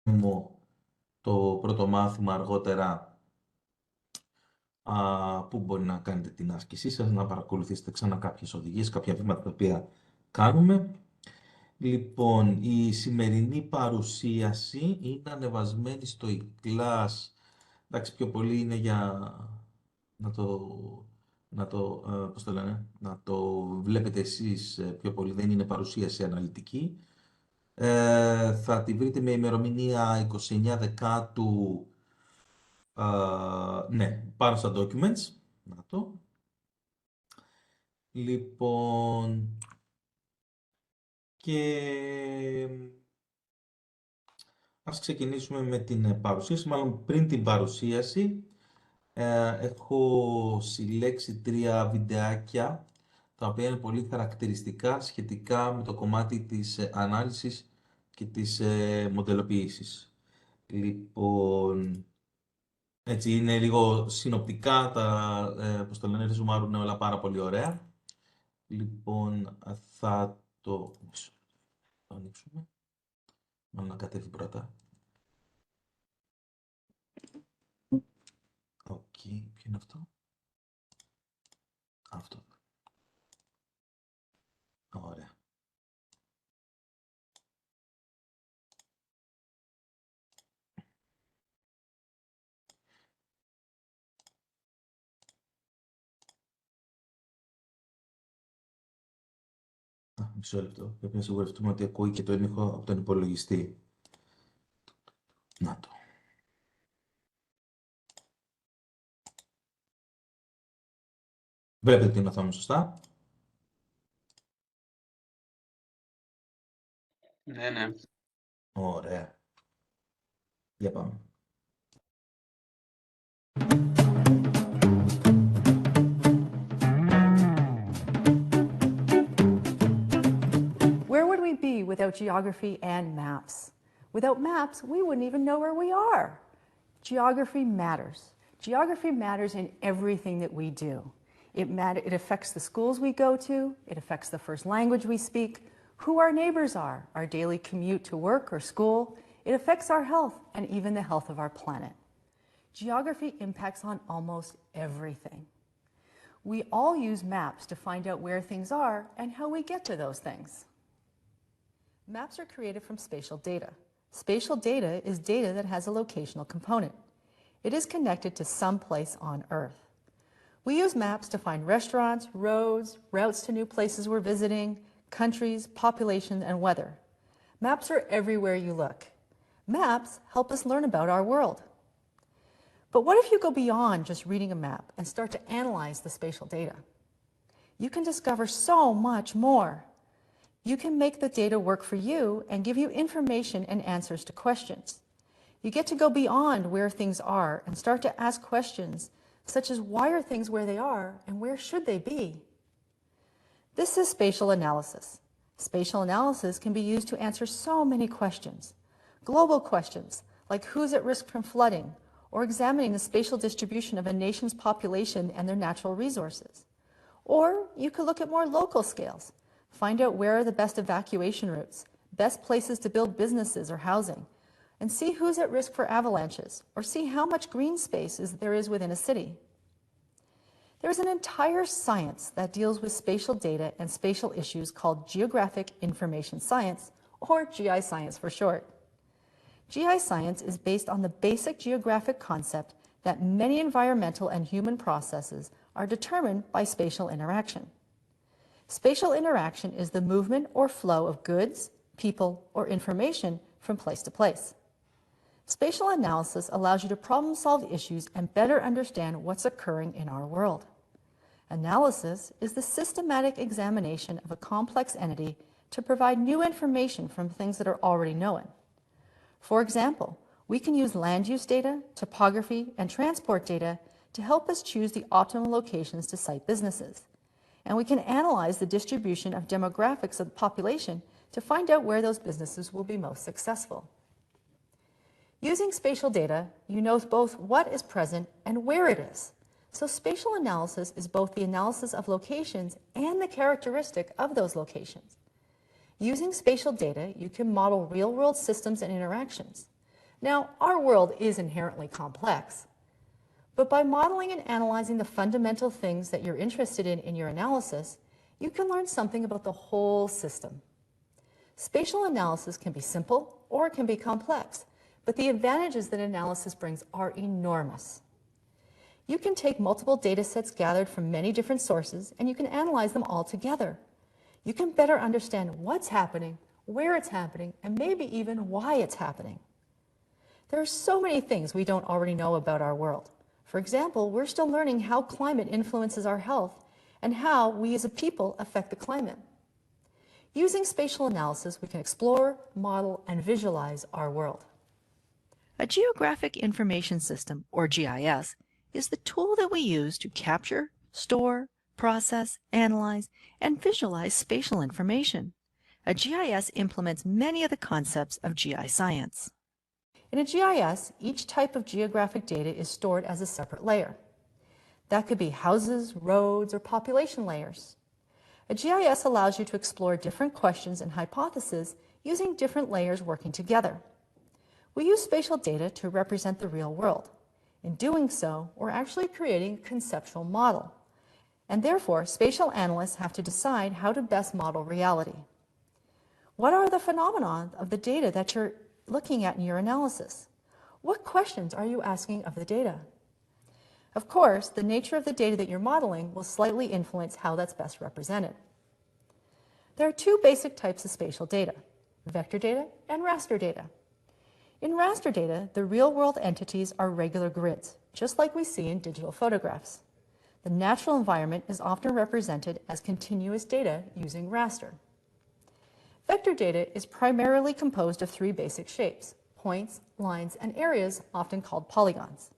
μου το πρώτο μάθημα αργότερα που μπορεί να κάνετε την άσκησή σας, να παρακολουθήσετε ξανά κάποιες οδηγίες, κάποια βήματα τα οποία κάνουμε. Λοιπόν, η σημερινή παρουσίαση είναι ανεβασμένη στο e-class. Εντάξει, πιο πολύ είναι για να πώς το λένε, να το βλέπετε εσείς πιο πολύ, δεν είναι παρουσίαση αναλυτική. Θα τη βρείτε με ημερομηνία 29 Δεκάτου, ναι, πάνω στα documents. Να το. Λοιπόν, και ας ξεκινήσουμε με την παρουσίαση, μάλλον πριν την παρουσίαση. Έχω συλλέξει 3 βιντεάκια, τα οποία είναι πολύ χαρακτηριστικά σχετικά με το κομμάτι της ανάλυσης και της μοντελοποίησης. Λοιπόν, έτσι είναι λίγο συνοπτικά, πώς το λένε, ριζουμάρουν όλα πάρα πολύ ωραία. Λοιπόν, μισό, το ανοίξουμε. Μάλλον να κατέβει πρώτα. Οκ, ποιο είναι αυτό? Αυτό. Ωραία. Μισό λεπτό. Πρέπει να σιγουρευτούμε ότι ακούει και το ήχο από τον υπολογιστή. Να το. Βλέπετε την οθόνη σωστά? Ναι, ναι. Ωραία. Για πάμε. Where would we be without geography and maps? Without maps, we wouldn't even know where we are. Geography matters. Geography matters in everything that we do. It affects the schools we go to, it affects the first language we speak, who our neighbors are, our daily commute to work or school. It affects our health and even the health of our planet. Geography impacts on almost everything. We all use maps to find out where things are and how we get to those things. Maps are created from spatial data. Spatial data is data that has a locational component. It is connected to some place on Earth. We use maps to find restaurants, roads, routes to new places we're visiting, countries, population, and weather. Maps are everywhere you look. Maps help us learn about our world. But what if you go beyond just reading a map and start to analyze the spatial data? You can discover so much more. You can make the data work for you and give you information and answers to questions. You get to go beyond where things are and start to ask questions such as why are things where they are and where should they be? This is spatial analysis. Spatial analysis can be used to answer so many questions. Global questions like who's at risk from flooding, or examining the spatial distribution of a nation's population and their natural resources. Or you could look at more local scales. Find out where are the best evacuation routes, best places to build businesses or housing, and see who's at risk for avalanches, or see how much green space there is within a city. There's an entire science that deals with spatial data and spatial issues called Geographic Information Science, or GI science for short. GI science is based on the basic geographic concept that many environmental and human processes are determined by spatial interaction. Spatial interaction is the movement or flow of goods, people, or information from place to place. Spatial analysis allows you to problem solve issues and better understand what's occurring in our world. Analysis is the systematic examination of a complex entity to provide new information from things that are already known. For example, we can use land use data, topography, and transport data to help us choose the optimal locations to site businesses. And we can analyze the distribution of demographics of the population to find out where those businesses will be most successful. Using spatial data, you know both what is present and where it is. So spatial analysis is both the analysis of locations and the characteristic of those locations. Using spatial data, you can model real-world systems and interactions. Now, our world is inherently complex, but by modeling and analyzing the fundamental things that you're interested in your analysis, you can learn something about the whole system. Spatial analysis can be simple or it can be complex, but the advantages that analysis brings are enormous. You can take multiple data sets gathered from many different sources and you can analyze them all together. You can better understand what's happening, where it's happening, and maybe even why it's happening. There are so many things we don't already know about our world. For example, we're still learning how climate influences our health and how we as a people affect the climate. Using spatial analysis, we can explore, model, and visualize our world. A Geographic Information System, or GIS, is the tool that we use to capture, store, process, analyze, and visualize spatial information. A GIS implements many of the concepts of GI science. In a GIS, each type of geographic data is stored as a separate layer. That could be houses, roads, or population layers. A GIS allows you to explore different questions and hypotheses using different layers working together. We use spatial data to represent the real world. In doing so, we're actually creating a conceptual model. And therefore, spatial analysts have to decide how to best model reality. What are the phenomena of the data that you're looking at in your analysis? What questions are you asking of the data? Of course, the nature of the data that you're modeling will slightly influence how that's best represented. There are two basic types of spatial data, vector data and raster data. In raster data, the real-world entities are regular grids, just like we see in digital photographs. The natural environment is often represented as continuous data using raster. Vector data is primarily composed of three basic shapes: points, lines, and areas, often called polygons.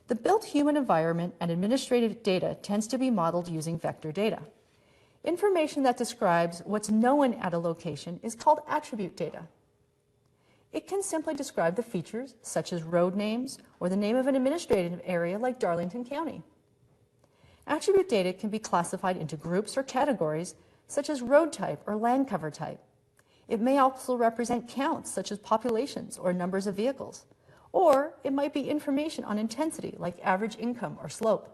The built human environment and administrative data tends to be modeled using vector data. Information that describes what's known at a location is called attribute data. It can simply describe the features, such as road names or the name of an administrative area like Darlington County. Attribute data can be classified into groups or categories, such as road type or land cover type. It may also represent counts, such as populations or numbers of vehicles. Or it might be information on intensity, like average income or slope.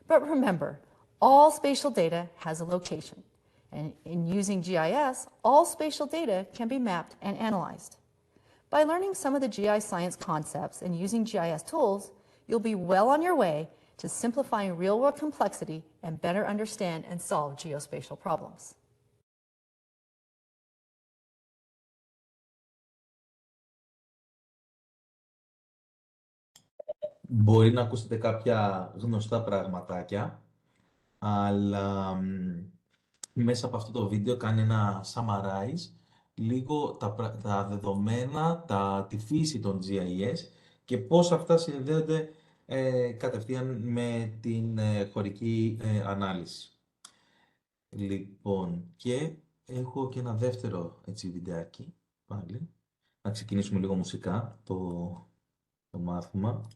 But remember, all spatial data has a location. And in using GIS, all spatial data can be mapped and analyzed. By learning some of the GI science concepts and using GIS tools, you'll be well on your way to simplifying real-world complexity and better understand and solve geospatial problems. Μπορεί να ακούσετε κάποια γνωστά πραγματάκια, αλλά μέσα από αυτό το βίντεο κάνει ένα summarize λίγο τα δεδομένα, τη φύση των GIS και πώς αυτά συνδέονται κατευθείαν με την χωρική ανάλυση. Λοιπόν, και έχω και ένα δεύτερο έτσι βιντεάκι πάλι. Να ξεκινήσουμε λίγο μουσικά το μάθημα.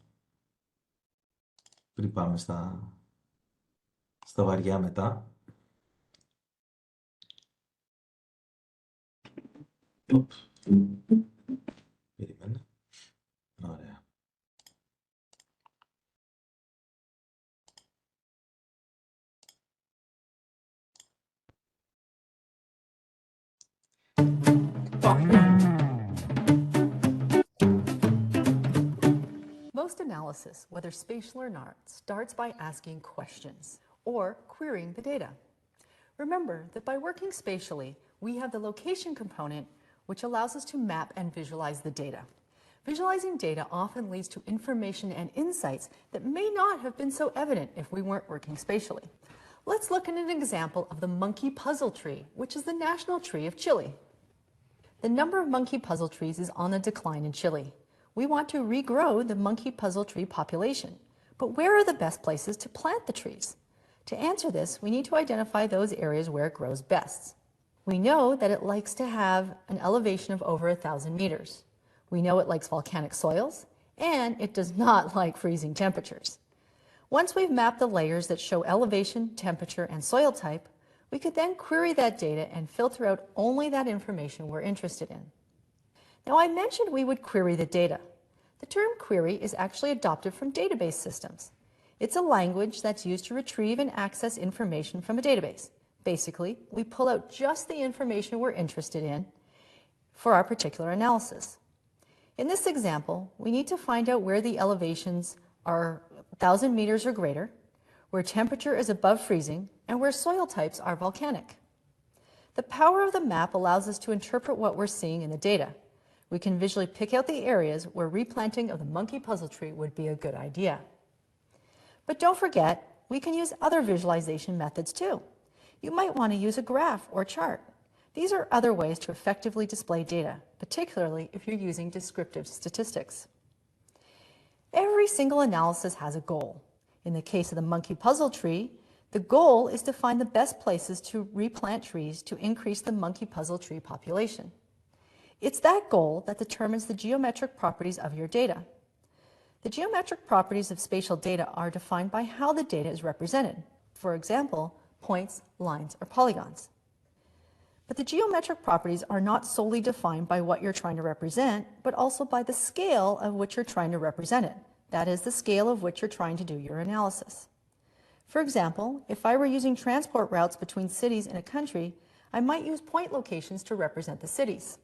Πριν πάμε στα βαριά μετά. Περίμενε. Ωραία. Most analysis, whether spatial or not, starts by asking questions or querying the data. Remember that by working spatially, we have the location component, which allows us to map and visualize the data. Visualizing data often leads to information and insights that may not have been so evident if we weren't working spatially. Let's look at an example of the monkey puzzle tree, which is the national tree of Chile. The number of monkey puzzle trees is on the decline in Chile. We want to regrow the monkey puzzle tree population, but where are the best places to plant the trees? To answer this, we need to identify those areas where it grows best. We know that it likes to have an elevation of over 1,000 meters. We know it likes volcanic soils, and it does not like freezing temperatures. Once we've mapped the layers that show elevation, temperature, and soil type, we could then query that data and filter out only that information we're interested in. Now, I mentioned we would query the data. The term query is actually adopted from database systems. It's a language that's used to retrieve and access information from a database. Basically, we pull out just the information we're interested in for our particular analysis. In this example, we need to find out where the elevations are 1,000 meters or greater, where temperature is above freezing, and where soil types are volcanic. The power of the map allows us to interpret what we're seeing in the data. We can visually pick out the areas where replanting of the monkey puzzle tree would be a good idea. But don't forget, we can use other visualization methods too. You might want to use a graph or chart. These are other ways to effectively display data, particularly if you're using descriptive statistics. Every single analysis has a goal. In the case of the monkey puzzle tree, the goal is to find the best places to replant trees to increase the monkey puzzle tree population. It's that goal that determines the geometric properties of your data. The geometric properties of spatial data are defined by how the data is represented. For example, points, lines, or polygons. But the geometric properties are not solely defined by what you're trying to represent, but also by the scale of which you're trying to represent it. That is, the scale of which you're trying to do your analysis. For example, if I were using transport routes between cities in a country, I might use point locations to represent the cities.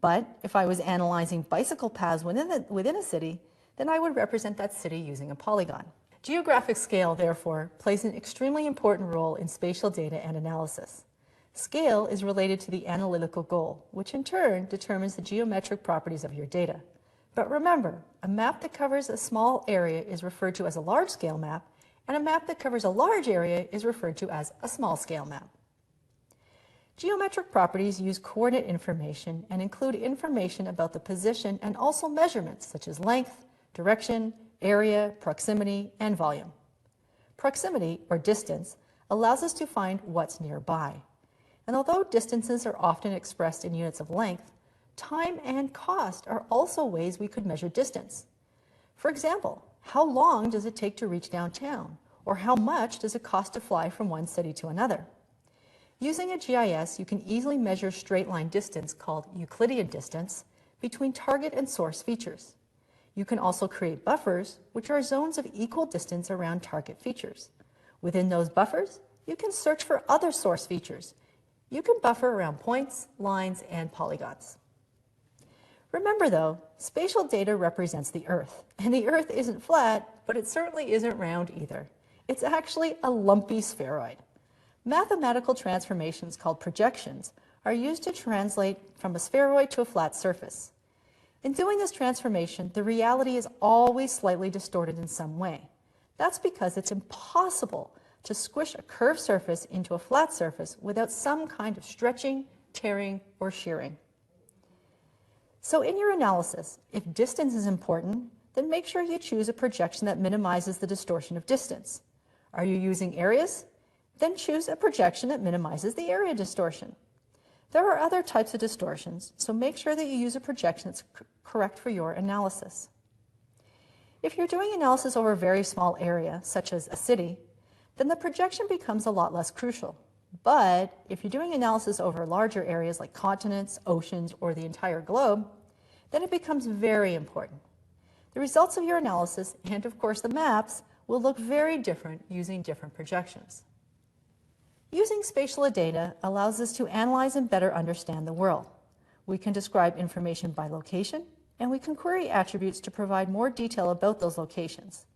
But if I was analyzing bicycle paths within a city, then I would represent that city using a polygon. Geographic scale, therefore, plays an extremely important role in spatial data and analysis. Scale is related to the analytical goal, which in turn determines the geometric properties of your data. But remember, a map that covers a small area is referred to as a large-scale map, and a map that covers a large area is referred to as a small-scale map. Geometric properties use coordinate information and include information about the position and also measurements such as length, direction, area, proximity, and volume. Proximity, or distance, allows us to find what's nearby. And although distances are often expressed in units of length, time and cost are also ways we could measure distance. For example, how long does it take to reach downtown? Or how much does it cost to fly from one city to another? Using a GIS, you can easily measure straight line distance, called Euclidean distance, between target and source features. You can also create buffers, which are zones of equal distance around target features. Within those buffers, you can search for other source features. You can buffer around points, lines, and polygons. Remember though, spatial data represents the Earth, and the Earth isn't flat, but it certainly isn't round either. It's actually a lumpy spheroid. Mathematical transformations called projections are used to translate from a spheroid to a flat surface. In doing this transformation, the reality is always slightly distorted in some way. That's because it's impossible to squish a curved surface into a flat surface without some kind of stretching, tearing, or shearing. So in your analysis, if distance is important, then make sure you choose a projection that minimizes the distortion of distance. Are you using areas? Then choose a projection that minimizes the area distortion. There are other types of distortions, so make sure that you use a projection that's correct for your analysis. If you're doing analysis over a very small area, such as a city, then the projection becomes a lot less crucial. But if you're doing analysis over larger areas like continents, oceans, or the entire globe, then it becomes very important. The results of your analysis, and of course the maps, will look very different using different projections. Using spatial data allows us to analyze and better understand the world. We can describe information by location, and we can query attributes to provide more detail about those locations.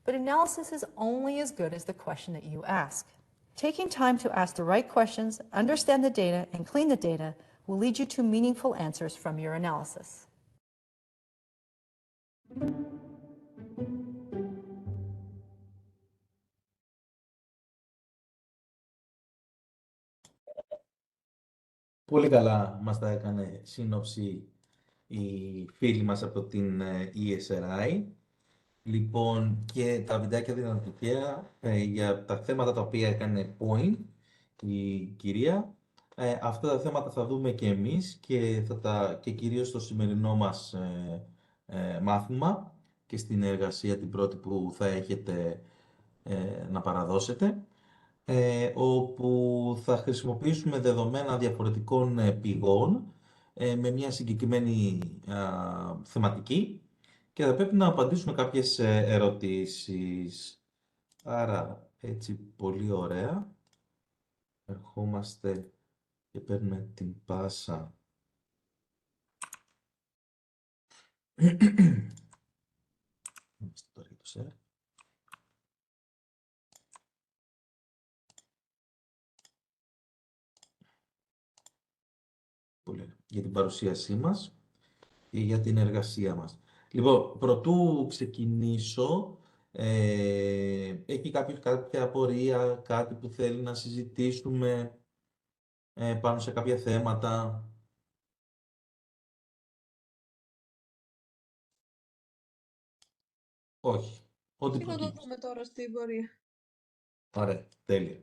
But analysis is only as good as the question that you ask. Taking time to ask the right questions, understand the data, and clean the data will lead you to meaningful answers from your analysis. Πολύ καλά μας τα έκανε σύνοψη η φίλη μας από την ESRI. Λοιπόν, και τα βιντεάκια δεν ήταν τυχαία για τα θέματα τα οποία έκανε point η κυρία. Αυτά τα θέματα θα δούμε και εμείς και κυρίως στο σημερινό μας μάθημα και στην εργασία την πρώτη που θα έχετε να παραδώσετε, όπου θα χρησιμοποιήσουμε δεδομένα διαφορετικών πηγών με μια συγκεκριμένη θεματική και θα πρέπει να απαντήσουμε κάποιες ερωτήσεις. Άρα, έτσι πολύ ωραία, ερχόμαστε και παίρνουμε την πάσα. Είμαστε τώρα για το share. Πολύ ωραία. Για την παρουσίασή μας και για την εργασία μας. Λοιπόν, πρωτού ξεκινήσω, έχει κάποιος κάποια απορία, κάτι που θέλει να συζητήσουμε πάνω σε κάποια θέματα? Όχι. Ό,τι Τι να το προτείνεις. δούμε τώρα στην πορεία. Ωραία, τέλεια.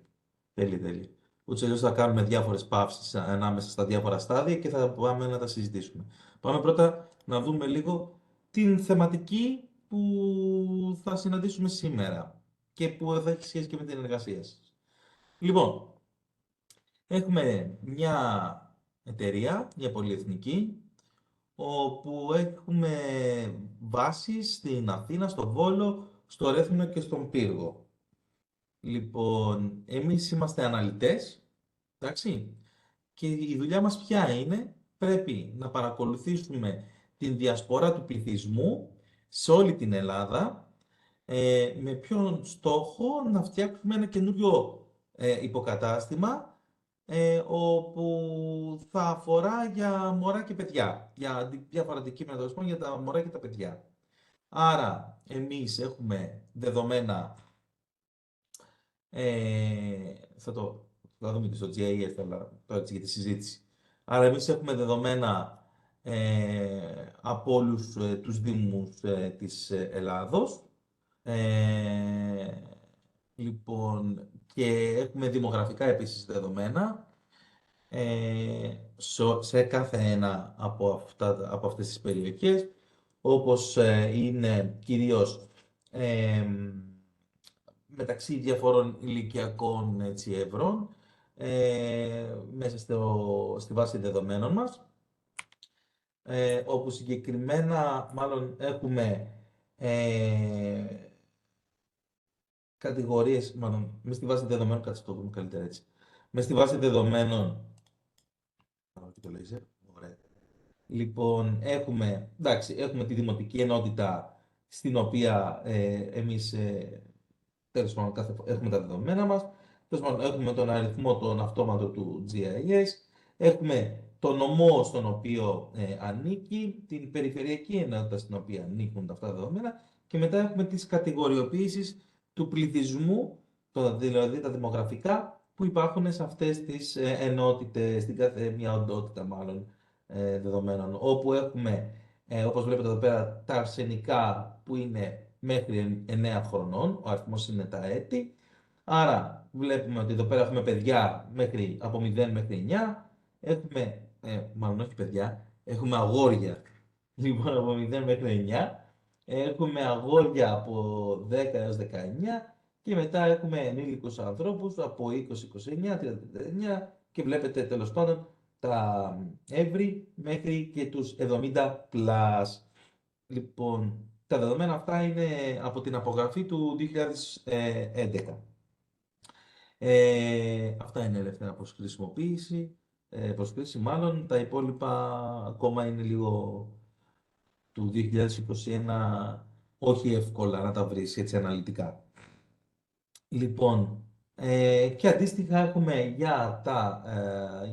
Τέλεια, τέλεια. Ούτως ή άλλως θα κάνουμε διάφορες παύσεις ανάμεσα στα διάφορα στάδια και θα πάμε να τα συζητήσουμε. Πάμε πρώτα να δούμε λίγο την θεματική που θα συναντήσουμε σήμερα και που θα έχει σχέση και με την εργασία σας. Λοιπόν, έχουμε μια εταιρεία, μια πολυεθνική, όπου έχουμε βάσεις στην Αθήνα, στο Βόλο, στο Ρέθυμνο και στον Πύργο. Λοιπόν, εμείς είμαστε αναλυτές, εντάξει, και η δουλειά μας ποια είναι? Πρέπει να παρακολουθήσουμε την διασπορά του πληθυσμού σε όλη την Ελλάδα, με ποιον στόχο να φτιάξουμε ένα καινούριο υποκατάστημα, όπου θα αφορά για μωρά και παιδιά, για διάφορα αντικείμενα τέλος πάντων, για τα μωρά και τα παιδιά. Άρα, εμείς έχουμε δεδομένα. Θα δούμε και στο GIS, αλλά τώρα έτσι για τη συζήτηση. Άρα εμείς έχουμε δεδομένα από όλους τους δήμους της Ελλάδος. Λοιπόν, και έχουμε δημογραφικά επίσης δεδομένα σε κάθε ένα από αυτές τις περιοχές, όπως είναι κυρίως μεταξύ διαφόρων ηλικιακών ευρών, μέσα στη βάση δεδομένων μας, όπου συγκεκριμένα μάλλον έχουμε κατηγορίες, μάλλον μες στη βάση δεδομένων, κάτσε το δούμε καλύτερα έτσι. Μες στη βάση δεδομένων, ωραία. Λοιπόν, έχουμε τη δημοτική ενότητα, στην οποία εμείς τέλος πάντων, έχουμε τα δεδομένα μας. Τέλος πάντων, έχουμε τον αριθμό, τον αυτόματο του GIS. Έχουμε το νομό στον οποίο ανήκει, την περιφερειακή ενότητα στην οποία ανήκουν αυτά τα δεδομένα και μετά έχουμε τις κατηγοριοποιήσεις του πληθυσμού, δηλαδή τα δημογραφικά που υπάρχουν σε αυτές τις ενότητες, στην κάθε μια οντότητα μάλλον δεδομένων, όπου έχουμε, όπως βλέπετε εδώ πέρα, τα αρσενικά που είναι μέχρι 9 χρονών, ο αριθμός είναι τα έτη. Άρα βλέπουμε ότι εδώ πέρα έχουμε παιδιά από 0 μέχρι 9, έχουμε, μάλλον όχι παιδιά, έχουμε αγόρια λοιπόν από 0 μέχρι 9, έχουμε αγόρια από 10 έως 19 και μετά έχουμε ενήλικους ανθρώπους από 20, 29, 30, 39 και βλέπετε τέλος πάντων τα εύρη μέχρι και τους 70 πλάς. Λοιπόν, τα δεδομένα αυτά είναι από την απογραφή του 2011. Αυτά είναι ελεύθερα προς χρησιμοποίηση, μάλλον. Τα υπόλοιπα ακόμα είναι λίγο του 2021, όχι εύκολα να τα βρεις έτσι αναλυτικά. Λοιπόν, και αντίστοιχα έχουμε για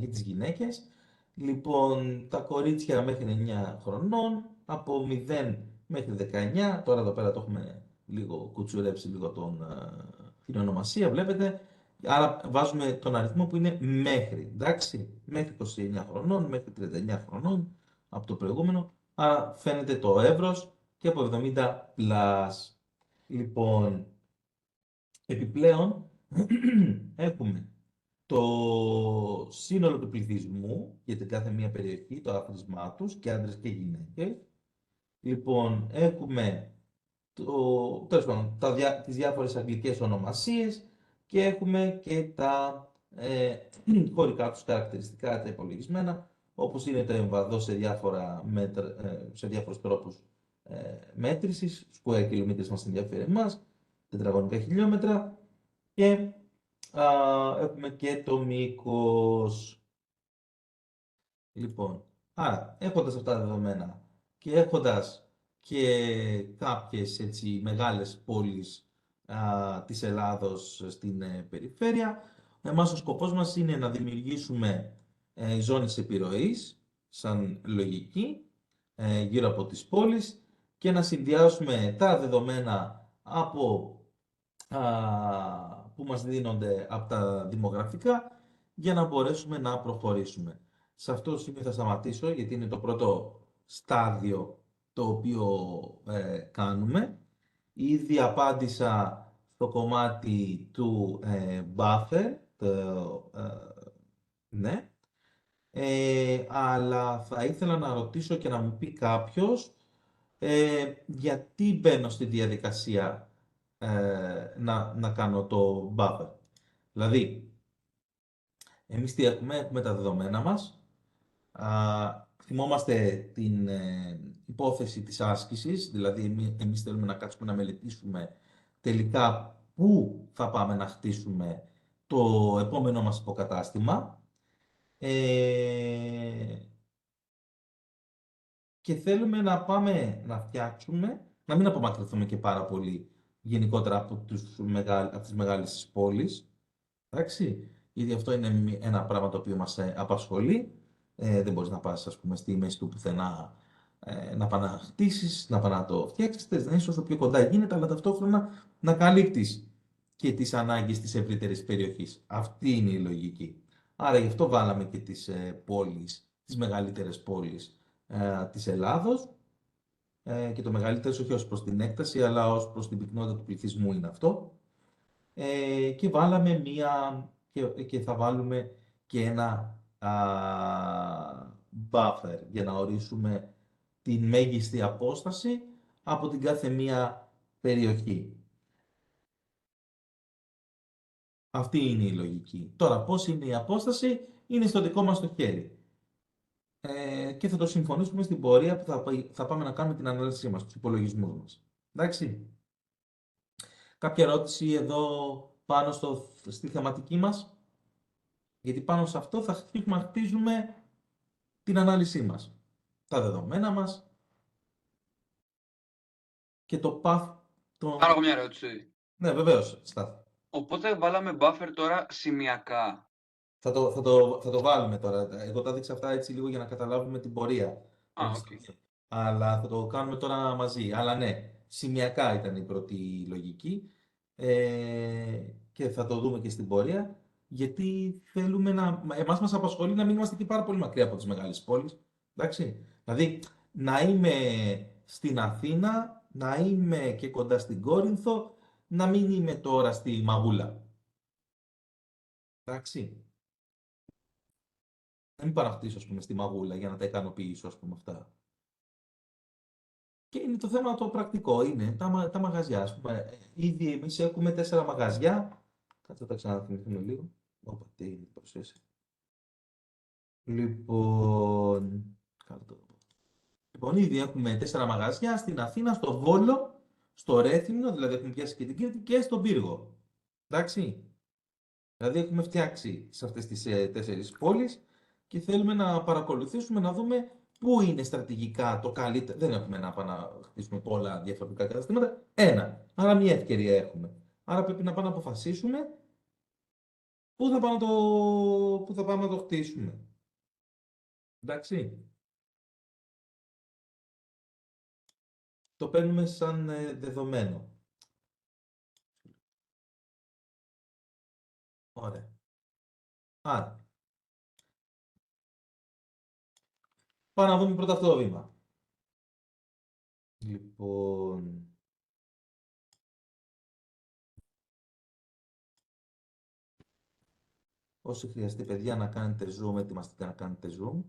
τις γυναίκες. Λοιπόν, τα κορίτσια μέχρι 9 χρονών, από 0 μέχρι 19, τώρα εδώ πέρα το έχουμε λίγο κουτσουρέψει λίγο την ονομασία, βλέπετε. Άρα βάζουμε τον αριθμό που είναι μέχρι, εντάξει, μέχρι 29 χρονών, μέχρι 39 χρονών, από το προηγούμενο. Άρα φαίνεται το εύρος και από 70 πλάς. Λοιπόν, επιπλέον έχουμε το σύνολο του πληθυσμού για την κάθε μία περιοχή, το άθροισμά τους και άντρες και γυναίκες. Λοιπόν, έχουμε τέλος πάντων, τις διάφορες αγγλικές ονομασίες και έχουμε και τα χωρικά τους χαρακτηριστικά, τα υπολογισμένα, όπως είναι το εμβαδό σε διάφορους τρόπους μέτρησης, square kilometers μας ενδιαφέρει εμάς, τετραγωνικά χιλιόμετρα, και έχουμε και το μήκος. Λοιπόν, άρα έχοντας αυτά τα δεδομένα και έχοντας και κάποιες έτσι μεγάλες πόλεις της Ελλάδος στην περιφέρεια, εμάς ο σκοπός μας είναι να δημιουργήσουμε ζώνες επιρροής σαν λογική γύρω από τις πόλεις και να συνδυάσουμε τα δεδομένα που μας δίνονται από τα δημογραφικά για να μπορέσουμε να προχωρήσουμε. Σε αυτό το σημείο θα σταματήσω, γιατί είναι το πρώτο στάδιο το οποίο κάνουμε. Ήδη απάντησα στο κομμάτι του buffer, ναι, αλλά θα ήθελα να ρωτήσω και να μου πει κάποιος γιατί μπαίνω στη διαδικασία να κάνω το buffer. Δηλαδή, εμείς τι έχουμε τα δεδομένα μας. Θυμόμαστε την υπόθεση της άσκησης, δηλαδή εμείς θέλουμε να κάτσουμε να μελετήσουμε τελικά πού θα πάμε να χτίσουμε το επόμενο μας υποκατάστημα, και θέλουμε να πάμε να φτιάξουμε, να μην απομακρυνθούμε και πάρα πολύ γενικότερα από τις μεγάλες πόλεις, εντάξει, γιατί αυτό είναι ένα πράγμα το οποίο μας απασχολεί. Δεν μπορείς να πας, ας πούμε, στη μέση του πουθενά να πας να χτίσεις, να πας να το φτιάξεις, θες να είσαι όσο πιο κοντά γίνεται, αλλά ταυτόχρονα να καλύπτεις και τις ανάγκες της ευρύτερης περιοχής. Αυτή είναι η λογική. Άρα γι' αυτό βάλαμε και τις πόλεις, τις μεγαλύτερες πόλεις της Ελλάδος, και το μεγαλύτερο όχι ως προς την έκταση, αλλά ως προς την πυκνότητα του πληθυσμού είναι αυτό. Και βάλαμε και θα βάλουμε και ένα buffer για να ορίσουμε την μέγιστη απόσταση από την κάθε μία περιοχή. Αυτή είναι η λογική. Τώρα, πώς είναι η απόσταση, είναι στο δικό μας το χέρι. Και θα το συμφωνήσουμε στην πορεία που θα πάμε να κάνουμε την ανάλυση μας, τους υπολογισμούς μας. Εντάξει. Κάποια ερώτηση εδώ πάνω στη θεματική μας, γιατί πάνω σε αυτό θα χτίζουμε την ανάλυση μας, τα δεδομένα μας και το path. Κάνω εγώ μια ερώτηση. Ναι, βεβαίως, Στάθη. Οπότε βάλαμε buffer τώρα σημειακά. Θα το βάλουμε τώρα. Εγώ τα δείξα αυτά έτσι λίγο για να καταλάβουμε την πορεία. Okay. Αλλά θα το κάνουμε τώρα μαζί. Αλλά ναι, σημειακά ήταν η πρώτη λογική. Και θα το δούμε και στην πορεία. Γιατί θέλουμε εμάς μας απασχολεί να μην είμαστε και πάρα πολύ μακριά από τις μεγάλες πόλεις. Εντάξει. Δηλαδή, να είμαι στην Αθήνα, να είμαι και κοντά στην Κόρινθο, να μην είμαι τώρα στη Μαγούλα. Εντάξει. Να μην πάω να χτίσω, ας πούμε, στη Μαγούλα για να τα ικανοποιήσω, ας πούμε, αυτά. Και είναι το θέμα το πρακτικό, είναι τα μαγαζιά. Ας πούμε, ήδη εμείς έχουμε 4 μαγαζιά. Κάτσε να τα ξαναθυμηθούμε λίγο. Όπα, τι είναι, προσέσε. Λοιπόν, ήδη έχουμε 4 μαγαζιά στην Αθήνα, στο Βόλο, στο Ρέθυμνο, δηλαδή έχουμε πιάσει και την Κρήτη, και στον Πύργο. Εντάξει. Δηλαδή έχουμε φτιάξει σε αυτές τις 4 πόλεις και θέλουμε να παρακολουθήσουμε, να δούμε πού είναι στρατηγικά το καλύτερο. Δεν έχουμε να πάμε να χτίσουμε πολλά διαφορετικά καταστήματα. Ένα. Άρα μια ευκαιρία έχουμε. Άρα πρέπει να πάμε να αποφασίσουμε πού θα πάμε να το χτίσουμε. Εντάξει. Το παίρνουμε σαν δεδομένο. Ωραία. Άρα, πάμε να δούμε πρώτα αυτό το βήμα. Λοιπόν, όσοι χρειαστεί, παιδιά, να κάνετε zoom, ετοιμαστείτε να κάνετε zoom.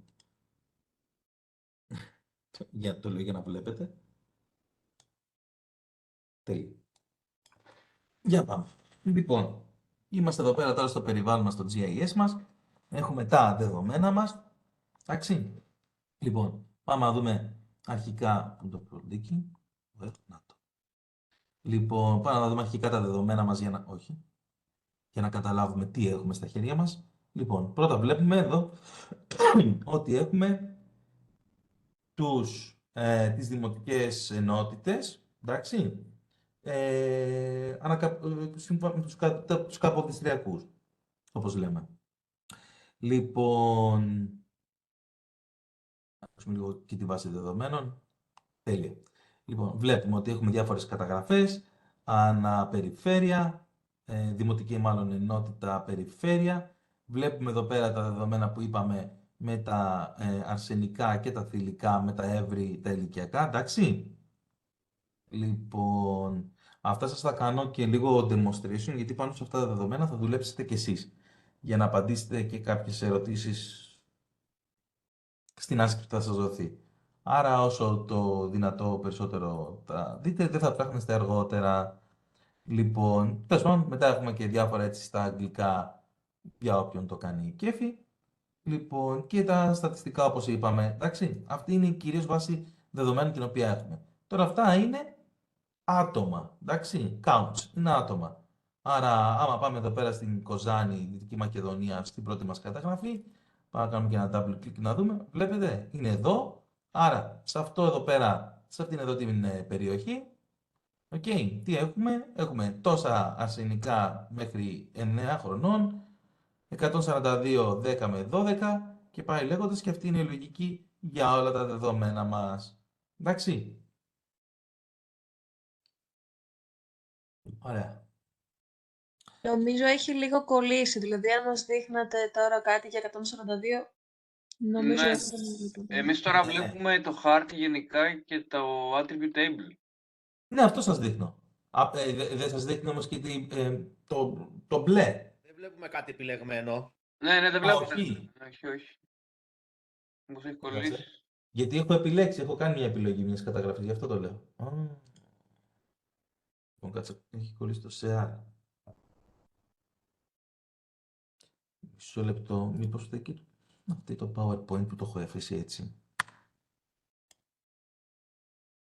Το λέω για να βλέπετε. Τέλεια. Για πάμε. Λοιπόν, είμαστε εδώ πέρα τώρα στο περιβάλλον μας, στο GIS μας. Έχουμε τα δεδομένα μας. Εντάξει. Λοιπόν, πάμε να δούμε αρχικά. Πού το προλίκι. Να το. Λοιπόν, πάμε να δούμε αρχικά τα δεδομένα μας για να. Όχι. Για να καταλάβουμε τι έχουμε στα χέρια μας. Λοιπόν, πρώτα βλέπουμε εδώ ότι έχουμε τις δημοτικές ενότητες, εντάξει, τους καποδιστριακούς, όπως λέμε. Λοιπόν, να ακούσουμε λίγο και τη βάση δεδομένων. Τέλεια. Λοιπόν, βλέπουμε ότι έχουμε διάφορες καταγραφές, αναπεριφέρεια, δημοτική μάλλον ενότητα περιφέρεια. Βλέπουμε εδώ πέρα τα δεδομένα που είπαμε με τα αρσενικά και τα θηλυκά, με τα εύρη, τα ηλικιακά, εντάξει. Λοιπόν, αυτά σας θα κάνω και λίγο demonstration, γιατί πάνω σε αυτά τα δεδομένα θα δουλέψετε κι εσείς, για να απαντήσετε και κάποιες ερωτήσεις στην άσκηση που θα σας δοθεί. Άρα όσο το δυνατό περισσότερο τα δείτε, δεν θα ψάχνεστε αργότερα. Λοιπόν, τέλος πάντων, μετά έχουμε και διάφορα έτσι στα αγγλικά για όποιον το κάνει κέφι. Λοιπόν, και τα στατιστικά όπως είπαμε, εντάξει, αυτή είναι η κυρίως βάση δεδομένων την οποία έχουμε. Τώρα αυτά είναι άτομα, εντάξει, counts, είναι άτομα. Άρα, άμα πάμε εδώ πέρα στην Κοζάνη, Δυτική Μακεδονία, στην πρώτη μας καταγραφή, πάμε να κάνουμε και ένα double click να δούμε, βλέπετε, είναι εδώ. Άρα, σε αυτό εδώ πέρα, σε αυτήν εδώ την περιοχή, τι έχουμε, έχουμε τόσα αρσενικά μέχρι 9 χρονών, 142, 10 με 12 και πάει λέγοντας, και αυτή είναι η λογική για όλα τα δεδομένα μας. Εντάξει. Ωραία. Νομίζω έχει λίγο κολλήσει. Δηλαδή, αν μας δείχνατε τώρα κάτι για 142, νομίζω Ναι, αυτό είναι λίγο. εμείς τώρα βλέπουμε το χάρτη γενικά και το attribute table. Ναι, αυτό σας δείχνω. Δεν σας δείχνω όμως και το μπλε. Δεν βλέπουμε κάτι επιλεγμένο. Ναι, δεν βλέπω. όχι. Όχι. Μου έχει Κάτσε. κολλήσει. Γιατί έχω επιλέξει, έχω κάνει μια επιλογή μιας καταγραφής, γι' αυτό το λέω. Λοιπόν, κάτσε, έχει κολλήσει το share. Μισό λεπτό, μήπως φταίει αυτή το PowerPoint που το έχω αφήσει έτσι.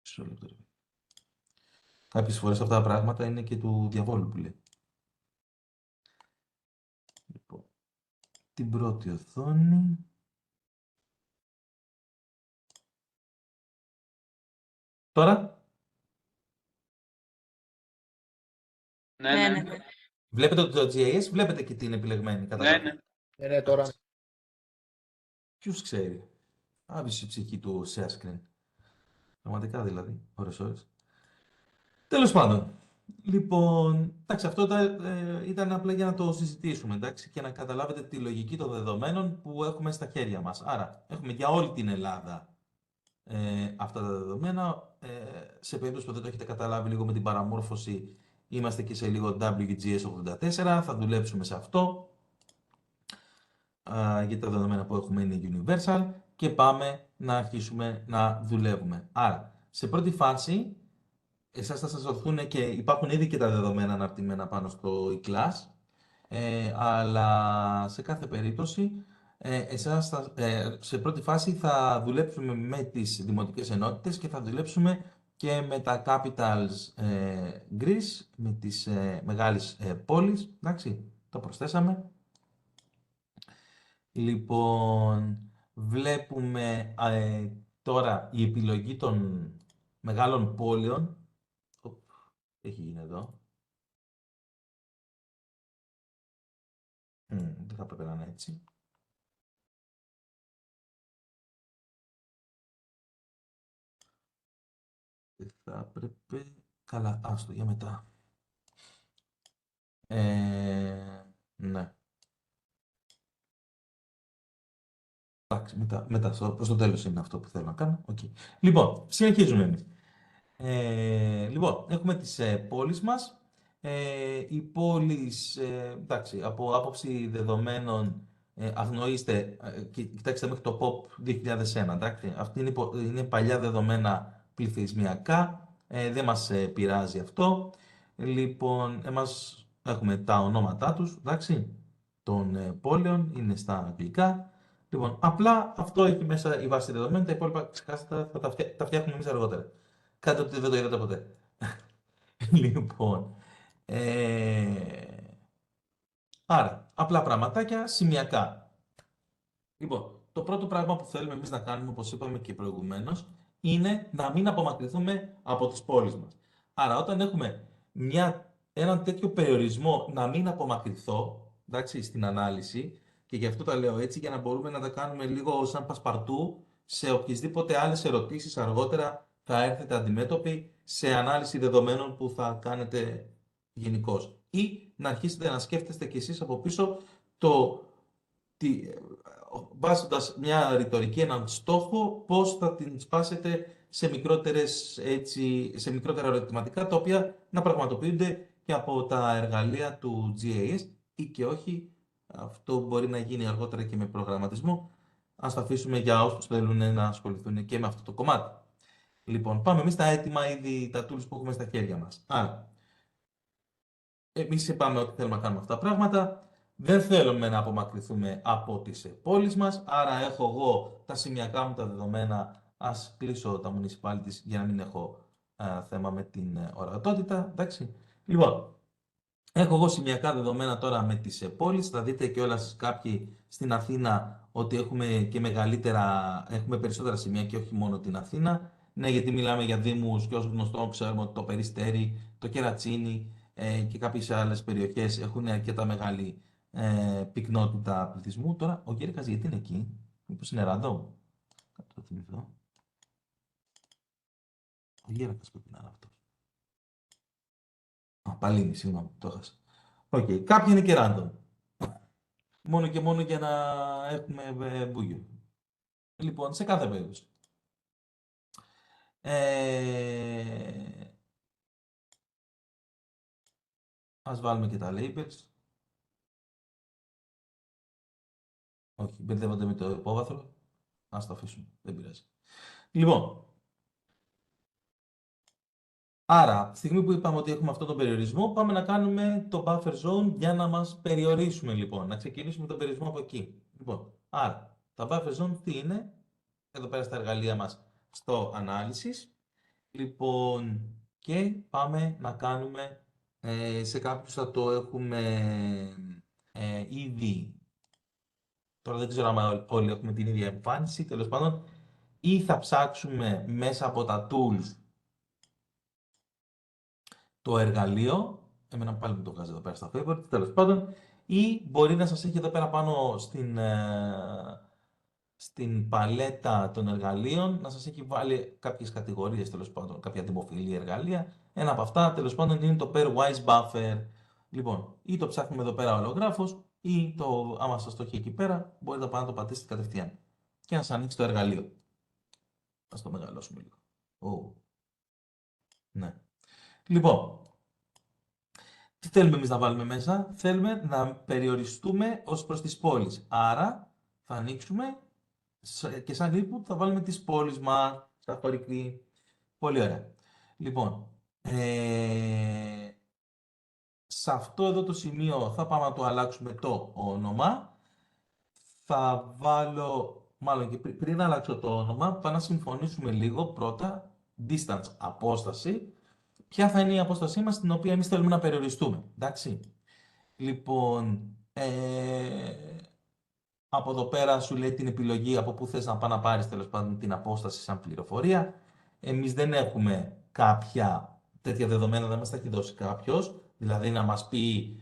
Μισό λεπτό. Κάποιες φορές αυτά τα πράγματα είναι και του διαβόλου που λέει. Λοιπόν, την πρώτη οθόνη. Τώρα. Ναι. Βλέπετε το GIS, βλέπετε και την επιλεγμένη καταγραφή. Ναι. Ναι, τώρα. Ποιος ξέρει. Άβυση η ψυχή του share screen. Πραγματικά δηλαδή, ώρες. Τέλος πάντων. Λοιπόν, εντάξει, αυτό ήταν απλά για να το συζητήσουμε, εντάξει, και να καταλάβετε τη λογική των δεδομένων που έχουμε στα χέρια μας. Άρα, έχουμε για όλη την Ελλάδα αυτά τα δεδομένα. Σε περίπτωση που δεν το έχετε καταλάβει λίγο με την παραμόρφωση, είμαστε και σε λίγο WGS84, θα δουλέψουμε σε αυτό, γιατί τα δεδομένα που έχουμε είναι universal, και πάμε να αρχίσουμε να δουλεύουμε. Άρα, σε πρώτη φάση, εσάς θα σας δοθούν και υπάρχουν ήδη και τα δεδομένα αναρτημένα πάνω στο e-class, αλλά σε κάθε περίπτωση, σε πρώτη φάση θα δουλέψουμε με τις δημοτικές ενότητες και θα δουλέψουμε και με τα capitals Greece, με τις μεγάλες πόλεις, εντάξει, το προσθέσαμε. Λοιπόν, βλέπουμε τώρα η επιλογή των μεγάλων πόλεων. Έχει γίνει εδώ. Δεν θα έπρεπε να είναι έτσι. Δεν θα έπρεπε. Καλά, άστο για μετά. Ναι. Εντάξει, μετά προς το τέλος είναι αυτό που θέλω να κάνω. Okay. Λοιπόν, συνεχίζουμε εμείς. Λοιπόν, έχουμε τις πόλεις μας. Οι πόλεις, εντάξει, από άποψη δεδομένων, αγνοήστε, κοιτάξτε μέχρι το POP 2001, εντάξει. Αυτή είναι παλιά δεδομένα πληθυσμιακά, δεν μας πειράζει αυτό. Λοιπόν, εμάς έχουμε τα ονόματά τους, εντάξει, των πόλεων, είναι στα αγγλικά. Λοιπόν, απλά αυτό έχει μέσα η βάση δεδομένων, τα υπόλοιπα ξεχάστε θα τα φτιάχνουμε εμείς αργότερα. Κάντε ότι δεν το είδατε ποτέ. Λοιπόν, άρα, απλά πραγματάκια, σημειακά. Λοιπόν, το πρώτο πράγμα που θέλουμε εμείς να κάνουμε, όπως είπαμε και προηγουμένως, είναι να μην απομακρυνθούμε από τις πόλεις μας. Άρα, όταν έχουμε έναν τέτοιο περιορισμό να μην απομακρυνθώ, εντάξει, στην ανάλυση, και γι' αυτό τα λέω έτσι, για να μπορούμε να τα κάνουμε λίγο σαν πασπαρτού, σε οποιασδήποτε άλλες ερωτήσεις αργότερα θα έρθετε αντιμέτωποι σε ανάλυση δεδομένων που θα κάνετε γενικώς. Ή να αρχίσετε να σκέφτεστε κι εσείς από πίσω βάζοντας μια ρητορική, έναν στόχο, πώς θα την σπάσετε σε μικρότερα ερωτηματικά, τα οποία να πραγματοποιούνται και από τα εργαλεία του GIS ή και όχι. Αυτό μπορεί να γίνει αργότερα και με προγραμματισμό. Ας το αφήσουμε για όσους θέλουν να ασχοληθούν και με αυτό το κομμάτι. Λοιπόν, πάμε εμείς στα έτοιμα ήδη, τα tools που έχουμε στα χέρια μας. Άρα, εμείς είπαμε ότι θέλουμε να κάνουμε αυτά τα πράγματα. Δεν θέλουμε να απομακρυνθούμε από τις πόλεις μας, άρα έχω εγώ τα σημειακά μου τα δεδομένα. Ας κλείσω τα municipalities για να μην έχω θέμα με την ορατότητα. Εντάξει. Λοιπόν, έχω εγώ σημειακά δεδομένα τώρα με τις πόλεις. Θα δείτε κιόλας κάποιοι στην Αθήνα ότι έχουμε περισσότερα σημεία και όχι μόνο την Αθήνα. Ναι, γιατί μιλάμε για δήμους και ως γνωστό ξέρουμε ότι το Περιστέρι, το Κερατσίνι και κάποιες άλλες περιοχές έχουν αρκετά μεγάλη πυκνότητα πληθυσμού. Τώρα, ο Γέρικας γιατί είναι εκεί, μήπως είναι random. Κάτω το θυμηθώ. Ο Γέρικας πρέπει να είναι αυτός. Παλίνη, συγγνώμη, το έχασα. Οκ, κάποιοι είναι και random. Μόνο και μόνο για να έχουμε μπούγιο. Λοιπόν, σε κάθε περίπτωση. Ας βάλουμε και τα labels. Όχι, μπερδεύονται με το υπόβαθρο. Ας το αφήσουμε, δεν πειράζει. Λοιπόν, άρα, από τη στιγμή που είπαμε ότι έχουμε αυτόν τον περιορισμό, πάμε να κάνουμε το buffer zone για να μας περιορίσουμε, λοιπόν. Να ξεκινήσουμε τον περιορισμό από εκεί. Λοιπόν, άρα, τα buffer zone τι είναι? Εδώ πέρα στα εργαλεία μας, στο analysis. Λοιπόν, και πάμε να κάνουμε, σε κάποιους θα το έχουμε ήδη. Τώρα δεν ξέρω αν όλοι έχουμε την ίδια εμφάνιση, τέλος πάντων, ή θα ψάξουμε μέσα από τα tools το εργαλείο, εμένα πάλι μου το βγάζει εδώ πέρα στα favorites, τέλος πάντων, ή μπορεί να σας έχει εδώ πέρα πάνω στην παλέτα των εργαλείων, να σας έχει βάλει κάποιες κατηγορίες, τέλος πάντων, κάποια δημοφιλή εργαλεία. Ένα από αυτά, τέλος πάντων, είναι το pairwise buffer. Λοιπόν, ή το ψάχνουμε εδώ πέρα ολογράφος, ή άμα σας το έχει εκεί πέρα, μπορείτε να το πατήσετε κατευθείαν και να σας ανοίξει το εργαλείο. Ας το μεγαλώσουμε λίγο. Ναι. Λοιπόν, τι θέλουμε εμείς να βάλουμε μέσα? Θέλουμε να περιοριστούμε ως προς τις πόλεις. Άρα, θα ανοίξουμε και σαν input θα βάλουμε τις πόλεις μας, στα χωρική. Πολύ ωραία. Λοιπόν, σε αυτό εδώ το σημείο θα πάμε να το αλλάξουμε το όνομα. Θα βάλω, μάλλον και πριν αλλάξω το όνομα, πάμε να συμφωνήσουμε λίγο πρώτα, distance, απόσταση. Ποια θα είναι η απόστασή μας, την οποία εμείς θέλουμε να περιοριστούμε. Εντάξει. Λοιπόν, από εδώ πέρα σου λέει την επιλογή από πού θες να πάει να πάρεις τέλος πάντων την απόσταση σαν πληροφορία. Εμείς δεν έχουμε κάποια τέτοια δεδομένα, δεν μας τα έχει δώσει κάποιος. Δηλαδή να μας πει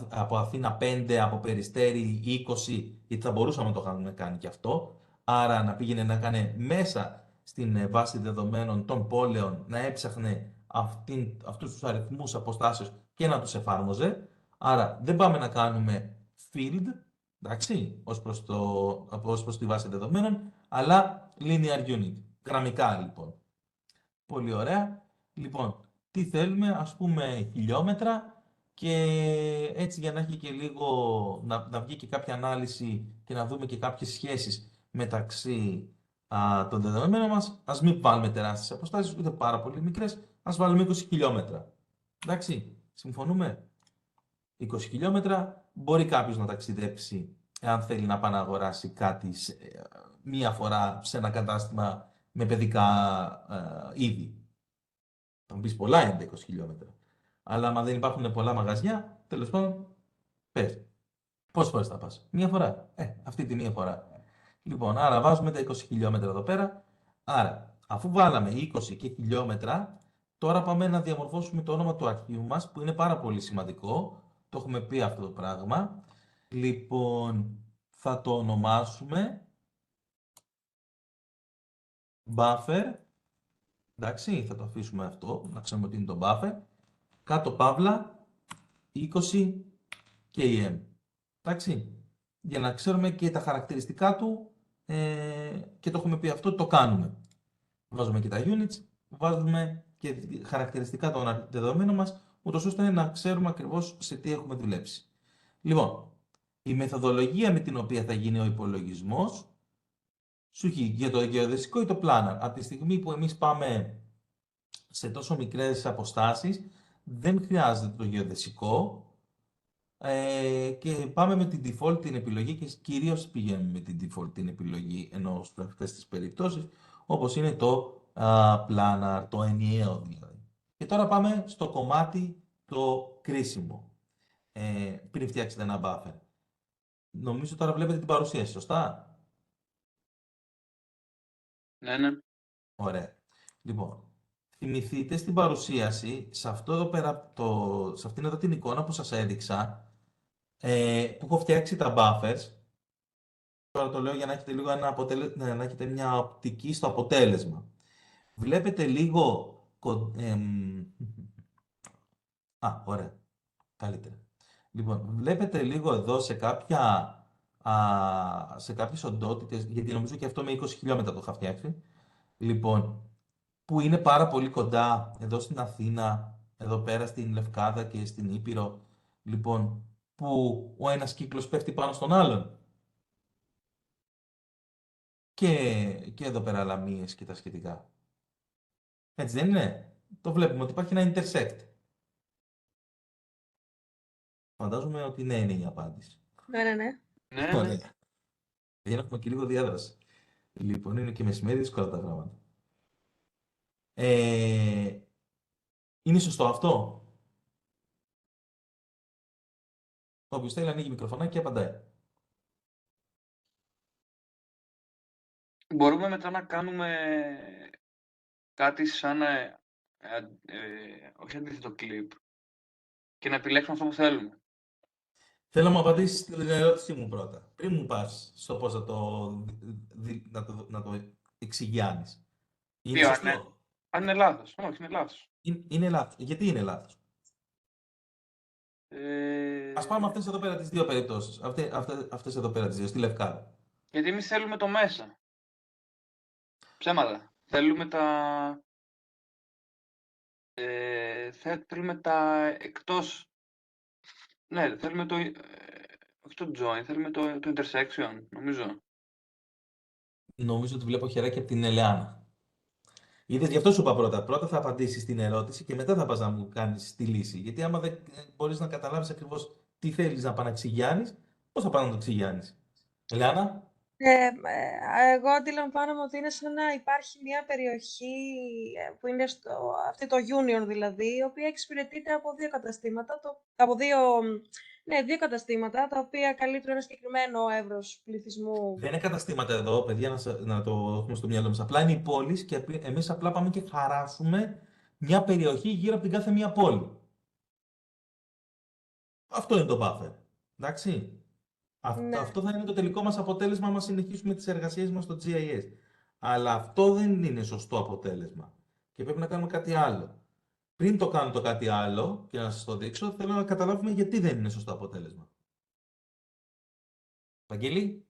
από Αθήνα 5, από Περιστέρι 20, γιατί θα μπορούσαμε να το είχαμε κάνει και αυτό. Άρα να πήγαινε να κάνει μέσα στην βάση δεδομένων των πόλεων, να έψαχνε αυτούς τους αριθμούς αποστάσεως και να τους εφάρμοζε. Άρα δεν πάμε να κάνουμε field, εντάξει, ως προς τη βάση δεδομένων, αλλά linear unit, γραμμικά λοιπόν. Πολύ ωραία. Λοιπόν, τι θέλουμε, ας πούμε χιλιόμετρα, και έτσι για να έχει και λίγο, να βγει και κάποια ανάλυση και να δούμε και κάποιες σχέσεις μεταξύ των δεδομένων μας. Ας μην βάλουμε τεράστιες αποστάσεις, ούτε πάρα πολύ μικρές, ας βάλουμε 20 χιλιόμετρα. Εντάξει, συμφωνούμε? 20 χιλιόμετρα, μπορεί κάποιος να ταξιδέψει εάν θέλει να πάει να αγοράσει κάτι μία φορά σε ένα κατάστημα με παιδικά είδη. Θα μου πεις πολλά είναι τα 20 χιλιόμετρα. Αλλά άμα δεν υπάρχουν πολλά μαγαζιά, τέλος πάντων, πες. Πόσες φορές θα πας? Μία φορά. Αυτή τη μία φορά. Λοιπόν, άρα βάζουμε τα 20 χιλιόμετρα εδώ πέρα. Άρα, αφού βάλαμε 20 και χιλιόμετρα, τώρα πάμε να διαμορφώσουμε το όνομα του αρχείου μας, που είναι πάρα πολύ σημαντικό. Το έχουμε πει αυτό το πράγμα. Λοιπόν, θα το ονομάσουμε buffer. Εντάξει, θα το αφήσουμε αυτό, να ξέρουμε ότι είναι το buffer. Κάτω παύλα, 20 km. Εντάξει, για να ξέρουμε και τα χαρακτηριστικά του και το έχουμε πει αυτό, το κάνουμε. Βάζουμε και τα units, βάζουμε και χαρακτηριστικά των δεδομένων μας, ούτως ώστε να ξέρουμε ακριβώς σε τι έχουμε δουλέψει. Λοιπόν, η μεθοδολογία με την οποία θα γίνει ο υπολογισμός σου έχει για το γεωδεσικό ή το planner. Από τη στιγμή που εμείς πάμε σε τόσο μικρές αποστάσεις, δεν χρειάζεται το γεωδεσικό και πάμε με την default την επιλογή και κυρίως πηγαίνουμε με την default την επιλογή ενώ σε αυτές τις περιπτώσεις, όπως είναι το planner, το ενιαίο δηλαδή. Και τώρα πάμε στο κομμάτι το κρίσιμο, πριν φτιάξετε ένα buffer. Νομίζω τώρα βλέπετε την παρουσίαση, σωστά? Ναι, ναι. Ωραία. Λοιπόν, θυμηθείτε στην παρουσίαση, σε αυτό εδώ πέρα, σε αυτήν εδώ την εικόνα που σας έδειξα, που έχω φτιάξει τα buffers. Τώρα το λέω για να έχετε λίγο να έχετε μια οπτική στο αποτέλεσμα. Βλέπετε λίγο... ωραία. Καλύτερα. Λοιπόν, βλέπετε λίγο εδώ σε κάποιες οντότητες, γιατί νομίζω και αυτό με 20 χιλιόμετρα το είχα φτιάξει. Λοιπόν, που είναι πάρα πολύ κοντά, εδώ στην Αθήνα, εδώ πέρα στην Λευκάδα και στην Ήπειρο, λοιπόν, που ο ένας κύκλος πέφτει πάνω στον άλλον. Και εδώ πέρα λαμίες και τα σχετικά. Έτσι δεν είναι? Το βλέπουμε ότι υπάρχει ένα intersect. Φαντάζομαι ότι ναι είναι η απάντηση. Ναι, ναι, ναι. Ναι, ναι. Ωραία. Για να έχουμε και λίγο διάδραση. Λοιπόν, είναι και μεσημέρι δύσκολα τα πράγματα. Είναι σωστό αυτό? Όποιος θέλει ανοίγει μικροφωνάκι και απαντάει. Μπορούμε μετά να κάνουμε κάτι σαν όχι αντίθετο κλιπ και να επιλέξουμε αυτό που θέλουμε. Θέλω να μου απαντήσεις την ερώτησή μου πρώτα. Πριν μου πας στο πώς να το εξηγιάνεις. Είναι Ποιο, σωστό? αν είναι λάθος. Όχι, είναι λάθος. Είναι λάθος. Γιατί είναι λάθος? Ας πάμε αυτές εδώ πέρα τις δύο περιπτώσεις. Αυτές εδώ πέρα τις δύο, στη Λευκάδα. Γιατί εμείς θέλουμε το μέσα. Ψέματα. Θέλουμε θέλουμε τα εκτός. Ναι, θέλουμε όχι το join, θέλουμε το intersection, νομίζω. Νομίζω ότι βλέπω χεράκι από την Ελεάνα. Είδες, γι' αυτό σου είπα πρώτα. Πρώτα θα απαντήσεις την ερώτηση και μετά θα πας να μου κάνεις τη λύση. Γιατί άμα δεν μπορείς να καταλάβεις ακριβώς τι θέλεις να παναξηγιάνεις, πώς θα πας να το εξηγιάνεις? Ελεάνα. Εγώ αντιλαμβάνομαι ότι είναι σαν να υπάρχει μια περιοχή που είναι αυτή το Union δηλαδή, η οποία εξυπηρετείται από δύο καταστήματα, δύο καταστήματα, τα οποία καλύπτουν ένα συγκεκριμένο εύρος πληθυσμού. Δεν είναι καταστήματα εδώ, παιδιά, να το έχουμε στο μυαλό μας. Απλά είναι οι πόλεις και εμείς απλά πάμε και χαράσουμε μια περιοχή γύρω από την κάθε μία πόλη. Αυτό είναι το buffer. Εντάξει. Ναι. Αυτό θα είναι το τελικό μας αποτέλεσμα άμα συνεχίσουμε τις εργασίες μας στο GIS. Αλλά αυτό δεν είναι σωστό αποτέλεσμα. Και πρέπει να κάνουμε κάτι άλλο. Πριν το κάνω το κάτι άλλο και να σας το δείξω, θέλω να καταλάβουμε γιατί δεν είναι σωστό αποτέλεσμα. Βαγγέλη.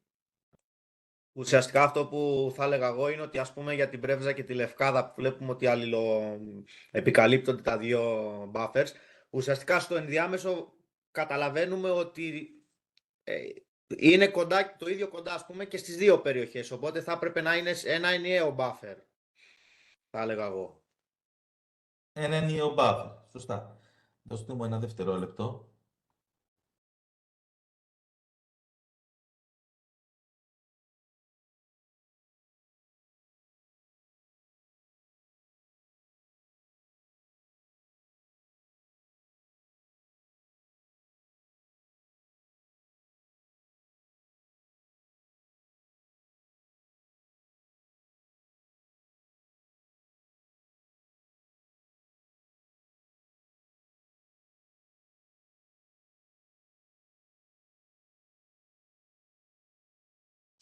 Ουσιαστικά αυτό που θα έλεγα εγώ είναι ότι ας πούμε για την Πρέβεζα και τη Λευκάδα που βλέπουμε ότι επικαλύπτονται τα δύο buffers, ουσιαστικά στο ενδιάμεσο καταλαβαίνουμε ότι είναι κοντά, το ίδιο κοντά ας πούμε και στις δύο περιοχές, οπότε θα έπρεπε να είναι ένα ενιαίο buffer, θα έλεγα εγώ. Ένα ενιαίο buffer. Σωστά. Δώστε μου ένα δευτερόλεπτο.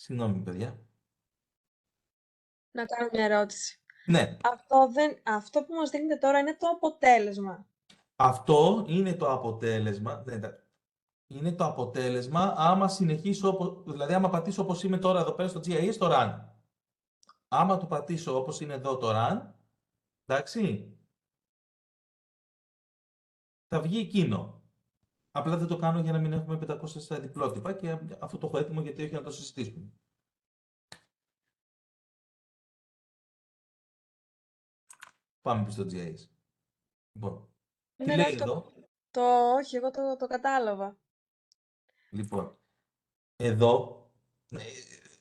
Συγγνώμη, παιδιά. Να κάνω μια ερώτηση. Ναι, Αυτό που μας δείχνετε τώρα είναι το αποτέλεσμα. αυτό είναι το αποτέλεσμα. Είναι το αποτέλεσμα άμα συνεχίσω, δηλαδή άμα πατήσω όπως είμαι τώρα εδώ πέρα στο GIS, το run. Άμα το πατήσω όπως είναι εδώ το run, εντάξει, θα βγει εκείνο. Απλά δεν το κάνω για να μην έχουμε 500 διπλότυπα και αυτό το έχω έτοιμο γιατί όχι να το συζητήσουμε. Πάμε πίσω στο GIS. Λοιπόν, τι Ναι, λέει εδώ. όχι, εγώ το κατάλαβα. Λοιπόν, εδώ,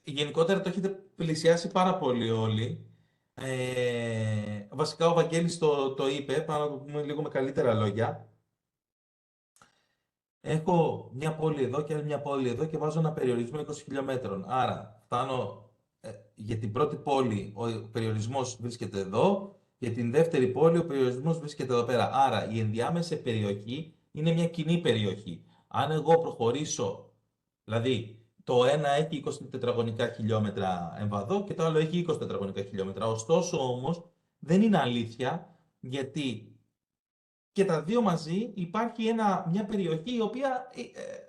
γενικότερα το έχετε πλησιάσει πάρα πολύ όλοι. Βασικά ο Βαγγέλης το είπε, πάνω να το πούμε λίγο με καλύτερα λόγια. Έχω μια πόλη εδώ και άλλη μια πόλη εδώ και βάζω ένα περιορισμό 20 χιλιόμετρων. Άρα φτάνω για την πρώτη πόλη ο περιορισμός βρίσκεται εδώ, για την δεύτερη πόλη ο περιορισμός βρίσκεται εδώ πέρα. Άρα η ενδιάμεση περιοχή είναι μια κοινή περιοχή. Αν εγώ προχωρήσω, δηλαδή το ένα έχει 20 τετραγωνικά χιλιόμετρα εμβαδό και το άλλο έχει 20 τετραγωνικά χιλιόμετρα. Ωστόσο όμως δεν είναι αλήθεια γιατί και τα δύο μαζί υπάρχει μια περιοχή η οποία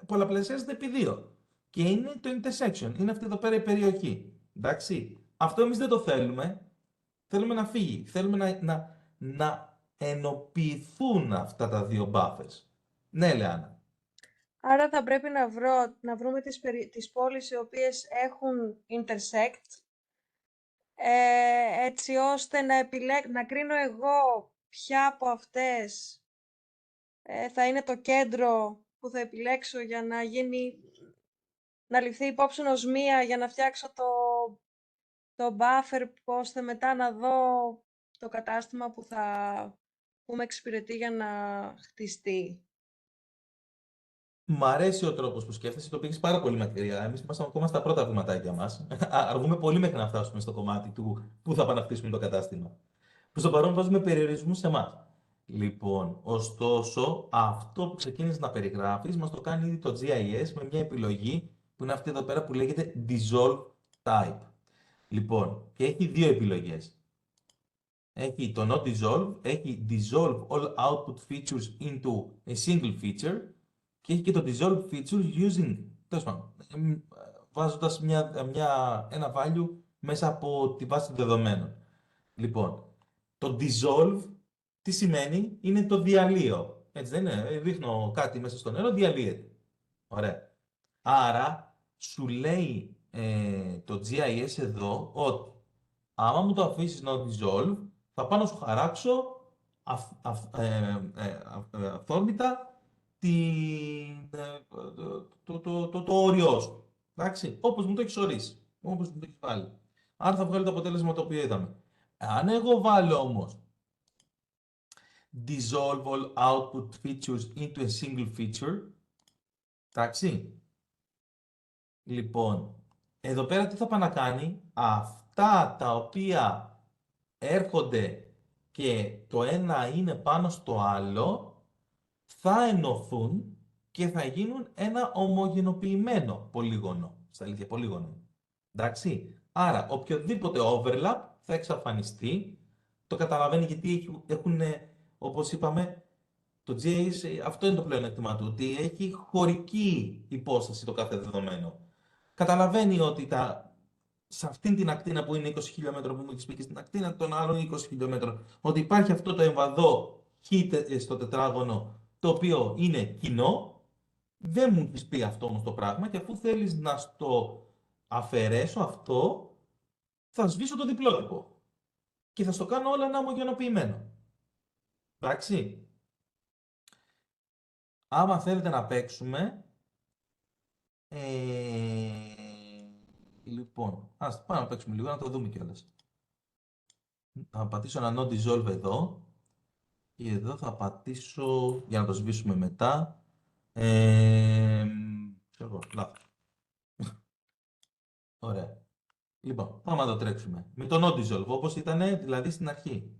πολλαπλασιάζεται επί δύο. Και είναι το intersection. Είναι αυτή εδώ πέρα η περιοχή. Εντάξει. Αυτό εμείς δεν το θέλουμε. Θέλουμε να φύγει. Θέλουμε να ενοποιηθούν αυτά τα δύο buffers. Ναι, Λεάνα. Άρα θα πρέπει να βρούμε τις πόλεις οι οποίες έχουν intersect, έτσι ώστε να κρίνω εγώ ποια από αυτές θα είναι το κέντρο που θα επιλέξω για να ληφθεί υπόψη ως μία για να φτιάξω το buffer, ώστε μετά να δω το κατάστημα που με εξυπηρετεί για να χτιστεί. Μ' αρέσει ο τρόπος που σκέφτεσαι, το πήγες πάρα πολύ μακριά. Εμείς είμαστε ακόμα στα πρώτα βηματάκια μας. Αργούμε πολύ μέχρι να φτάσουμε στο κομμάτι του πού θα πάνε να χτίσουμε το κατάστημα. Προς το παρόν βάζουμε περιορισμούς σε εμάς. Λοιπόν, ωστόσο, αυτό που ξεκίνησε να περιγράφεις μας το κάνει ήδη το GIS με μια επιλογή που είναι αυτή εδώ πέρα που λέγεται Dissolve Type. Λοιπόν, και έχει δύο επιλογές. Έχει το Not Dissolve, έχει Dissolve all output features into a single feature και έχει και το Dissolve features using, τέλος πάντων, βάζοντας ένα value μέσα από τη βάση των δεδομένων. Λοιπόν, το Dissolve τι σημαίνει, είναι το διαλύω. Έτσι δεν είναι, ρίχνω κάτι μέσα στο νερό, διαλύεται. Ωραία. Άρα, σου λέει το GIS εδώ ότι άμα μου το αφήσεις not dissolve, θα πάω να σου χαράξω αυθόρμητα το όριό σου. Εντάξει, όπως μου το έχεις ορίσει, όπως μου το έχεις βάλει. Άρα θα βγάλει το αποτέλεσμα το οποίο είδαμε. Αν εγώ βάλω όμως dissolve all output features into a single feature, εντάξει, λοιπόν, εδώ πέρα τι θα πάει να κάνει, αυτά τα οποία έρχονται και το ένα είναι πάνω στο άλλο, θα ενωθούν και θα γίνουν ένα ομογενοποιημένο πολύγωνο. Στα αλήθεια, πολύγωνο. Εντάξει. Άρα, οποιοδήποτε overlap θα εξαφανιστεί. Το καταλαβαίνει γιατί έχουν, όπως είπαμε, το GIS, αυτό είναι το πλεονέκτημα του, ότι έχει χωρική υπόσταση το κάθε δεδομένο. Καταλαβαίνει ότι σε αυτήν την ακτίνα που είναι 20 χιλιόμετρων που μου έχει πει και στην ακτίνα των άλλων 20 χιλιόμετρων, ότι υπάρχει αυτό το εμβαδό στο τετράγωνο το οποίο είναι κοινό. Δεν μου έχει πει αυτό όμως το πράγμα και αφού θέλεις να στο αφαιρέσω αυτό, θα σβήσω το διπλότυπο και θα στο κάνω όλα ένα ομογενοποιημένο. Εντάξει. Άμα θέλετε να παίξουμε, λοιπόν, ας πάμε να παίξουμε λίγο, να το δούμε κιόλας. Θα πατήσω ένα no dissolve εδώ και εδώ θα πατήσω, για να το σβήσουμε μετά, ξέρω εγώ, λάθος. Ωραία. Λοιπόν, πάμε να το τρέξουμε. Με το no dissolve, όπως ήταν δηλαδή στην αρχή.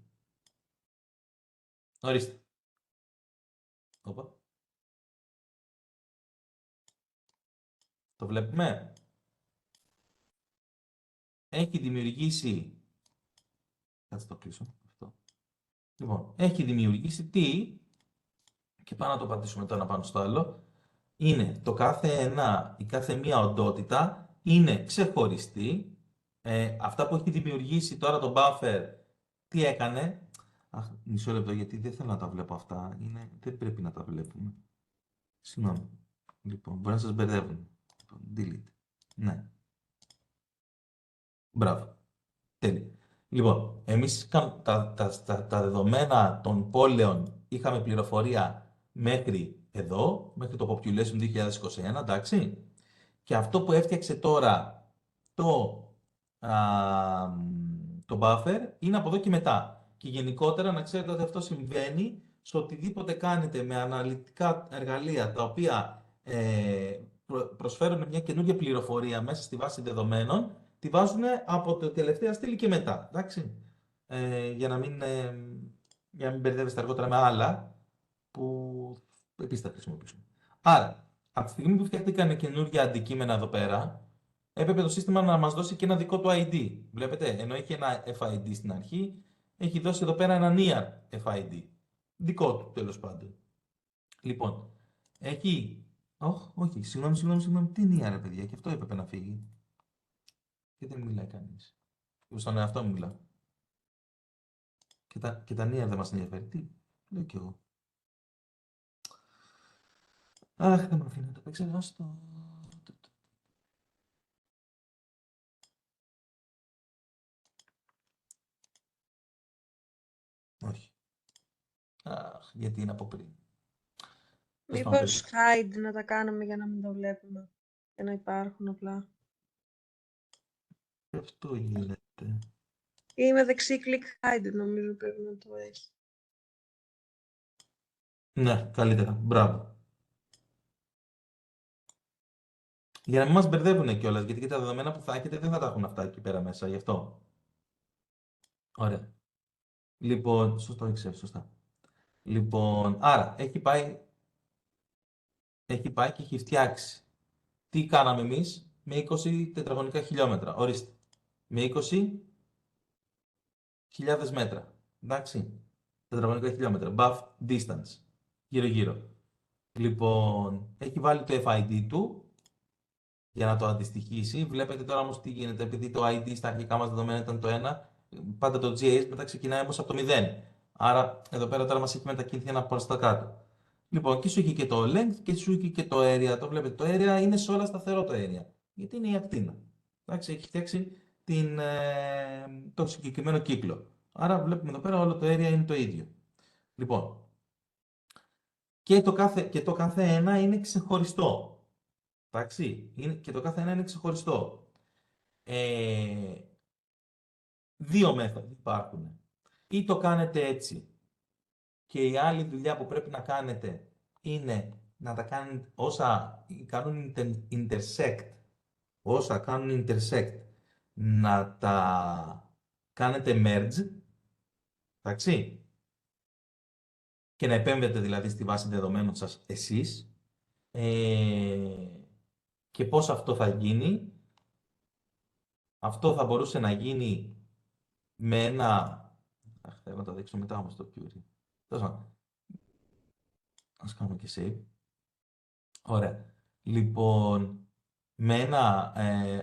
Ορίστε. Οπα. Το βλέπουμε. έχει δημιουργήσει, κάτσε το κλείσω αυτό. Λοιπόν, έχει δημιουργήσει τι, και πάνω να το πατήσουμε το ένα πάνω στο άλλο, είναι το η κάθε μία οντότητα είναι ξεχωριστή. Αυτά που έχει δημιουργήσει τώρα το buffer, τι έκανε. Αχ, μισό λεπτό, γιατί δεν θέλω να τα βλέπω αυτά. Δεν πρέπει να τα βλέπουμε. Συγγνώμη. Λοιπόν, μπορεί να σας μπερδεύουν. Delete. Ναι. Μπράβο. Τέλεια. Λοιπόν, εμείς τα δεδομένα των πόλεων είχαμε πληροφορία μέχρι εδώ, μέχρι το Population 2021, εντάξει. Και αυτό που έφτιαξε τώρα το buffer είναι από εδώ και μετά. Και γενικότερα να ξέρετε ότι αυτό συμβαίνει στο οτιδήποτε κάνετε με αναλυτικά εργαλεία τα οποία προσφέρουν μια καινούργια πληροφορία μέσα στη βάση δεδομένων, τη βάζουν από το τελευταία στήλη και μετά. Εντάξει. Για να μην μπερδεύεστε αργότερα με άλλα που επίσης θα χρησιμοποιήσουμε. Άρα, από τη στιγμή που φτιάχτηκαν καινούργια αντικείμενα εδώ πέρα, έπρεπε το σύστημα να μας δώσει και ένα δικό του ID. Βλέπετε, ενώ έχει ένα FID στην αρχή, έχει δώσει εδώ πέρα ένα near FID. Δικό του, τέλος πάντων. Λοιπόν, έχει... όχι, συγγνώμη, τι near, παιδιά, και αυτό έπρεπε να φύγει. Και δεν μιλάει κανείς. Στον εαυτό μου μιλάω. Και τα near δεν μας ενδιαφέρει. Τι, λέω κι εγώ. Αχ, δεν με αφήνει να το επεξεργαστώ. Όχι. Αχ, γιατί είναι από πριν. Μήπως hide να τα κάνουμε για να μην τα βλέπουμε. Για να υπάρχουν απλά. Αυτό γίνεται. Ή με δεξί click hide νομίζω πρέπει να το έχει. Ναι, καλύτερα. Μπράβο. Για να μην μας μπερδεύουν κιόλας, γιατί και τα δεδομένα που θα έχετε δεν θα τα έχουν αυτά εκεί πέρα μέσα, γι' αυτό. Ωραία. Λοιπόν, σωστό ήξερε, σωστά. Λοιπόν, άρα, έχει πάει και έχει φτιάξει. Τι κάναμε εμείς με 20 τετραγωνικά χιλιόμετρα, ορίστε. Με 20.000 μέτρα, εντάξει. Τετραγωνικά χιλιόμετρα, buff distance, γύρω-γύρω. Λοιπόν, έχει βάλει το FID του, για να το αντιστοιχίσει. Βλέπετε τώρα όμως τι γίνεται, επειδή το ID στα αρχικά μας δεδομένα ήταν το 1, πάντα το GAS μετά ξεκινάει όμως από το 0. Άρα εδώ πέρα τώρα μας έχει μετακινηθεί ένα προς τα κάτω. Λοιπόν, και σου έχει και το length και σου έχει και το area. Το βλέπετε, το area είναι σε όλα σταθερό το area. Γιατί είναι η ακτίνα. Εντάξει, έχει φτιάξει το συγκεκριμένο κύκλο. Άρα βλέπουμε εδώ πέρα όλο το area είναι το ίδιο. Λοιπόν, και το κάθε ένα είναι ξεχωριστό. Εντάξει, και το κάθε ένα είναι ξεχωριστό. Δύο μέθοδοι υπάρχουν. Ή το κάνετε έτσι και η άλλη δουλειά που πρέπει να κάνετε είναι να τα κάνετε όσα κάνουν intersect, να τα κάνετε merge, εντάξει, και να επέμβετε δηλαδή στη βάση δεδομένων σας εσείς. Και πώς αυτό θα γίνει? Αυτό θα μπορούσε να γίνει με ένα... θέλω να το δείξω μετά όμως το Puri. Ας κάνουμε και save. Ωραία. Λοιπόν, με ένα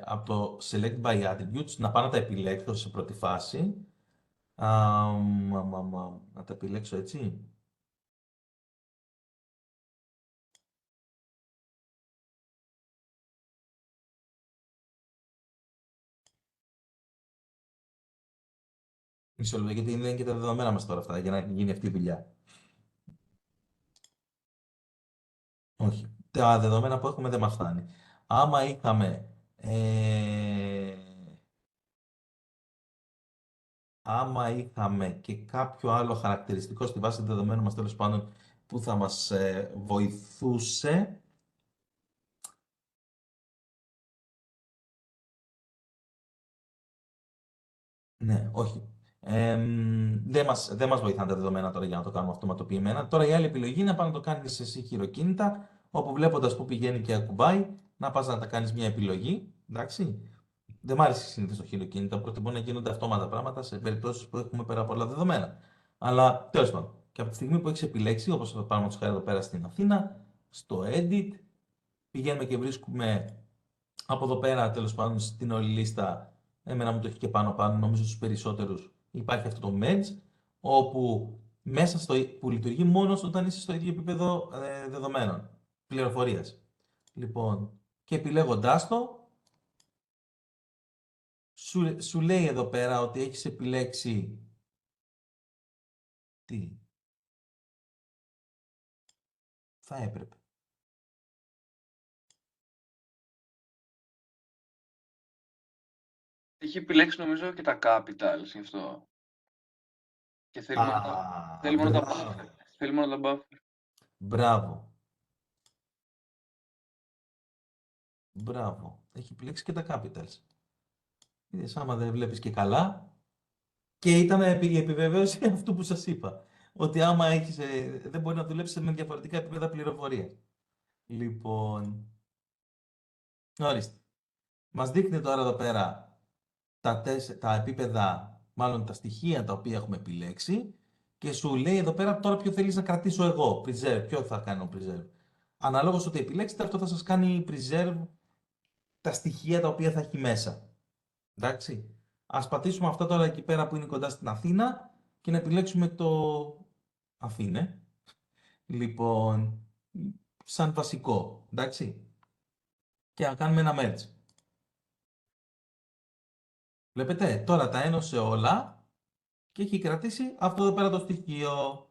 από το select by attributes να πάω να τα επιλέξω σε πρώτη φάση. Να τα επιλέξω έτσι. Μισό λεπτό, γιατί δεν είναι και τα δεδομένα μας τώρα αυτά για να γίνει αυτή η δουλειά. Όχι. Τα δεδομένα που έχουμε δεν μας φτάνει. Άμα είχαμε και κάποιο άλλο χαρακτηριστικό στη βάση δεδομένων μας, τέλος πάντων, που θα μας βοηθούσε. Ναι, όχι. Δεν μας βοηθάνε τα δεδομένα τώρα για να το κάνουμε αυτοματοποιημένα. Τώρα η άλλη επιλογή είναι να πας να το κάνεις εσύ χειροκίνητα, όπου βλέποντας που πηγαίνει και ακουμπάει, να πας να τα κάνεις μια επιλογή, εντάξει. δεν μ' άρεσε συνήθως το χειροκίνητο. Προτιμώ να γίνονται αυτόματα πράγματα σε περιπτώσεις που έχουμε πέρα πολλά δεδομένα. Αλλά τέλος πάντων, και από τη στιγμή που έχεις επιλέξει, όπως θα πάρουμε τους χάρη εδώ πέρα στην Αθήνα, στο Edit, πηγαίνουμε και βρίσκουμε από εδώ πέρα, τέλος πάντων, στην όλη λίστα, εμένα μου το έχει και πάνω, νομίζω στους περισσότερους, υπάρχει αυτό το Merge, όπου μέσα που λειτουργεί μόνο όταν είσαι στο ίδιο επίπεδο δεδομένων, πληροφορίας. Λοιπόν, και επιλέγοντάς το, σου λέει εδώ πέρα ότι έχεις επιλέξει τι θα έπρεπε. Έχει επιλέξει νομίζω και τα capitals γι' αυτό. Και θέλει μόνο τα, θέλει μόνο τα μπράβο. buffer. Θέλει μόνο τα buffer. Μπράβο. Μπράβο. Έχει επιλέξει και τα capitals. Είδες, άμα δεν βλέπεις και καλά. Και ήταν η επιβεβαίωση αυτού που σας είπα. Ότι άμα έχεις, δεν μπορεί να δουλέψει με διαφορετικά επίπεδα πληροφορίας. Λοιπόν, ορίστε. Μας δείχνει τώρα εδώ πέρα τα επίπεδα, μάλλον τα στοιχεία τα οποία έχουμε επιλέξει και σου λέει εδώ πέρα τώρα ποιο θέλεις να κρατήσω εγώ, preserve, ποιο θα κάνω preserve. Αναλόγως ότι επιλέξετε, αυτό θα σας κάνει preserve τα στοιχεία τα οποία θα έχει μέσα. Εντάξει. Ας πατήσουμε αυτά τώρα εκεί πέρα που είναι κοντά στην Αθήνα και να επιλέξουμε το Αθήνε. Λοιπόν, σαν βασικό, εντάξει. Και να κάνουμε ένα merge. Βλέπετε, τώρα τα ένωσε όλα και έχει κρατήσει αυτό εδώ πέρα το στοιχείο.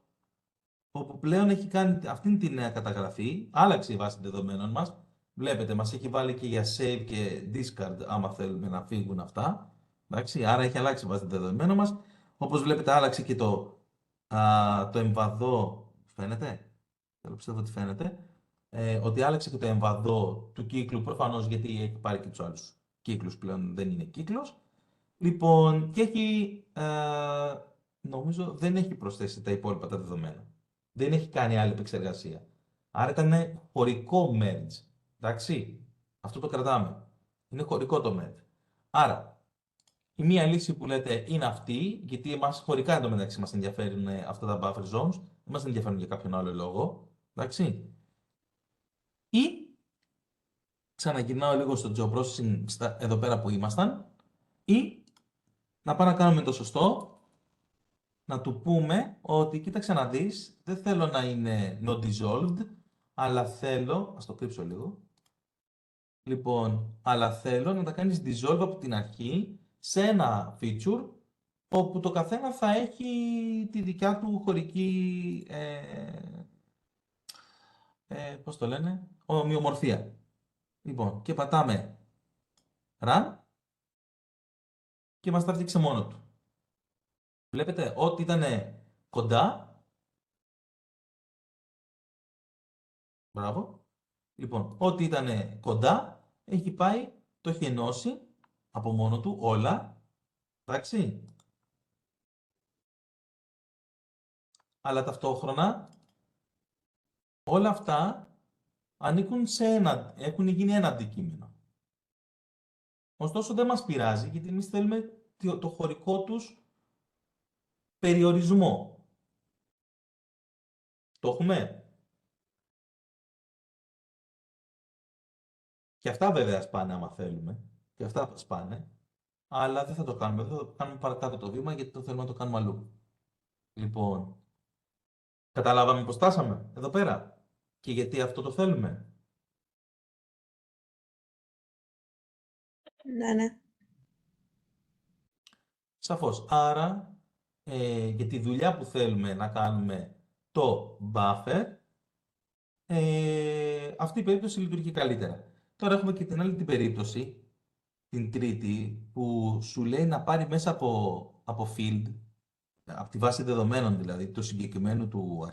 Όπου πλέον έχει κάνει αυτήν την νέα καταγραφή, άλλαξε η βάση δεδομένων μας. Βλέπετε, μας έχει βάλει και για save και discard, άμα θέλουμε να φύγουν αυτά. Εντάξει, άρα έχει αλλάξει η βάση δεδομένων μας. Όπως βλέπετε, άλλαξε και το εμβαδό. Φαίνεται? Θέλω πιστεύω ότι φαίνεται. Ότι άλλαξε και το εμβαδό του κύκλου, προφανώς γιατί έχει πάρει και τους άλλους κύκλους πλέον, δεν είναι κύκλος. Λοιπόν, και έχει, νομίζω δεν έχει προσθέσει τα υπόλοιπα τα δεδομένα. Δεν έχει κάνει άλλη επεξεργασία. Άρα ήταν χωρικό merge. Εντάξει, αυτό το κρατάμε. Είναι χωρικό το merge. Άρα, η μία λύση που λέτε είναι αυτή, γιατί εμάς χωρικά εντωμεταξύ μας ενδιαφέρουν αυτά τα buffer zones, δεν μας ενδιαφέρουν για κάποιον άλλο λόγο. Εντάξει. Ή, ξαναγυρνάω λίγο στο job processing εδώ πέρα που ήμασταν, ή να πάμε να κάνουμε το σωστό, να του πούμε ότι κοίταξε να δεις, δεν θέλω να είναι not dissolved, αλλά θέλω, ας το κρύψω λίγο, λοιπόν, αλλά θέλω να τα κάνεις dissolve από την αρχή σε ένα feature, όπου το καθένα θα έχει τη δικιά του χωρική, πώς το λένε, ομοιομορφία. Λοιπόν, και πατάμε run και μας τα φτιάξε μόνο του. Βλέπετε, ό,τι ήταν κοντά, μπράβο, λοιπόν, ό,τι ήταν κοντά, έχει πάει, το έχει ενώσει από μόνο του όλα, εντάξει. Αλλά ταυτόχρονα, όλα αυτά ανήκουν σε έχουν γίνει ένα αντικείμενο. Ωστόσο δεν μας πειράζει, γιατί εμείς θέλουμε το χωρικό τους περιορισμό. Το έχουμε. Και αυτά βέβαια σπάνε άμα θέλουμε. Και αυτά σπάνε. Αλλά δεν θα το κάνουμε. Δεν θα το κάνουμε παρακάτω το βήμα γιατί το θέλουμε να το κάνουμε αλλού. Λοιπόν, καταλάβαμε πως στάσαμε εδώ πέρα. Και γιατί αυτό το θέλουμε. Ναι. Σαφώς. Άρα, για τη δουλειά που θέλουμε να κάνουμε το buffer, αυτή η περίπτωση λειτουργεί καλύτερα. Τώρα έχουμε και την άλλη την περίπτωση, την τρίτη, που σου λέει να πάρει μέσα από field, από τη βάση δεδομένων δηλαδή, του συγκεκριμένου του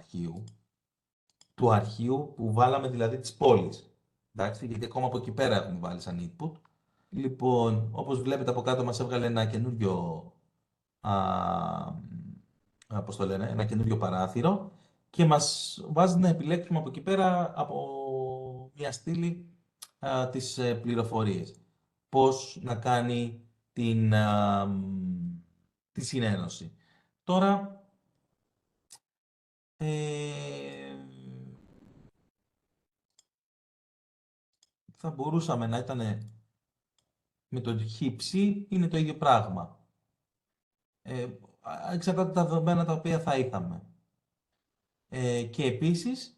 αρχείου που βάλαμε δηλαδή τις πόλεις. Εντάξει, γιατί ακόμα από εκεί πέρα έχουμε βάλει σαν input. Λοιπόν, όπως βλέπετε από κάτω μας έβγαλε ένα καινούριο, πώς το λένε, ένα καινούριο παράθυρο και μας βάζει να επιλέξουμε από εκεί πέρα από μια στήλη τις πληροφορίες. πώς να κάνει τη συνένωση. Τώρα, θα μπορούσαμε να ήταν με το χύψη, είναι το ίδιο πράγμα. Εξαρτάται τα δεδομένα τα οποία θα είχαμε. Και επίσης,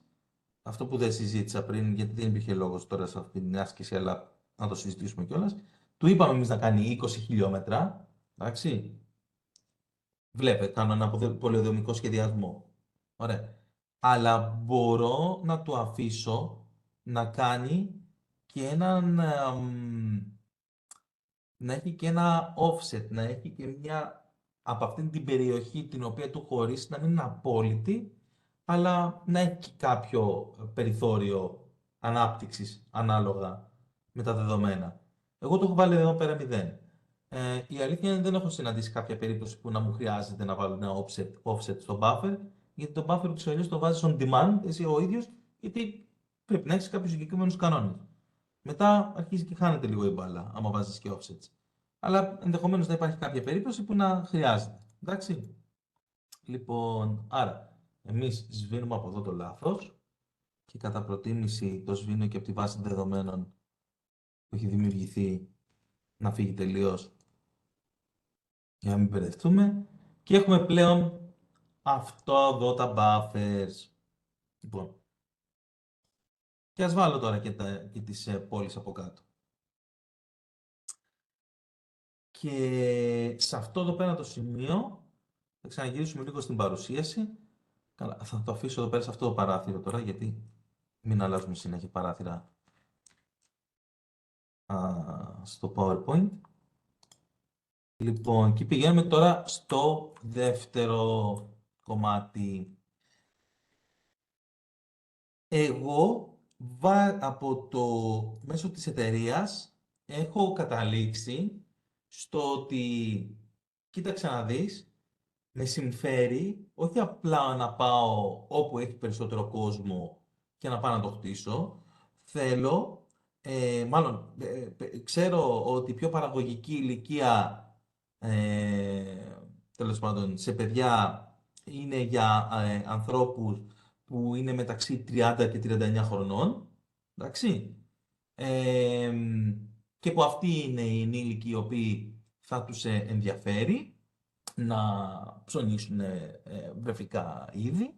αυτό που δεν συζήτησα πριν, γιατί δεν υπήρχε λόγος τώρα σε αυτή την άσκηση, αλλά να το συζητήσουμε κιόλας, του είπαμε εμείς να κάνει 20 χιλιόμετρα, εντάξει. Βλέπε, κάνω ένα πολεοδομικό σχεδιασμό. Ωραία. Αλλά μπορώ να του αφήσω να κάνει και να έχει και ένα offset, να έχει και μια από αυτήν την περιοχή την οποία του χωρίσει, να μην είναι απόλυτη, αλλά να έχει και κάποιο περιθώριο ανάπτυξης ανάλογα με τα δεδομένα. Εγώ το έχω βάλει εδώ πέρα 0. Η αλήθεια είναι ότι δεν έχω συναντήσει κάποια περίπτωση που να μου χρειάζεται να βάλω ένα offset στο buffer, γιατί το buffer τους αλλιώς το βάζεις on demand, εσύ ο ίδιος, γιατί πρέπει να έχεις κάποιους συγκεκριμένους κανόνες. Μετά αρχίζει και χάνεται λίγο η μπάλα, άμα βάζεις και offsets. Αλλά ενδεχομένως να υπάρχει κάποια περίπτωση που να χρειάζεται. Εντάξει. Λοιπόν, άρα, εμείς σβήνουμε από εδώ το λάθος και κατά προτίμηση το σβήνω και από τη βάση δεδομένων που έχει δημιουργηθεί να φύγει τελείως για να μην μπερδευτούμε. Και έχουμε πλέον αυτό εδώ τα buffers. Λοιπόν, και ας βάλω τώρα και τις πόλεις από κάτω. Και σε αυτό εδώ πέρα το σημείο θα ξαναγυρίσουμε λίγο στην παρουσίαση. Καλά, θα το αφήσω εδώ πέρα σε αυτό το παράθυρο τώρα, γιατί μην αλλάζουμε συνέχεια παράθυρα στο PowerPoint. Λοιπόν, και πηγαίνουμε τώρα στο δεύτερο κομμάτι. Εγώ μέσω της εταιρείας έχω καταλήξει στο ότι, κοίταξε να δεις, με συμφέρει όχι απλά να πάω όπου έχει περισσότερο κόσμο και να πάω να το χτίσω. Θέλω, ξέρω ότι η πιο παραγωγική ηλικία, τέλος πάντων, σε παιδιά είναι για ανθρώπους που είναι μεταξύ 30 και 39 χρονών, εντάξει, και που αυτοί είναι οι ενήλικοι οι οποίοι θα τους ενδιαφέρει να ψωνίσουν βρεφικά είδη,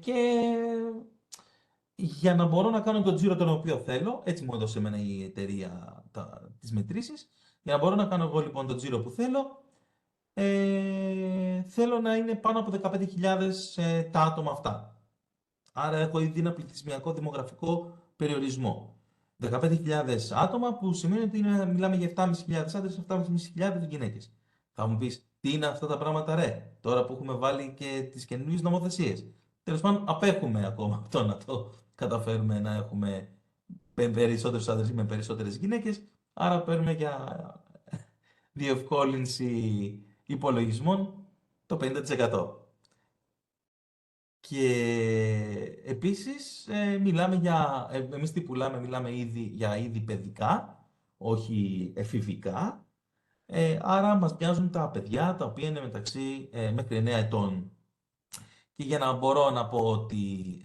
και για να μπορώ να κάνω τον τζίρο τον οποίο θέλω, έτσι μου έδωσε εμένα η εταιρεία τις μετρήσεις, για να μπορώ να κάνω εγώ λοιπόν τον τζίρο που θέλω, θέλω να είναι πάνω από 15.000 τα άτομα αυτά. Άρα έχω ήδη ένα πληθυσμιακό δημογραφικό περιορισμό. 15.000 άτομα που σημαίνει ότι μιλάμε για 7.500 άντρες, 7.500 γυναίκες. Θα μου πεις, τι είναι αυτά τα πράγματα ρε, τώρα που έχουμε βάλει και τις καινούριες νομοθεσίες. Τέλος πάντων, απέχουμε ακόμα από το να το καταφέρουμε να έχουμε περισσότερους άντρες με περισσότερες γυναίκες, άρα παίρνουμε για διευκόλυνση υπολογισμών το 50%. Και επίσης εμείς τι πουλάμε, μιλάμε για είδη παιδικά, όχι εφηβικά, άρα μας πιάζουν τα παιδιά τα οποία είναι μεταξύ μέχρι 9 ετών. Και για να μπορώ να πω ότι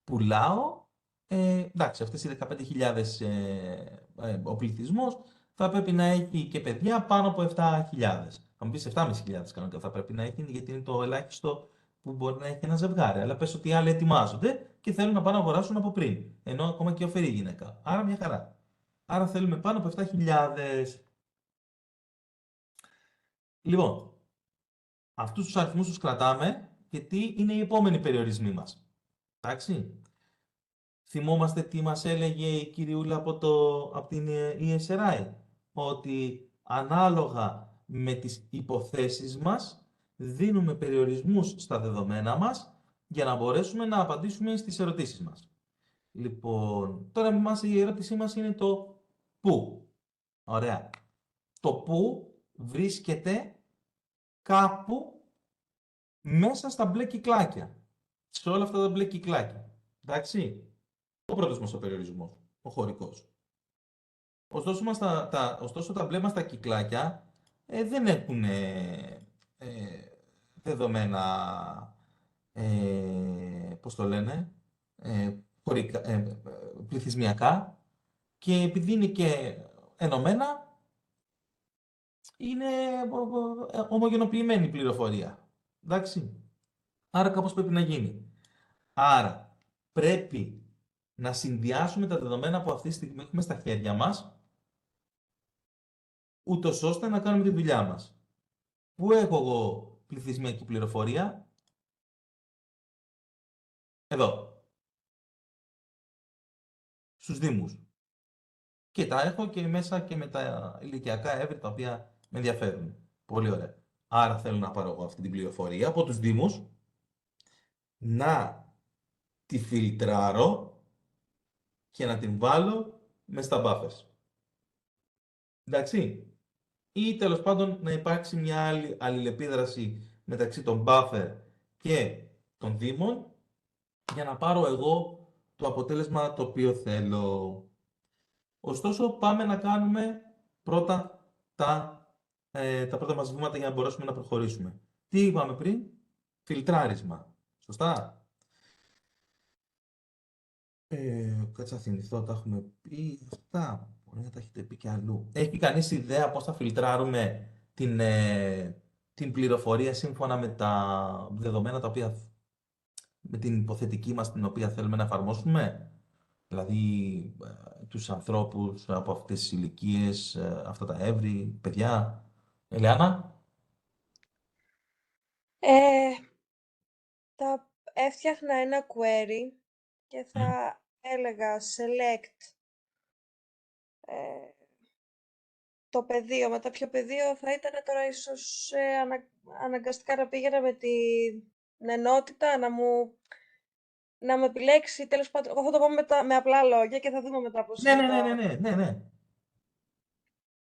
πουλάω, εντάξει, αυτές οι 15.000 ο πληθυσμός θα πρέπει να έχει και παιδιά πάνω από 7.000. Θα μου πεις 7.500 κανονικά θα πρέπει να έχει, γιατί είναι το ελάχιστο που μπορεί να έχει ένα ζευγάρι. Αλλά πες ότι οι άλλοι ετοιμάζονται και θέλουν να πάνε να αγοράσουν από πριν. Ενώ ακόμα και ωφερή γυναίκα. Άρα μια χαρά. Άρα θέλουμε πάνω από 7.000. Λοιπόν, αυτούς τους αριθμούς τους κρατάμε, γιατί είναι οι επόμενοι περιορισμοί μας. Εντάξει. Θυμόμαστε τι μας έλεγε η κυριούλα από την ESRI, ότι ανάλογα με τις υποθέσεις μας δίνουμε περιορισμούς στα δεδομένα μας για να μπορέσουμε να απαντήσουμε στις ερωτήσεις μας. Λοιπόν, τώρα η ερώτησή μας είναι το πού. Ωραία. Το πού βρίσκεται κάπου μέσα στα μπλε κυκλάκια. Σε όλα αυτά τα μπλε κυκλάκια. Εντάξει. Ο πρώτος μας ο περιορισμός, ο χωρικός. Ωστόσο τα μπλε μας τα κυκλάκια δεν έχουν δεδομένα, πώς το λένε, πληθυσμιακά, και επειδή είναι και ενωμένα, είναι ομογενοποιημένη η πληροφορία. Εντάξει. Άρα κάπως πρέπει να γίνει. Άρα πρέπει να συνδυάσουμε τα δεδομένα που αυτή τη στιγμή έχουμε στα χέρια μας, ούτως ώστε να κάνουμε τη δουλειά μας. Πού έχω εγώ πληθυσμιακή πληροφορία? Εδώ. Στους Δήμους. Και τα έχω και μέσα και με τα ηλικιακά εύρη τα οποία με ενδιαφέρουν. Πολύ ωραία. Άρα θέλω να πάρω εγώ αυτή την πληροφορία από τους Δήμους, να τη φιλτράρω και να την βάλω μες στα buffers. Εντάξει. Ή τέλος πάντων να υπάρξει μια άλλη αλληλεπίδραση μεταξύ των buffer και των Δήμων για να πάρω εγώ το αποτέλεσμα το οποίο θέλω. Ωστόσο, πάμε να κάνουμε πρώτα τα πρώτα μας βήματα για να μπορέσουμε να προχωρήσουμε. Τι είπαμε πριν? Φιλτράρισμα. Σωστά? Κάτσε να θυμηθώ, τα έχουμε πει αυτά. Μπορεί να τα έχετε πει και αλλού. Έχει κανείς ιδέα πώς θα φιλτράρουμε την πληροφορία σύμφωνα με τα δεδομένα τα οποία, με την υποθετική μας την οποία θέλουμε να εφαρμόσουμε? Δηλαδή, τους ανθρώπους από αυτές τις ηλικίες, αυτά τα εύρη, παιδιά. Ελεάνα? Θα έφτιαχνα ένα query και Μμ. θα έλεγα select το πεδίο. Μετά ποιο πεδίο θα ήταν τώρα, ίσως αναγκαστικά να πήγαινα με την ενότητα να μου επιλέξει, τέλος πάντων, εγώ θα το πω με απλά λόγια και θα δούμε μετά πώς Ναι, είναι ναι, το... ναι, ναι, ναι, ναι.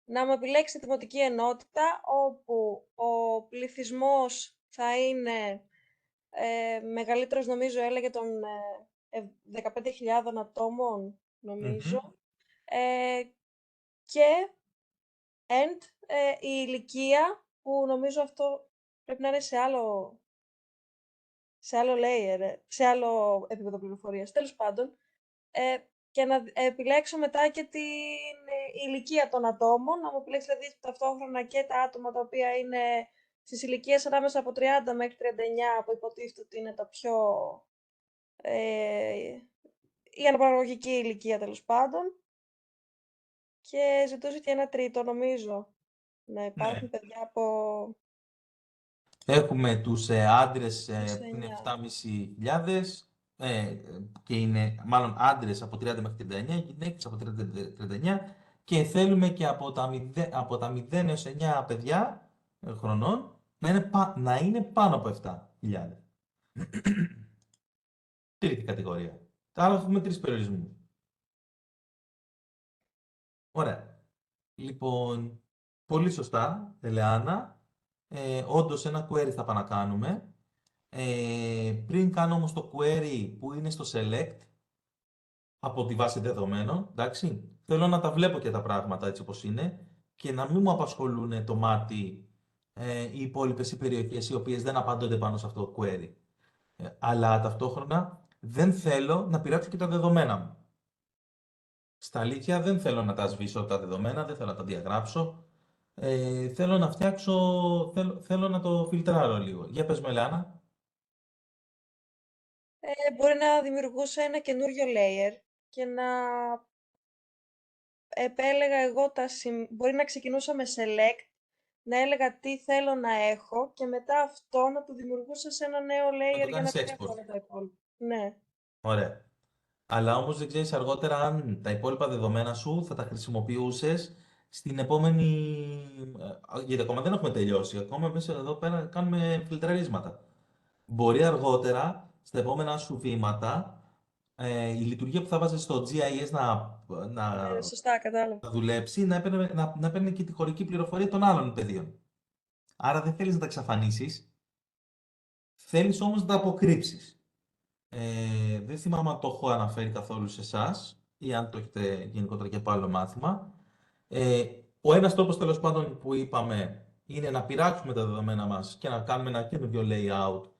Να μου επιλέξει τη δημοτική ενότητα, όπου ο πληθυσμός θα είναι μεγαλύτερος, νομίζω, έλεγε των 15.000 ατόμων, νομίζω. Μμμ. Και η ηλικία, που νομίζω αυτό πρέπει να είναι σε άλλο layer, σε άλλο επίπεδο πληροφορίας. Τέλος πάντων, και να επιλέξω μετά και την ηλικία των ατόμων, να μου επιλέξει δηλαδή ταυτόχρονα και τα άτομα τα οποία είναι στις ηλικίες ανάμεσα από 30 μέχρι 39, που υποτίθεται ότι είναι τα πιο... η αναπαραγωγική ηλικία, τέλος πάντων. Και ζητούσε και ένα τρίτο, νομίζω, να υπάρχουν Ναι. παιδιά από Έχουμε τους άντρες 29. που είναι 7.500 και είναι μάλλον άντρες από 30 μέχρι 39, γυναίκες από 30 μέχρι 39, και θέλουμε και από τα 0 έως 9 παιδιά χρονών να είναι πάνω από 7.000. Τρίτη κατηγορία. Άρα έχουμε 3 περιορισμούς. Ωραία. Λοιπόν, πολύ σωστά, Ελεάνα. Όντως ένα query θα πάμε να κάνουμε. Πριν κάνω όμως το query που είναι στο select από τη βάση δεδομένων, εντάξει, θέλω να τα βλέπω και τα πράγματα έτσι όπως είναι και να μην μου απασχολούν το μάτι οι υπόλοιπες οι περιοχές οι οποίες δεν απαντώνται πάνω σε αυτό το query. Αλλά ταυτόχρονα δεν θέλω να πειράξω και τα δεδομένα μου. Στα αλήθεια δεν θέλω να τα σβήσω τα δεδομένα, δεν θέλω να τα διαγράψω. Θέλω να φτιάξω, θέλω να το φιλτράρω λίγο. Για πες μου, Ελεάνα. Μπορεί να δημιουργούσα ένα καινούριο layer και να επέλεγα εγώ μπορεί να ξεκινούσα με select, να έλεγα τι θέλω να έχω και μετά αυτό να το δημιουργούσα σε ένα νέο Να layer το για να κάνεις μην export. έχω τα υπόλοιπα. Ναι. Ωραία. Αλλά όμως δεν ξέρεις αργότερα αν τα υπόλοιπα δεδομένα σου θα τα χρησιμοποιούσες στην επόμενη... Γιατί ακόμα δεν έχουμε τελειώσει. Ακόμα μέσα εδώ πέρα κάνουμε φιλτραρίσματα. Μπορεί αργότερα, στα επόμενα σου βήματα, η λειτουργία που θα βάζεις στο GIS να Σωστά, κατάλαβα. δουλέψει, να παίρνει και τη χωρική πληροφορία των άλλων πεδίων. Άρα δεν θέλεις να τα εξαφανίσεις, θέλεις όμως να τα αποκρύψεις. Δεν θυμάμαι αν το έχω αναφέρει καθόλου σε εσάς ή αν το έχετε γενικότερα και από άλλο μάθημα. Ο ένας τρόπος τέλος πάντων που είπαμε είναι να πειράξουμε τα δεδομένα μας και να κάνουμε ένα καινούριο layout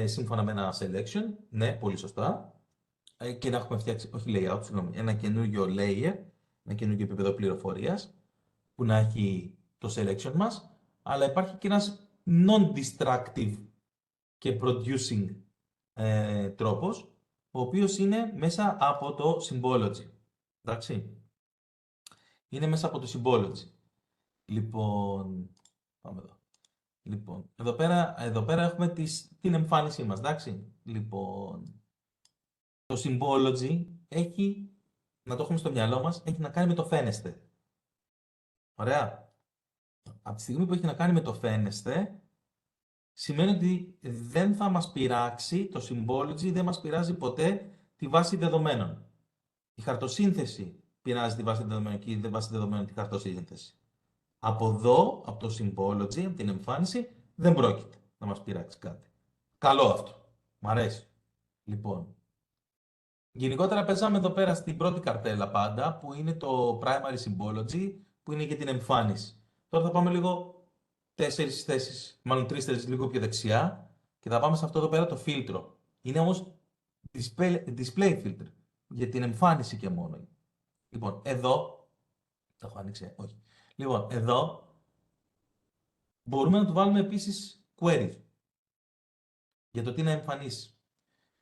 σύμφωνα με ένα selection. Ναι, πολύ σωστά. Και να έχουμε φτιάξει, όχι layout, συγγνώμη, ένα καινούριο layer, ένα καινούριο επίπεδο πληροφορίας που να έχει το selection μας, αλλά υπάρχει και ένας non-destructive και producing τρόπος, ο οποίος είναι μέσα από το symbology. Εντάξει. Είναι μέσα από το symbology. Λοιπόν, πάμε εδώ. Λοιπόν, εδώ πέρα έχουμε την εμφάνισή μας, εντάξει. Λοιπόν, το symbology έχει, να το έχουμε στο μυαλό μας, έχει να κάνει με το φαίνεστε. Ωραία. Από τη στιγμή που έχει να κάνει με το φαίνεστε, σημαίνει ότι δεν θα μας πειράξει, το symbology δεν μας πειράζει ποτέ τη βάση δεδομένων. Η χαρτοσύνθεση πειράζει τη βάση δεδομένων και η βάση δεδομένων τη χαρτοσύνθεση. Από εδώ, από το symbology, από την εμφάνιση, δεν πρόκειται να μας πειράξει κάτι. Καλό αυτό. Μ' αρέσει. Λοιπόν, γενικότερα παίζαμε εδώ πέρα στην πρώτη καρτέλα πάντα, που είναι το primary symbology, που είναι για την εμφάνιση. Τώρα θα πάμε λίγο 4 θέσεις, μάλλον 3 θέσεις λίγο πιο δεξιά και θα πάμε σε αυτό εδώ πέρα το φίλτρο. Είναι όμως display filter, για την εμφάνιση και μόνο. Λοιπόν, εδώ, το έχω ανοίξει, όχι. Λοιπόν, εδώ μπορούμε να του βάλουμε επίσης query για το τι να εμφανίσει.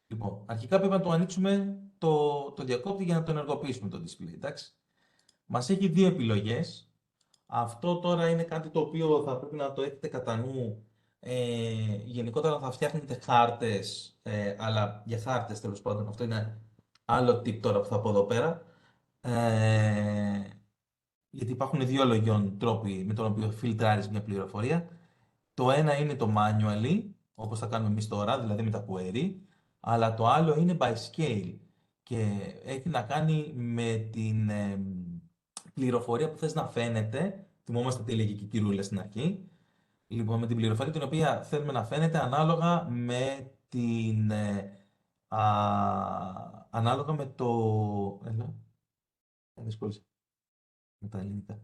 Λοιπόν, αρχικά πρέπει να το ανοίξουμε το διακόπτη για να το ενεργοποιήσουμε το display, εντάξει. Μας έχει δύο επιλογές. Αυτό τώρα είναι κάτι το οποίο θα πρέπει να το έχετε κατά νου. Γενικότερα θα φτιάχνετε χάρτες, αλλά για χάρτες τέλος πάντων. Αυτό είναι άλλο tip τώρα που θα πω εδώ πέρα. Γιατί υπάρχουν δύο λογιών τρόποι με τον οποίο φιλτράρεις μια πληροφορία. Το ένα είναι το manually, όπως θα κάνουμε εμείς τώρα, δηλαδή με τα query, αλλά το άλλο είναι by scale και έχει να κάνει με την πληροφορία που θες να φαίνεται. Θυμόμαστε τι έλεγε και η Κυρούλα στην αρχή. Λοιπόν, με την πληροφορία την οποία θέλουμε να φαίνεται ανάλογα με την... ανάλογα με το... δυσκόλυσα. Με τα ελληνικά.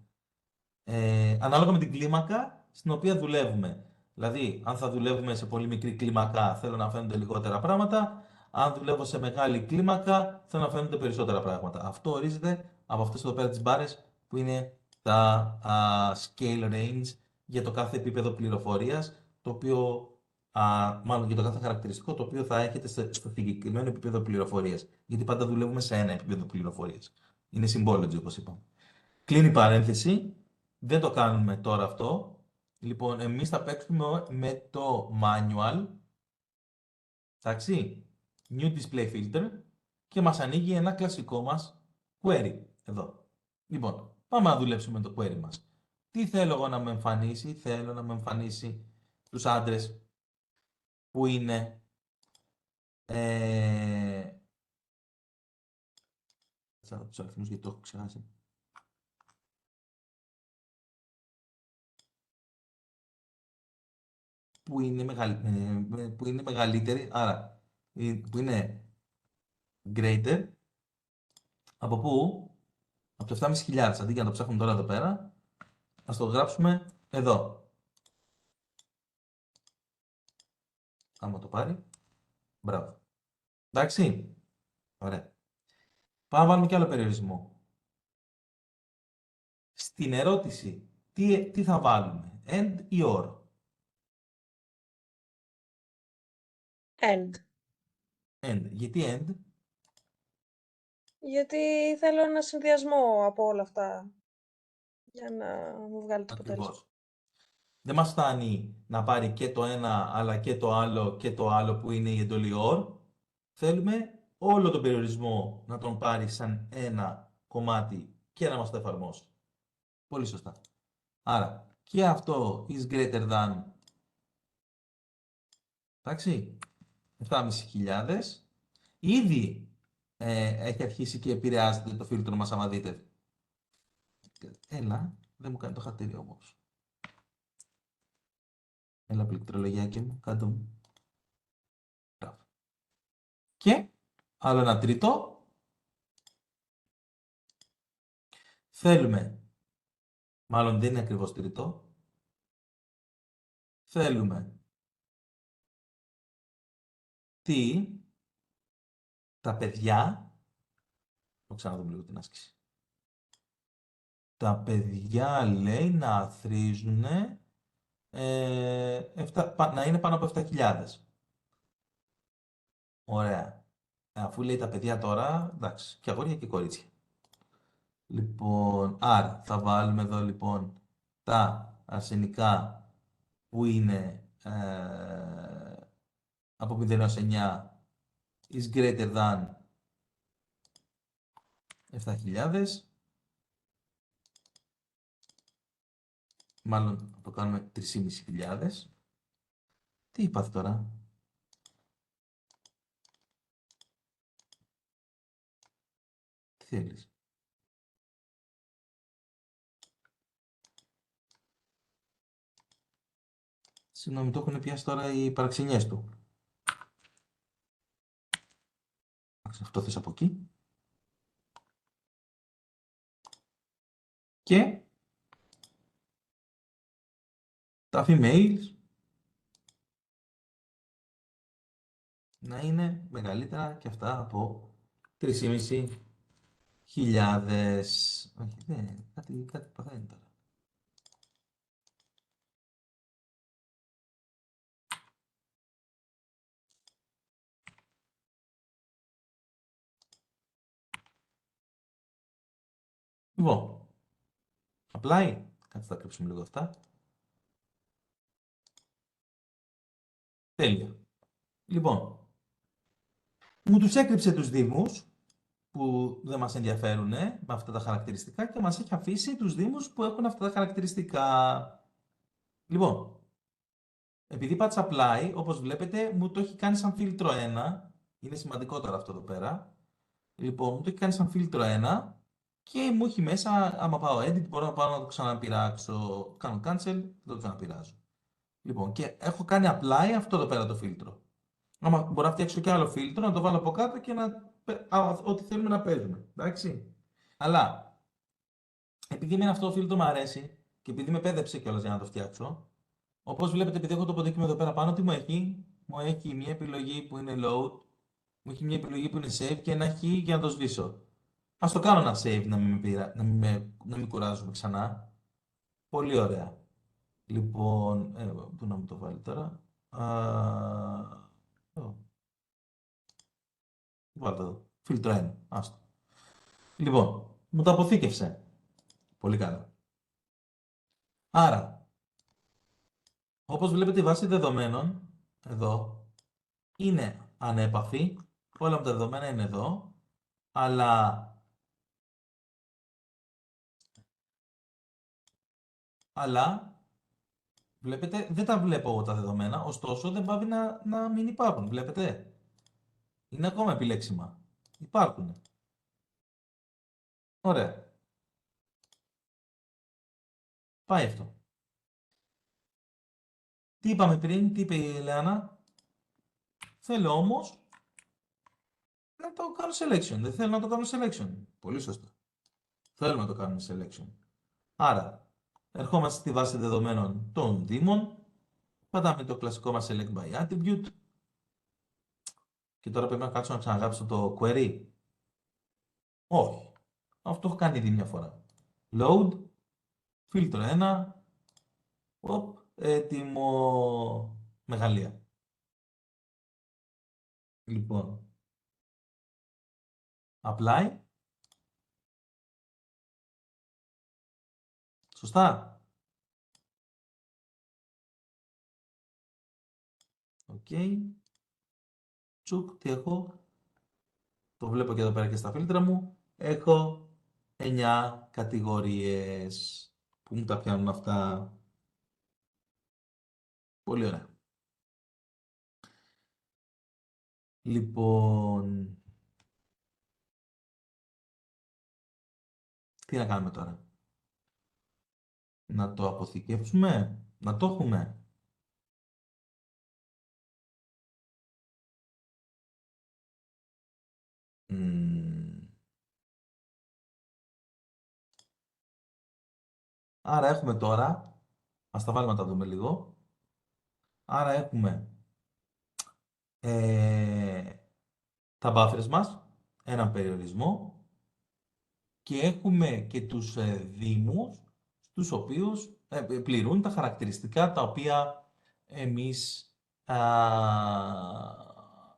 Ανάλογα με την κλίμακα στην οποία δουλεύουμε. Δηλαδή, αν θα δουλεύουμε σε πολύ μικρή κλίμακα, θέλω να φαίνονται λιγότερα πράγματα. Αν δουλεύω σε μεγάλη κλίμακα, θέλω να φαίνονται περισσότερα πράγματα. Αυτό ορίζεται από αυτές εδώ πέρα τις μπάρες που είναι τα scale range για το κάθε επίπεδο πληροφορίας, το οποίο, μάλλον για το κάθε χαρακτηριστικό, το οποίο θα έχετε στο συγκεκριμένο επίπεδο πληροφορίας. Γιατί πάντα δουλεύουμε σε ένα επίπεδο πληροφορίας. Είναι symbology, όπως είπαμε. Κλείνει η παρένθεση. Δεν το κάνουμε τώρα αυτό. Λοιπόν, εμείς θα παίξουμε με το manual. Εντάξει. New display filter. Και μας ανοίγει ένα κλασικό μας query. Εδώ. Λοιπόν, πάμε να δουλέψουμε με το query μας. Τι θέλω εγώ να με εμφανίσει? Θέλω να με εμφανίσει τους άντρες που είναι τους αριθμούς γιατί το έχω ξεχάσει. Που είναι μεγαλύτερη, άρα που είναι greater από πού? Από το 7.500. Αντί για να το ψάχνουμε τώρα εδώ πέρα, ας το γράψουμε εδώ. Άμα το πάρει, μπράβο. Εντάξει, ωραία. Πάμε να βάλουμε και άλλο περιορισμό. Στην ερώτηση, τι θα βάλουμε, and ή or? End. And. Γιατί and? Γιατί θέλω ένα συνδυασμό από όλα αυτά για να μου βγάλει το αποτέλεσμα. Ακριβώς. Δεν μας φτάνει να πάρει και το ένα, αλλά και το άλλο που είναι η εντολή or. Θέλουμε όλο τον περιορισμό να τον πάρει σαν ένα κομμάτι και να μας το εφαρμόσει. Πολύ σωστά. Άρα, και αυτό is greater than, εντάξει, 7.500. Ήδη έχει αρχίσει και επηρεάζεται το φίλτρο μας, άμα δείτε. Έλα, δεν μου κάνει το χατήρι όμως. Έλα, πληκτρολογιάκι μου, κάτω μου. Μπράβο. Και άλλο ένα τρίτο. Θέλουμε Μάλλον δεν είναι ακριβώς τρίτο. Θέλουμε τι τα παιδιά, το ξαναδούμε λίγο την άσκηση. Τα παιδιά λέει να αθροίζουν να είναι πάνω από 7.000. Ωραία. Αφού λέει τα παιδιά τώρα, εντάξει, και αγόρια και κορίτσια. Λοιπόν, άρα θα βάλουμε εδώ λοιπόν τα αρσενικά που είναι από 0 έως 9 is greater than 7.000. Μάλλον θα το κάνουμε 3.500. Τι είπατε τώρα? Τι θέλεις? Συγγνώμη, το έχουν πιάσει τώρα οι παραξενιές του. Αυτό θες από εκεί. Και τα females να είναι μεγαλύτερα και αυτά από 3.500. Όχι, δεν, κάτι παθαίνει τώρα. Λοιπόν, apply. Κάτσε θα κρύψουμε λίγο αυτά. Τέλεια. Λοιπόν, μου τους έκρυψε τους δήμους που δεν μας ενδιαφέρουν με αυτά τα χαρακτηριστικά και μας έχει αφήσει τους δήμους που έχουν αυτά τα χαρακτηριστικά. Λοιπόν, επειδή πάτησα apply, όπως βλέπετε, μου το έχει κάνει σαν φίλτρο 1. Είναι σημαντικό τώρα αυτό εδώ πέρα. Λοιπόν, μου το έχει κάνει σαν φίλτρο 1 και μου έχει μέσα, άμα πάω edit, μπορώ να πάω να το ξαναπειράξω. Κάνω cancel, δεν το ξαναπειράζω. Λοιπόν, και έχω κάνει apply αυτό εδώ πέρα το φίλτρο. Άμα μπορώ να φτιάξω και άλλο φίλτρο, να το βάλω από κάτω και ό,τι θέλουμε να παίζουμε. Εντάξει. Αλλά, επειδή εμένα αυτό το φίλτρο μου αρέσει και επειδή με πέδεψε κιόλας για να το φτιάξω, όπως βλέπετε, επειδή έχω το ποντίκι εδώ πέρα πάνω, τι μου έχει? Μου έχει μια επιλογή που είναι load, μου έχει μια επιλογή που είναι save και ένα χ για να το σβήσω. Ας το κάνω ένα save να μην κουράζουμε ξανά. Πολύ ωραία. Λοιπόν, πού να μου το βάλει τώρα? Βάλτε εδώ. Φίλτρο 1. Άστο. Λοιπόν, μου το αποθήκευσε. Πολύ καλά. Άρα, όπως βλέπετε η βάση δεδομένων, εδώ, είναι ανέπαφη. Όλα μου τα δεδομένα είναι εδώ. Αλλά βλέπετε, δεν τα βλέπω εγώ τα δεδομένα, ωστόσο δεν πάβει να μην υπάρχουν. Βλέπετε. Είναι ακόμα επιλέξιμα. Υπάρχουν. Ωραία. Πάει αυτό. Τι είπαμε πριν, τι είπε η Ελεάνα? Θέλω όμως να το κάνω selection. Δεν θέλω να το κάνω selection. Πολύ σωστά. Θέλουμε να το κάνουμε selection. Άρα, ερχόμαστε στη βάση δεδομένων των δήμων. Πατάμε το κλασικό μας select by attribute. Και τώρα πρέπει να κάτσω να ξαναγράψω το query. Όχι. Αυτό έχω κάνει ήδη μια φορά. Load. Φίλτρο 1. Έτοιμο. Μεγαλεία. Λοιπόν. Apply. Σωστά. Οκ. Τσουκ, τι έχω? Το βλέπω και εδώ πέρα και στα φίλτρα μου. Έχω 9 κατηγορίες. Πού μου τα πιάνουν αυτά? Πολύ ωραία. Λοιπόν, τι να κάνουμε τώρα? Να το αποθηκεύσουμε? Να το έχουμε? Μμμ. Άρα έχουμε τώρα, ας τα βάλουμε να τα δούμε λίγο. Άρα έχουμε τα buffers μας, έναν περιορισμό και έχουμε και τους δήμους στους οποίους πληρούν τα χαρακτηριστικά τα οποία εμείς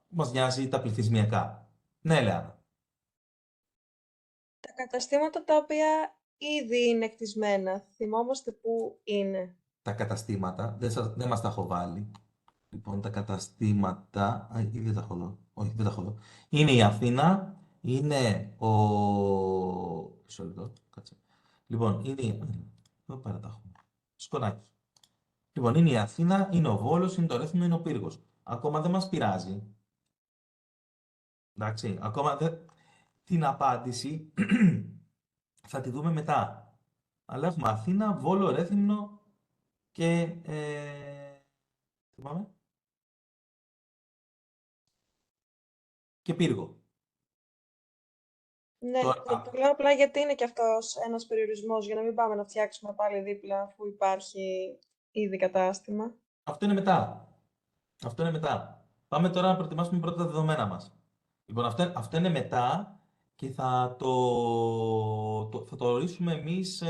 μας νοιάζει τα πληθυσμιακά. Ναι, Λεάνα. Τα καταστήματα τα οποία ήδη είναι κτισμένα, θυμόμαστε πού είναι. Τα καταστήματα, δεν μας τα έχω βάλει. Λοιπόν, τα καταστήματα, ή δεν τα έχω εδώ. Όχι, δεν τα έχω εδώ. Είναι η Αθήνα, είναι ο... Μισό λεπτό, κάτσε. Λοιπόν, εδώ πέρα τα έχουμε. Σκονάκι. Λοιπόν, είναι η Αθήνα, είναι ο Βόλος, είναι το Ρέθυμνο, είναι ο Πύργος. Ακόμα δεν μας πειράζει. Εντάξει, ακόμα δεν... Την απάντηση θα τη δούμε μετά. Αλλά έχουμε Αθήνα, Βόλο, Ρέθυμνο και... θυμάμαι. Και Πύργο. Ναι, Τώρα, το λέω απλά γιατί είναι και αυτός ένας περιορισμός, για να μην πάμε να φτιάξουμε πάλι δίπλα αφού υπάρχει ήδη κατάστημα. αυτό είναι μετά. Αυτό είναι μετά. Πάμε τώρα να προετοιμάσουμε πρώτα τα δεδομένα μας. Λοιπόν, αυτό είναι μετά και θα το ορίσουμε εμείς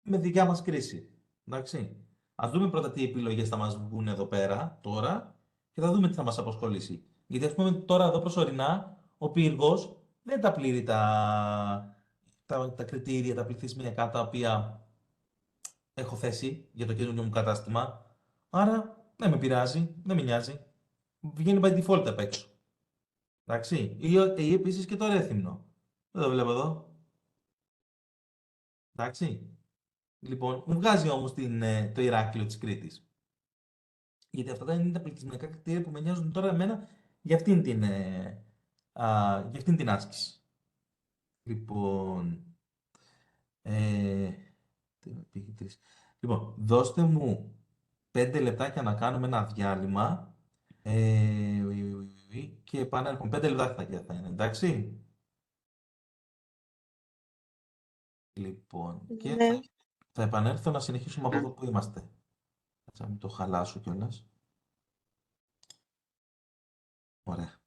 με δικιά μας κρίση. Εντάξει. Ας δούμε πρώτα τι επιλογές θα μας βγουν εδώ πέρα, τώρα, και θα δούμε τι θα μας απασχολήσει. Γιατί ας πούμε τώρα εδώ προσωρινά, ο πύργος δεν τα πλήρει τα κριτήρια, τα πληθυσμιακά τα οποία έχω θέσει για το καινούργιο μου κατάστημα. Άρα δεν με πειράζει, δεν με νοιάζει. Βγαίνει by default απ' έξω. Εντάξει. Ή επίσης και το Ρέθυμνο. Δεν το βλέπω εδώ. Εντάξει. Λοιπόν, μου βγάζει όμως το Ηράκλειο της Κρήτης. Γιατί αυτά είναι τα πληθυσμιακά κριτήρια που με νοιάζουν τώρα εμένα για αυτήν την άσκηση. Λοιπόν, πήγε τρεις. Λοιπόν, δώστε μου 5 λεπτάκια να κάνουμε ένα διάλειμμα και επανέρχομαι. 5 λεπτάκια θα είναι, εντάξει. Λοιπόν, και Ναι. θα επανέλθω να συνεχίσουμε από εδώ που είμαστε. Θα μην το χαλάσω κιόλας. Ωραία.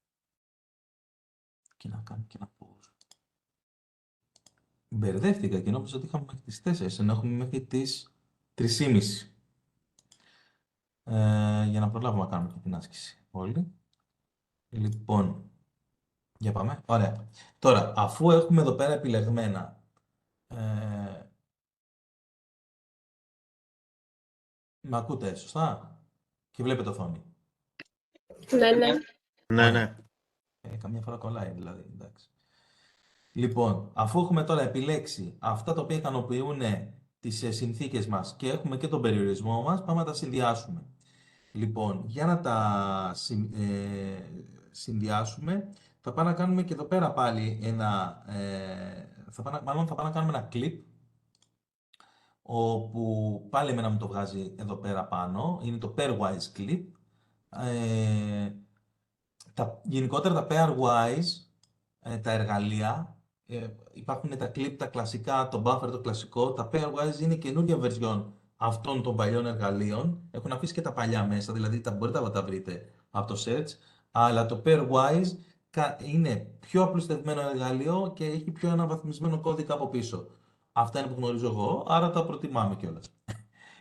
Και να κάνω και ένα pause. Μπερδεύτηκα και νόμιζα ότι είχαμε μέχρι τις 4, ενώ έχουμε μέχρι τις 3:30. Για να προλάβουμε να κάνουμε και την άσκηση όλοι. Λοιπόν, για πάμε. Ωραία. Τώρα, αφού έχουμε εδώ πέρα επιλεγμένα με ακούτε, σωστά? Και βλέπετε οθόνη. Ναι, ναι. Ναι, ναι. Καμιά φορά κολλάει δηλαδή, εντάξει. Λοιπόν, αφού έχουμε τώρα επιλέξει αυτά τα οποία ικανοποιούν τις συνθήκες μας και έχουμε και τον περιορισμό μας, πάμε να τα συνδυάσουμε. Λοιπόν, για να τα συνδυάσουμε, θα πάμε να κάνουμε και εδώ πέρα πάλι θα πάμε να κάνουμε ένα clip, όπου πάλι εμένα μου το βγάζει εδώ πέρα πάνω, είναι το pairwise clip. Γενικότερα τα pairwise, τα εργαλεία, υπάρχουν τα clip, τα κλασικά, το buffer το κλασικό, τα pairwise είναι καινούργια version αυτών των παλιών εργαλείων. Έχουν αφήσει και τα παλιά μέσα, δηλαδή μπορείτε να τα βρείτε από το search, αλλά το pairwise είναι πιο απλουστευμένο εργαλείο και έχει πιο αναβαθμισμένο κώδικα από πίσω. Αυτά είναι που γνωρίζω εγώ, άρα τα προτιμάμε κιόλας.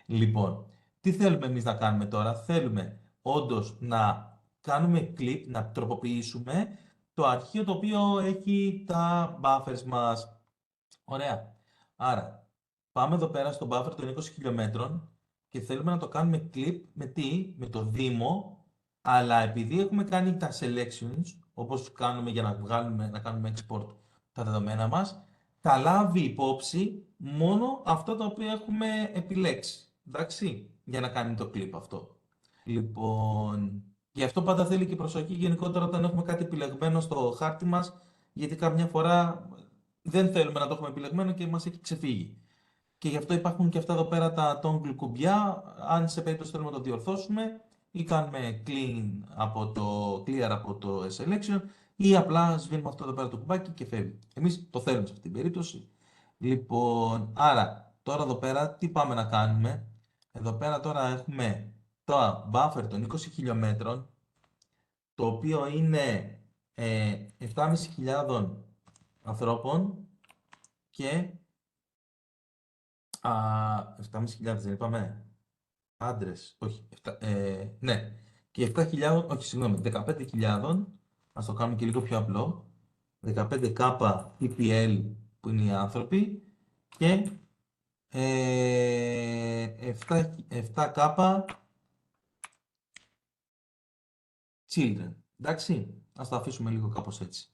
Λοιπόν, τι θέλουμε εμείς να κάνουμε τώρα? Θέλουμε όντως να κάνουμε clip, να τροποποιήσουμε το αρχείο το οποίο έχει τα buffers μας. Ωραία. Άρα, πάμε εδώ πέρα στο buffer των 20 χιλιόμετρων και θέλουμε να το κάνουμε clip με τι? Με το δήμο, αλλά επειδή έχουμε κάνει τα selections, όπως κάνουμε για να κάνουμε export τα δεδομένα μας, θα λάβει υπόψη μόνο αυτό το οποίο έχουμε επιλέξει. Εντάξει, για να κάνει το clip αυτό. Λοιπόν, γι' αυτό πάντα θέλει και προσοχή γενικότερα όταν έχουμε κάτι επιλεγμένο στο χάρτη μας, γιατί καμιά φορά δεν θέλουμε να το έχουμε επιλεγμένο και μας έχει ξεφύγει. Και γι' αυτό υπάρχουν και αυτά εδώ πέρα τα toggle κουμπιά, αν σε περίπτωση θέλουμε να το διορθώσουμε ή κάνουμε clear από το selection ή απλά σβήνουμε αυτό εδώ πέρα το κουμπάκι και φεύγει. Εμείς το θέλουμε σε αυτή την περίπτωση. Λοιπόν, άρα τώρα εδώ πέρα τι πάμε να κάνουμε. Εδώ πέρα τώρα έχουμε το buffer των 20 χιλιόμετρων, το οποίο είναι 7.500 ανθρώπων και 7.500 δεν είπαμε, άντρες, όχι, ναι, και 7.000, όχι συγγνώμη, 15.000, ας το κάνουμε και λίγο πιο απλό, 15k PPL που είναι οι άνθρωποι και 7k children. Εντάξει, ας το αφήσουμε λίγο κάπως έτσι,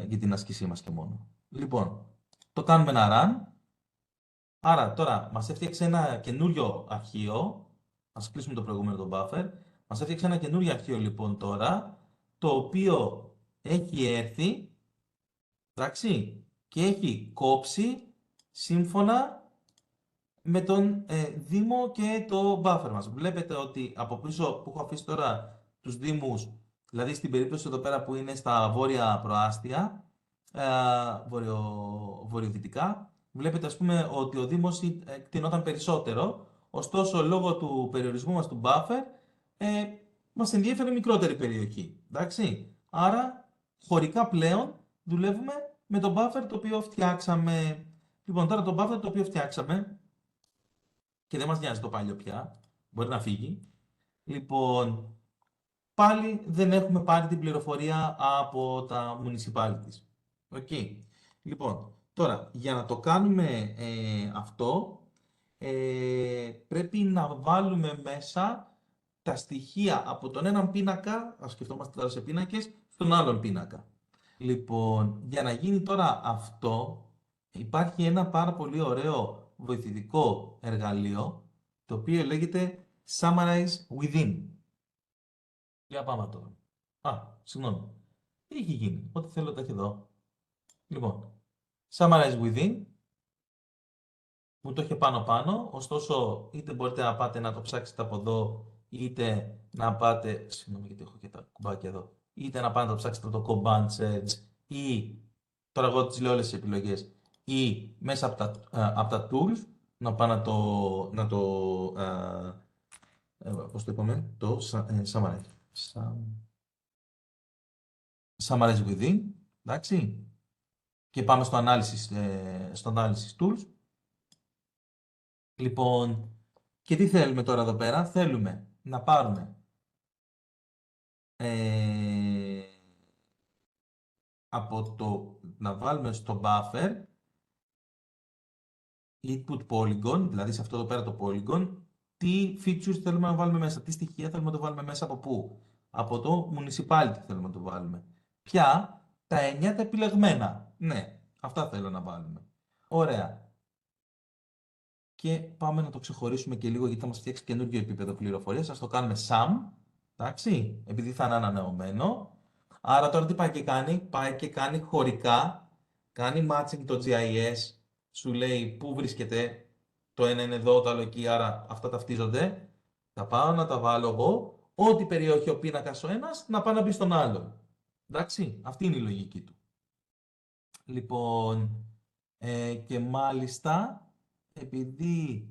για την άσκησή μας και μόνο. Λοιπόν, το κάνουμε ένα run. Άρα τώρα μας έφτιαξε ένα καινούριο αρχείο. Ας κλείσουμε το προηγούμενο το buffer. Μας έφτιαξε ένα καινούριο αρχείο λοιπόν τώρα, το οποίο έχει έρθει, εντάξει, και έχει κόψει σύμφωνα με τον Δήμο και το buffer μας. Βλέπετε ότι από πίσω που έχω αφήσει τώρα τους Δήμους, δηλαδή στην περίπτωση εδώ πέρα που είναι στα βόρεια προάστια, βορειοδυτικά, βλέπετε ας πούμε ότι ο Δήμος κτηνόταν περισσότερο, ωστόσο λόγω του περιορισμού μας του buffer, μας ενδιέφερε μικρότερη περιοχή. Εντάξει? Άρα χωρικά πλέον δουλεύουμε με το buffer το οποίο φτιάξαμε. Λοιπόν, τώρα το buffer το οποίο φτιάξαμε, και δεν μας νοιάζει το παλιό πια, μπορεί να φύγει. Λοιπόν, πάλι δεν έχουμε πάρει την πληροφορία από τα municipalities. Οκ. Λοιπόν, τώρα, για να το κάνουμε αυτό, πρέπει να βάλουμε μέσα τα στοιχεία από τον έναν πίνακα, ας σκεφτόμαστε τώρα σε πίνακες, στον άλλον πίνακα. Λοιπόν, για να γίνει τώρα αυτό, υπάρχει ένα πάρα πολύ ωραίο βοηθητικό εργαλείο, το οποίο λέγεται Summarize Within. Για πάμε τώρα. Συγγνώμη. Τι έχει γίνει. Ό,τι θέλω το έχει εδώ. Λοιπόν, Summarize Within, μου το είχε πάνω, ωστόσο είτε μπορείτε να πάτε να το ψάξετε από εδώ, είτε να πάτε, συγγνώμη γιατί έχω και τα κουμπάκια εδώ, είτε να πάτε να το ψάξετε από το Command Search ή, τώρα εγώ τις λέω όλες τις επιλογές, ή μέσα από τα tools, να πάω πώς το είπαμε, το Summarize. Summarize Within, εντάξει, και πάμε στο Analysis Tools. Λοιπόν, και τι θέλουμε τώρα εδώ πέρα, θέλουμε να πάρουμε να βάλουμε στο buffer input polygon, δηλαδή σε αυτό εδώ πέρα το polygon, τι features θέλουμε να βάλουμε μέσα, τι στοιχεία θέλουμε να το βάλουμε μέσα από πού. Από το municipality θέλουμε να το βάλουμε. Ποια, τα 9 τα επιλεγμένα. Ναι, αυτά θέλω να βάλουμε. Ωραία. Και πάμε να το ξεχωρίσουμε και λίγο γιατί θα μας φτιάξει καινούργιο επίπεδο πληροφορίας. Ας το κάνουμε sum, εντάξει, επειδή θα είναι ανανεωμένο. Άρα τώρα τι πάει και κάνει, πάει και κάνει χωρικά, κάνει matching το GIS, σου λέει πού βρίσκεται, το ένα είναι εδώ, το άλλο εκεί, άρα αυτά ταυτίζονται. Θα πάω να τα βάλω εγώ, ό,τι περιέχει ο πίνακας ο ένας, να πάει να μπει στον άλλο. Εντάξει, αυτή είναι η λογική του. Λοιπόν, και μάλιστα, επειδή,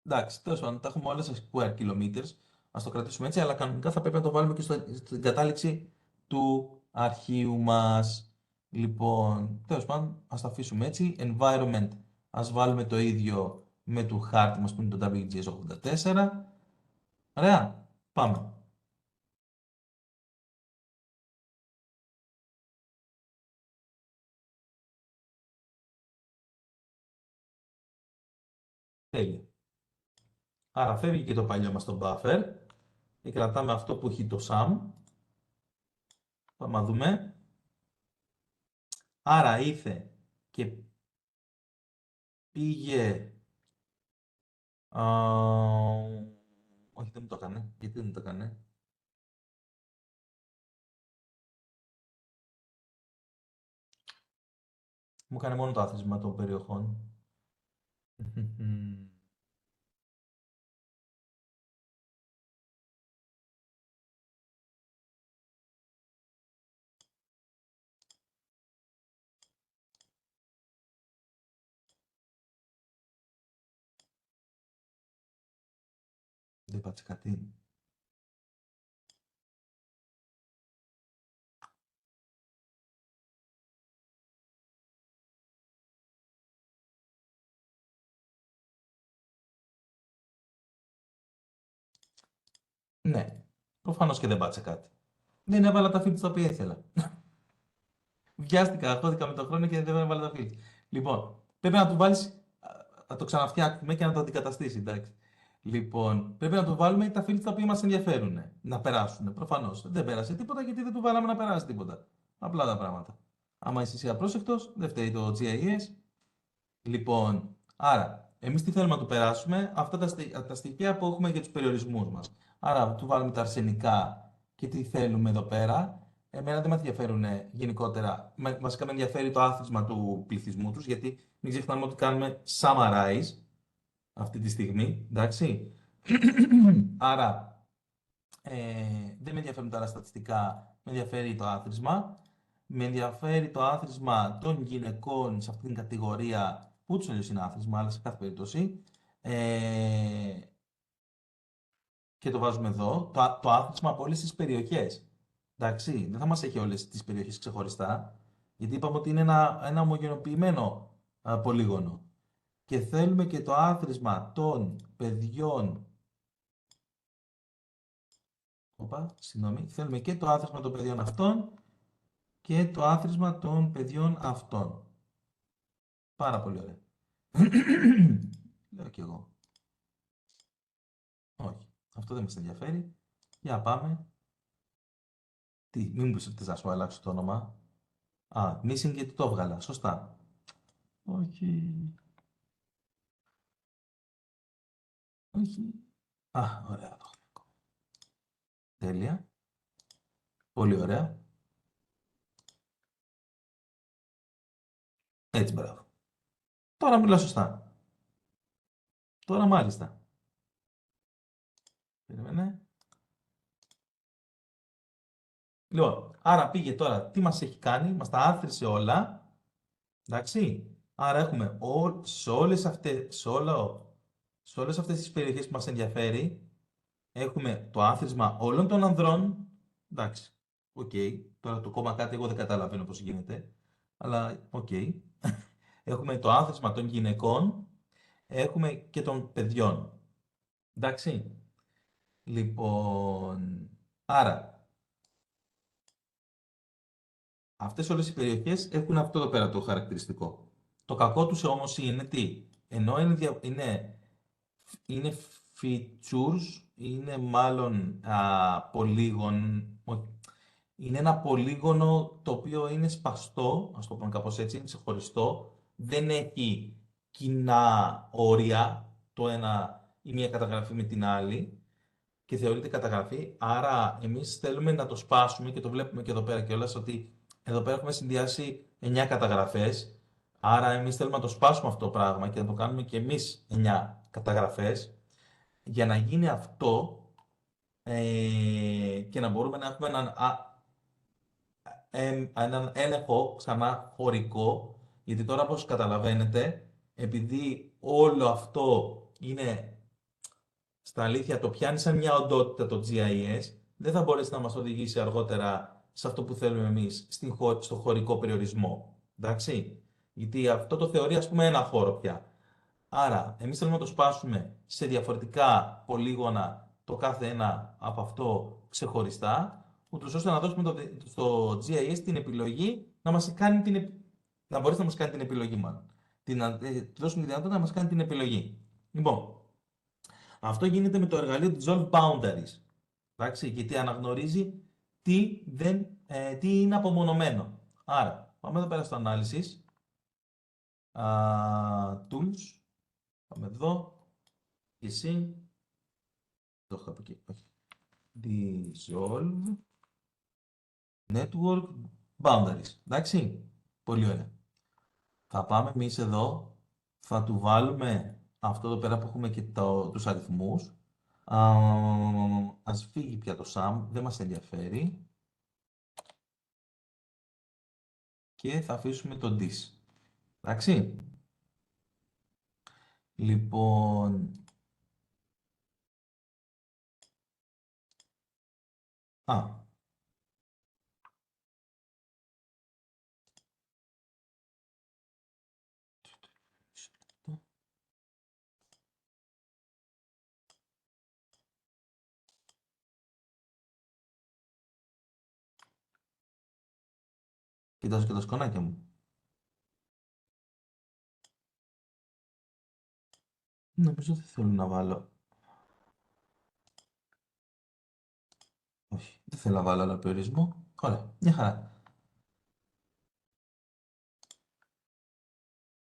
εντάξει, τέλος πάντων, τα έχουμε όλα σε square kilometers, ας το κρατήσουμε έτσι, αλλά κανονικά θα πρέπει να το βάλουμε και στην κατάληξη του αρχείου μας. Λοιπόν, τέλος πάντων, ας το αφήσουμε έτσι. Environment, ας βάλουμε το ίδιο με το χάρτη μας που είναι το WGS84. Ωραία, πάμε. Τέλεια. Άρα φεύγει και το παλιό μας το buffer και κρατάμε αυτό που έχει το sum. Πάμε να δούμε. Άρα ήρθε και πήγε... όχι, δεν μου το έκανε. Γιατί δεν μου το έκανε. Μου έκανε μόνο το άθροισμα των περιοχών. δεν πάτσε κάτι. Ναι, προφανώς και δεν πάτησε κάτι. Δεν έβαλα τα filters τα οποία ήθελα. Βιάστηκα, χώθηκα με τον χρόνο και δεν έβαλα τα filters. Λοιπόν, πρέπει να του βάλεις, να το ξαναφτιάξουμε και να το αντικαταστήσει, εντάξει. Λοιπόν, πρέπει να του βάλουμε τα filters τα οποία μας ενδιαφέρουν να περάσουν. Προφανώς. Δεν πέρασε τίποτα γιατί δεν του βάλαμε να περάσει τίποτα. Απλά τα πράγματα. Άμα είσαι εσύ απρόσεκτος, δεν φταίει το GIS. Λοιπόν, άρα, εμείς τι θέλουμε να του περάσουμε, αυτά τα στοιχεία που έχουμε για τους περιορισμούς μας. Άρα, του βάλουμε τα αρσενικά και τι θέλουμε εδώ πέρα. Εμένα δεν με ενδιαφέρουν γενικότερα. Βασικά με ενδιαφέρει το άθροισμα του πληθυσμού τους, γιατί μην ξεχνάμε ότι κάνουμε summarize αυτή τη στιγμή, εντάξει. Άρα, δεν με ενδιαφέρουν τα άλλα στατιστικά, με ενδιαφέρει το άθροισμα. Με ενδιαφέρει το άθροισμα των γυναικών σε αυτήν την κατηγορία, που τους αλλιώς είναι άθροισμα, αλλά σε κάθε περίπτωση. Και το βάζουμε εδώ, το άθροισμα από όλες τις περιοχές. Εντάξει, δεν θα μας έχει όλες τις περιοχές ξεχωριστά, γιατί είπαμε ότι είναι ένα ομογενοποιημένο πολύγωνο. Και θέλουμε και το άθροισμα των παιδιών. Θέλουμε και το άθροισμα των παιδιών αυτών και το άθροισμα των παιδιών αυτών. Πάρα πολύ ωραία. Λέω κι εγώ. Όχι, αυτό δεν μας ενδιαφέρει. Για πάμε. Τι, μην μου πεις ότι θα σου αλλάξω το όνομα. Α, missing γιατί το έβγαλα. Σωστά. Όχι. Όχι. Α, ωραία. Τέλεια. Πολύ ωραία. Έτσι, μπράβο. Τώρα μιλάω σωστά. Τώρα μάλιστα. Περίμενε. Λοιπόν, άρα πήγε τώρα, τι μας έχει κάνει, μας τα άθροισε όλα, εντάξει. Άρα έχουμε σε όλες αυτές τις περιοχές που μας ενδιαφέρει, έχουμε το άθροισμα όλων των ανδρών, εντάξει, οκ. Τώρα το κόμμα κάτι εγώ δεν καταλαβαίνω πώς γίνεται, αλλά οκ. Έχουμε το άθροισμα των γυναικών, έχουμε και των παιδιών, εντάξει. Λοιπόν, άρα, αυτές όλες οι περιοχές έχουν αυτό εδώ πέρα το χαρακτηριστικό. Το κακό τους όμως είναι τι? Ενώ είναι features, είναι μάλλον είναι ένα πολύγωνο το οποίο είναι σπαστό, ας το πούμε κάπως έτσι, είναι ξεχωριστό, δεν έχει κοινά όρια, το ένα ή μία καταγραφή με την άλλη και θεωρείται καταγραφή, άρα εμείς θέλουμε να το σπάσουμε και το βλέπουμε και εδώ πέρα κιόλας ότι εδώ πέρα έχουμε συνδυάσει 9 καταγραφές, άρα εμείς θέλουμε να το σπάσουμε αυτό το πράγμα και να το κάνουμε και εμείς 9 καταγραφές για να γίνει αυτό και να μπορούμε να έχουμε έναν έλεγχο ξανά χωρικό, γιατί τώρα όπως καταλαβαίνετε, επειδή όλο αυτό είναι στα αλήθεια το πιάνει σαν μια οντότητα το GIS, δεν θα μπορέσει να μας οδηγήσει αργότερα σε αυτό που θέλουμε εμείς, στο χωρικό περιορισμό. Εντάξει. Γιατί αυτό το θεωρεί ας πούμε ένα χώρο πια. Άρα, εμείς θέλουμε να το σπάσουμε σε διαφορετικά πολύγωνα, το κάθε ένα από αυτό ξεχωριστά, ούτως ώστε να δώσουμε στο GIS την επιλογή να μπορέσει να μας κάνει την επιλογή μάλλον. Να δώσουμε τη δυνατότητα να μας κάνει την επιλογή. Λοιπόν, αυτό γίνεται με το εργαλείο Dissolve Boundaries. Εντάξει, γιατί αναγνωρίζει τι είναι απομονωμένο. Άρα, πάμε εδώ πέρα στο Analysis. Tools. Πάμε εδώ. PC. Το έχω από εκεί. Dissolve Network Boundaries. Εντάξει. Πολύ ωραία. Θα πάμε εμείς εδώ. Θα του βάλουμε αυτό εδώ πέρα που έχουμε και τους αριθμούς. Ας φύγει πια το SAM. Δεν μας ενδιαφέρει. Και θα αφήσουμε το dis. Εντάξει. Λοιπόν, Α, κοιτάζω και τα σκονάκια μου. Νομίζω δεν θέλω να βάλω. Όχι, δεν θέλω να βάλω άλλο περιορισμό. Ωραία, μια χαρά.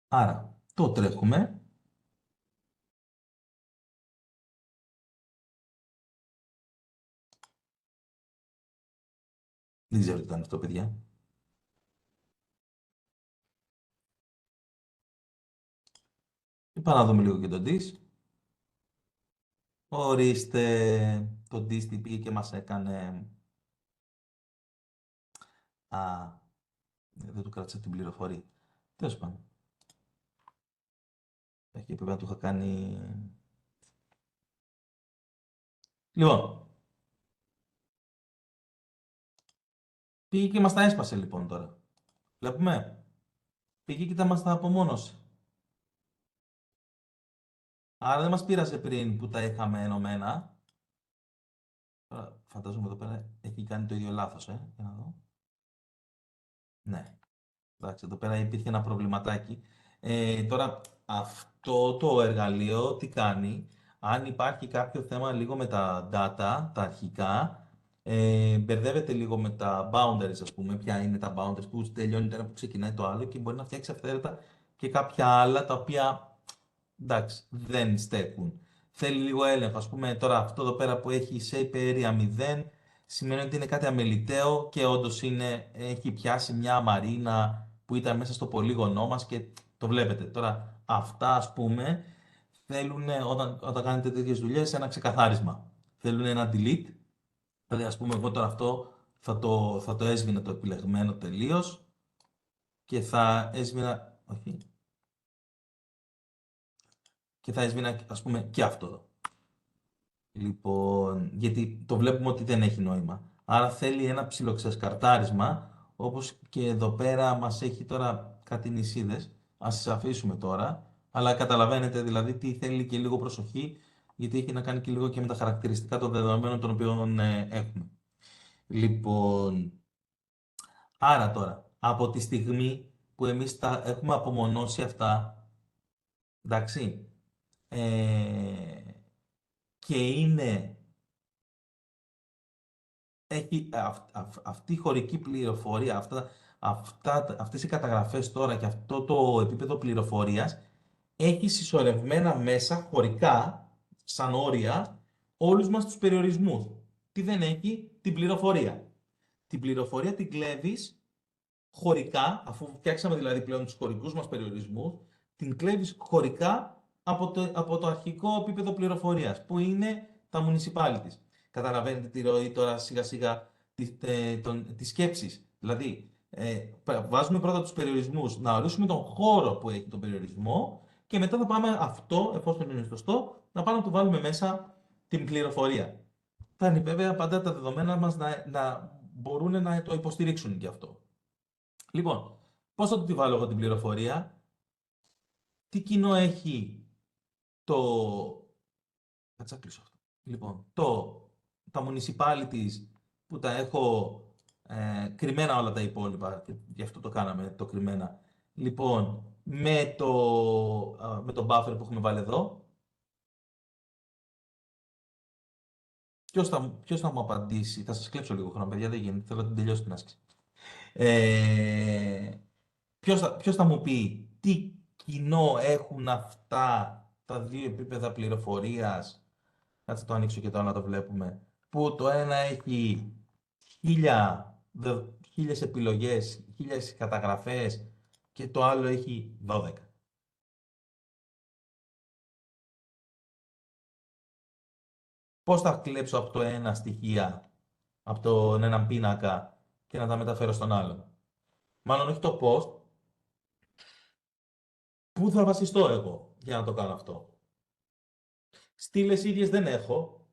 Άρα, το τρέχουμε. Δεν ξέρω τι ήταν αυτό, παιδιά. Πάμε να δούμε λίγο και τον DIS. Ορίστε, το DIS τι πήγε και μας έκανε. Α, δεν του κράτησα την πληροφορία. Τέλος πάντων. Έχει πρέπει να του είχα κάνει. Λοιπόν. Πήγε και μας τα έσπασε λοιπόν τώρα. Βλέπουμε. Πήγε και μας τα απομόνωσε. Άρα δεν μας πείρασε πριν που τα είχαμε ενωμένα. Τώρα φαντάζομαι εδώ πέρα έχει κάνει το ίδιο λάθος, Για να δω. Ναι. Εντάξει, εδώ πέρα υπήρχε ένα προβληματάκι. Τώρα αυτό το εργαλείο τι κάνει, αν υπάρχει κάποιο θέμα λίγο με τα data, τα αρχικά, μπερδεύεται λίγο με τα boundaries, ας πούμε, ποια είναι τα boundaries, που τελειώνει το ένα, που ξεκινάει το άλλο και μπορεί να φτιάξει αυθαίρετα και κάποια άλλα τα οποία, εντάξει, δεν στέκουν. Θέλει λίγο έλεγχο, ας πούμε, τώρα αυτό εδώ πέρα που έχει shape area 0, σημαίνει ότι είναι κάτι αμεληταίο και όντως έχει πιάσει μια μαρίνα που ήταν μέσα στο πολύγωνό μας και το βλέπετε. Τώρα αυτά, ας πούμε, θέλουν όταν κάνετε τέτοιες δουλειές ένα ξεκαθάρισμα. Θέλουν ένα delete. Δηλαδή, ας πούμε, εγώ τώρα αυτό θα το έσβηνα το επιλεγμένο τελείως και θα έσβηνα, όχι, και θα έσβηνα, ας πούμε, και αυτό εδώ. Λοιπόν, γιατί το βλέπουμε ότι δεν έχει νόημα. Άρα θέλει ένα ψιλοξεσκαρτάρισμα, όπως και εδώ πέρα μας έχει τώρα κάτι νησίδες. Ας τις αφήσουμε τώρα, αλλά καταλαβαίνετε δηλαδή τι θέλει και λίγο προσοχή, γιατί έχει να κάνει και λίγο και με τα χαρακτηριστικά των δεδομένων των οποίων έχουμε. Λοιπόν, άρα τώρα, από τη στιγμή που εμείς τα έχουμε απομονώσει αυτά, εντάξει, και αυτή η χωρική πληροφορία, αυτές οι καταγραφές τώρα και αυτό το επίπεδο πληροφορίας έχει συσσωρευμένα μέσα χωρικά, σαν όρια, όλους μας τους περιορισμούς. Τι δεν έχει? Την πληροφορία. Την πληροφορία την κλέβεις χωρικά, αφού φτιάξαμε δηλαδή πλέον τους χωρικούς μας περιορισμούς, την κλέβεις χωρικά από το αρχικό επίπεδο πληροφορίας, που είναι τα municipalities. Καταλαβαίνετε τη ροή τώρα σιγά σιγά της σκέψης. Δηλαδή, βάζουμε πρώτα τους περιορισμούς, να ορίσουμε τον χώρο που έχει τον περιορισμό και μετά θα πάμε αυτό, εφόσον είναι σωστό, να πάμε να του βάλουμε μέσα την πληροφορία. Φτάνει βέβαια πάντα τα δεδομένα μας να μπορούν να το υποστηρίξουν και αυτό. Λοιπόν, πώς θα του τη βάλω εγώ την πληροφορία? Τι κοινό έχει Κάτσε κλείσω αυτό. Λοιπόν, τα municipalities που τα έχω κρυμμένα όλα τα υπόλοιπα, και γι' αυτό το κάναμε το κρυμμένα. Λοιπόν, με το buffer που έχουμε βάλει εδώ. Ποιος θα μου απαντήσει? Θα σας κλέψω λίγο χρόνο, παιδιά, δεν γίνεται. Θέλω να την τελειώσω την άσκηση. Ποιος θα μου πει τι κοινό έχουν αυτά τα δύο επίπεδα πληροφορίας? Κάτσε το ανοίξω και το άλλο να το βλέπουμε. Που το ένα έχει 1000 επιλογές, 1000 καταγραφές και το άλλο έχει 12. Πώς θα κλέψω από το ένα στοιχεία, από τον έναν πίνακα και να τα μεταφέρω στον άλλο? Μάλλον όχι το πώς. Πού θα βασιστώ εγώ για να το κάνω αυτό? Στήλες ίδιες δεν έχω.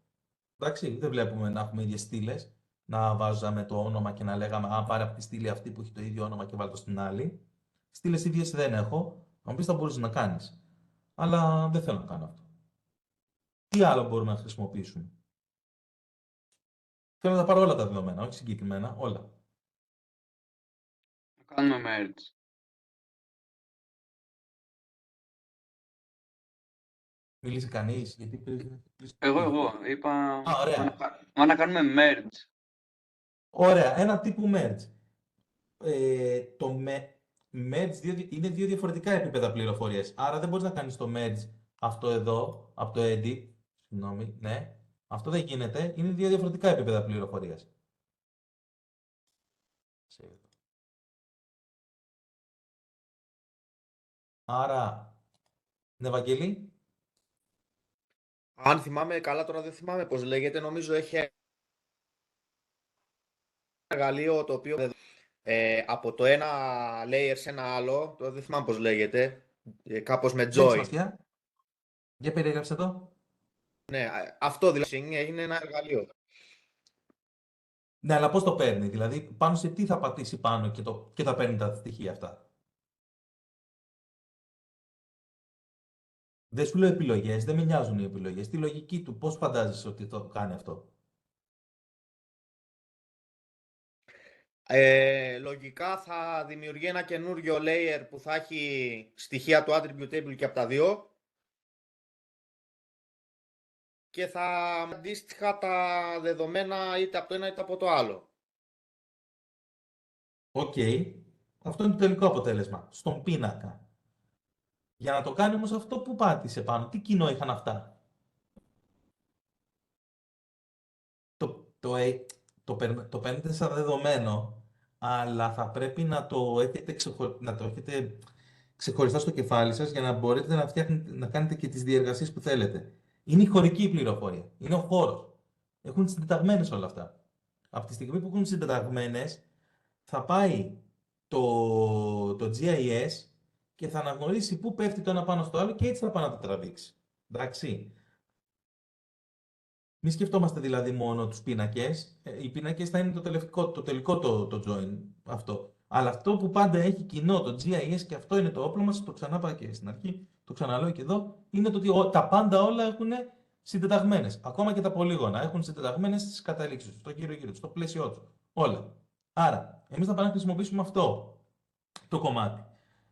Εντάξει, δεν βλέπουμε να έχουμε ίδιες στήλες. να βάζαμε το όνομα και να λέγαμε «Α, πάρε από τη στήλη αυτή που έχει το ίδιο όνομα και βάλ' το στην άλλη». Στήλες ίδιες δεν έχω. Θα μου πεις θα μπορούσες να κάνεις. Αλλά δεν θέλω να κάνω αυτό. Τι άλλο μπορούμε να χρησιμοποιήσουμε? Θέλω να τα πάρω όλα τα δεδομένα, όχι συγκεκριμένα, όλα. Να κάνουμε merge. Μίλησε κανείς, γιατί Εγώ είπα Α, ωραία. να κάνουμε merge. Ωραία, ένα τύπου merge. Το merge είναι δύο διαφορετικά επίπεδα πληροφορίες. Άρα δεν μπορείς να κάνεις το merge αυτό εδώ, από το edit. Συγγνώμη, ναι. Αυτό δεν γίνεται. Είναι δύο διαφορετικά επίπεδα πληροφορίας. Άρα, ναι, Βαγγέλη. Αν θυμάμαι καλά, τώρα δεν θυμάμαι πώς λέγεται, νομίζω έχει ένα εργαλείο το οποίο από το ένα layer σε ένα άλλο, τώρα δεν θυμάμαι πώς λέγεται, κάπως με Δεν έχει join. σημασία. Για περιέγραψε το. Ναι, αυτό δηλαδή είναι ένα εργαλείο. Ναι, αλλά πώς το παίρνει, δηλαδή πάνω σε τι θα πατήσει πάνω και θα παίρνει τα στοιχεία αυτά. Δεν σου λέω επιλογές, δεν με νοιάζουν οι επιλογές. Τη λογική του, πώς φαντάζεσαι ότι το κάνει αυτό? Λογικά θα δημιουργεί ένα καινούριο layer που θα έχει στοιχεία του attribute table και από τα δύο και θα αντίστοιχα τα δεδομένα είτε από το ένα είτε από το άλλο. Οκ. Αυτό είναι το τελικό αποτέλεσμα, στον πίνακα. Για να το κάνει όμως αυτό, που πάτησε πάνω, τι κοινό είχαν αυτά? Το παίρνετε σαν δεδομένο, αλλά θα πρέπει να το έχετε ξεχωριστά στο κεφάλι σας για να μπορείτε να κάνετε και τις διεργασίες που θέλετε. Είναι η χωρική πληροφορία. Είναι ο χώρος. Έχουν συντεταγμένες όλα αυτά. Από τη στιγμή που έχουν συντεταγμένες, θα πάει το GIS και θα αναγνωρίσει πού πέφτει το ένα πάνω στο άλλο και έτσι θα πάει να το τραβήξει. Εντάξει. Μην σκεφτόμαστε δηλαδή μόνο τους πίνακες. Οι πίνακες θα είναι το τελικό το join αυτό. Αλλά αυτό που πάντα έχει κοινό το GIS, και αυτό είναι το όπλο μας, το ξανάπα και στην αρχή, το ξαναλέω και εδώ, είναι το ότι τα πάντα όλα έχουν συντεταγμένες. Ακόμα και τα πολύγωνα έχουν συντεταγμένες στις καταλήξεις τους, στο γύρω-γύρω τους, στο πλαίσιο του. Όλα. Άρα, εμείς θα πάμε να χρησιμοποιήσουμε αυτό το κομμάτι.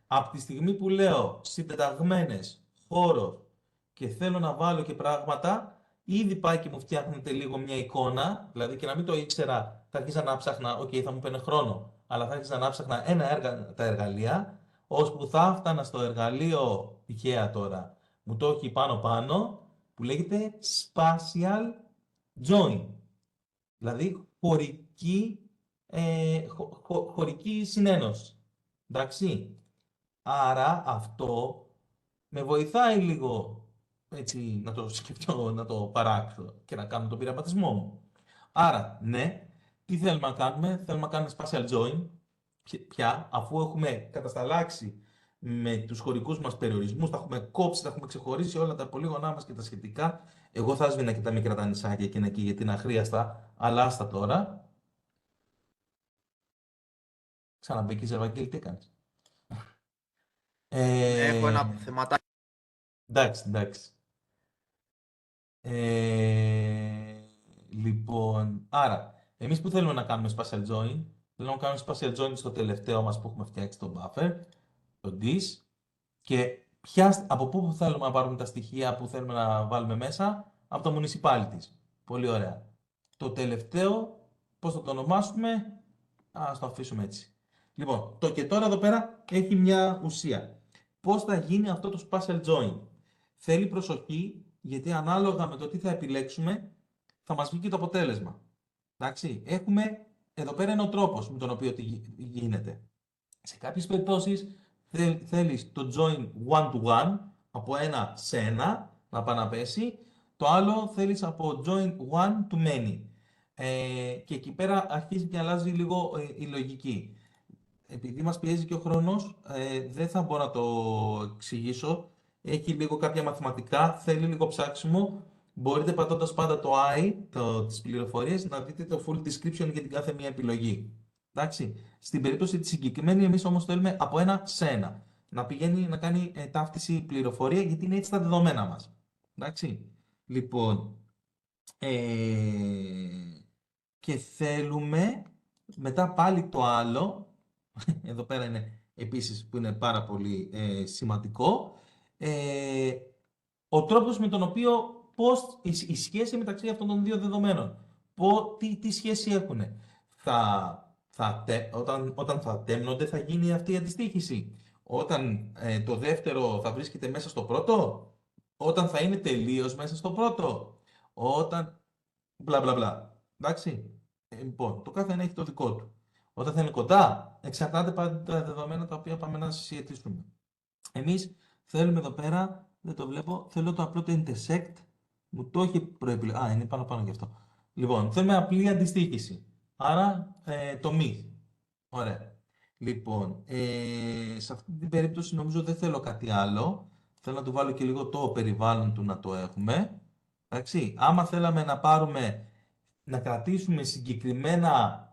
Από τη στιγμή που λέω συντεταγμένες, χώρο και θέλω να βάλω και πράγματα, ήδη πάει και μου φτιάχνετε λίγο μια εικόνα, δηλαδή και να μην το ήξερα, θα άρχισα να ψάχνα, θα μου παίρνει χρόνο, αλλά θα άρχισα να ψάχνα τα εργαλεία, ώσπου θα έφτανα στο εργαλείο, τυχαία τώρα, μου το έχει πάνω, που λέγεται Spatial Join, δηλαδή χωρική συνένωση. Εντάξει. Άρα αυτό με βοηθάει λίγο έτσι να το σκεφτώ, να το παράξω και να κάνω τον πειραματισμό μου. Άρα, ναι, τι θέλουμε να κάνουμε? Θέλουμε να κάνουμε spatial join, πια, αφού έχουμε κατασταλάξει με τους χωρικούς μας περιορισμούς, τα έχουμε κόψει, τα έχουμε ξεχωρίσει όλα τα πολύγωνά μας και τα σχετικά. Εγώ θα σβήνα και τα μικρά τα νησάκια και είναι εκεί γιατί είναι αχρίαστα, αλλά άστα τώρα. Ξαναμπήκες, Ευαγγέλη, τι έκανες? Έχω ένα θεματάκι. Εντάξει. Λοιπόν, άρα, εμείς που θέλουμε να κάνουμε spatial join, θέλουμε να κάνουμε spatial join στο τελευταίο μας που έχουμε φτιάξει το buffer, το dis, και από πού θέλουμε να πάρουμε τα στοιχεία που θέλουμε να βάλουμε μέσα? Από το municipalities. Πολύ ωραία. Το τελευταίο, πώς θα το ονομάσουμε? Ας το αφήσουμε έτσι. Λοιπόν, και τώρα εδώ πέρα έχει μια ουσία. Πώς θα γίνει αυτό το spatial join? Θέλει προσοχή, γιατί ανάλογα με το τι θα επιλέξουμε, θα μας βγει και το αποτέλεσμα. Εντάξει, έχουμε εδώ πέρα είναι ο τρόπος με τον οποίο γίνεται. Σε κάποιες περιπτώσεις θέλεις το join one-to-one, από ένα σε ένα, να πάει να πέσει. Το άλλο θέλεις από join one-to-many. Και εκεί πέρα αρχίζει και αλλάζει λίγο η λογική. Επειδή μας πιέζει και ο χρόνος, δεν θα μπορώ να το εξηγήσω. Έχει λίγο κάποια μαθηματικά, θέλει λίγο ψάξιμο. μπορείτε πατώντας πάντα το I, τις πληροφορίες, να δείτε το full description για την κάθε μία επιλογή. Εντάξει. Στην περίπτωση τη συγκεκριμένη, εμείς όμως θέλουμε από ένα σε ένα. Να πηγαίνει να κάνει ταύτιση πληροφορία, γιατί είναι έτσι τα δεδομένα μας. Εντάξει. Λοιπόν, και θέλουμε μετά πάλι το άλλο, εδώ πέρα είναι επίσης που είναι πάρα πολύ σημαντικό, ο τρόπος με τον οποίο, πώς η σχέση μεταξύ αυτών των δύο δεδομένων, τι σχέση έχουν. Όταν θα τέμνονται θα γίνει αυτή η αντιστοίχηση. Όταν το δεύτερο θα βρίσκεται μέσα στο πρώτο, όταν θα είναι τελείως μέσα στο πρώτο, όταν μπλα μπλα μπλα. Εντάξει. Λοιπόν, το κάθε ένα έχει το δικό του. Όταν θα είναι κοντά, εξαρτάται πάντα τα δεδομένα τα οποία πάμε να συσχετίσουμε. Εμείς θέλουμε εδώ πέρα, δεν το βλέπω, θέλω το απλό το intersect, μου το έχει προεπιλέξει. Α, είναι πάνω γι' αυτό. Λοιπόν, θέλουμε απλή αντιστοίχηση. Άρα το μη. Ωραία. Λοιπόν, σε αυτή την περίπτωση νομίζω δεν θέλω κάτι άλλο. Θέλω να του βάλω και λίγο το περιβάλλον του να το έχουμε. Εντάξει. Άμα θέλαμε να κρατήσουμε συγκεκριμένα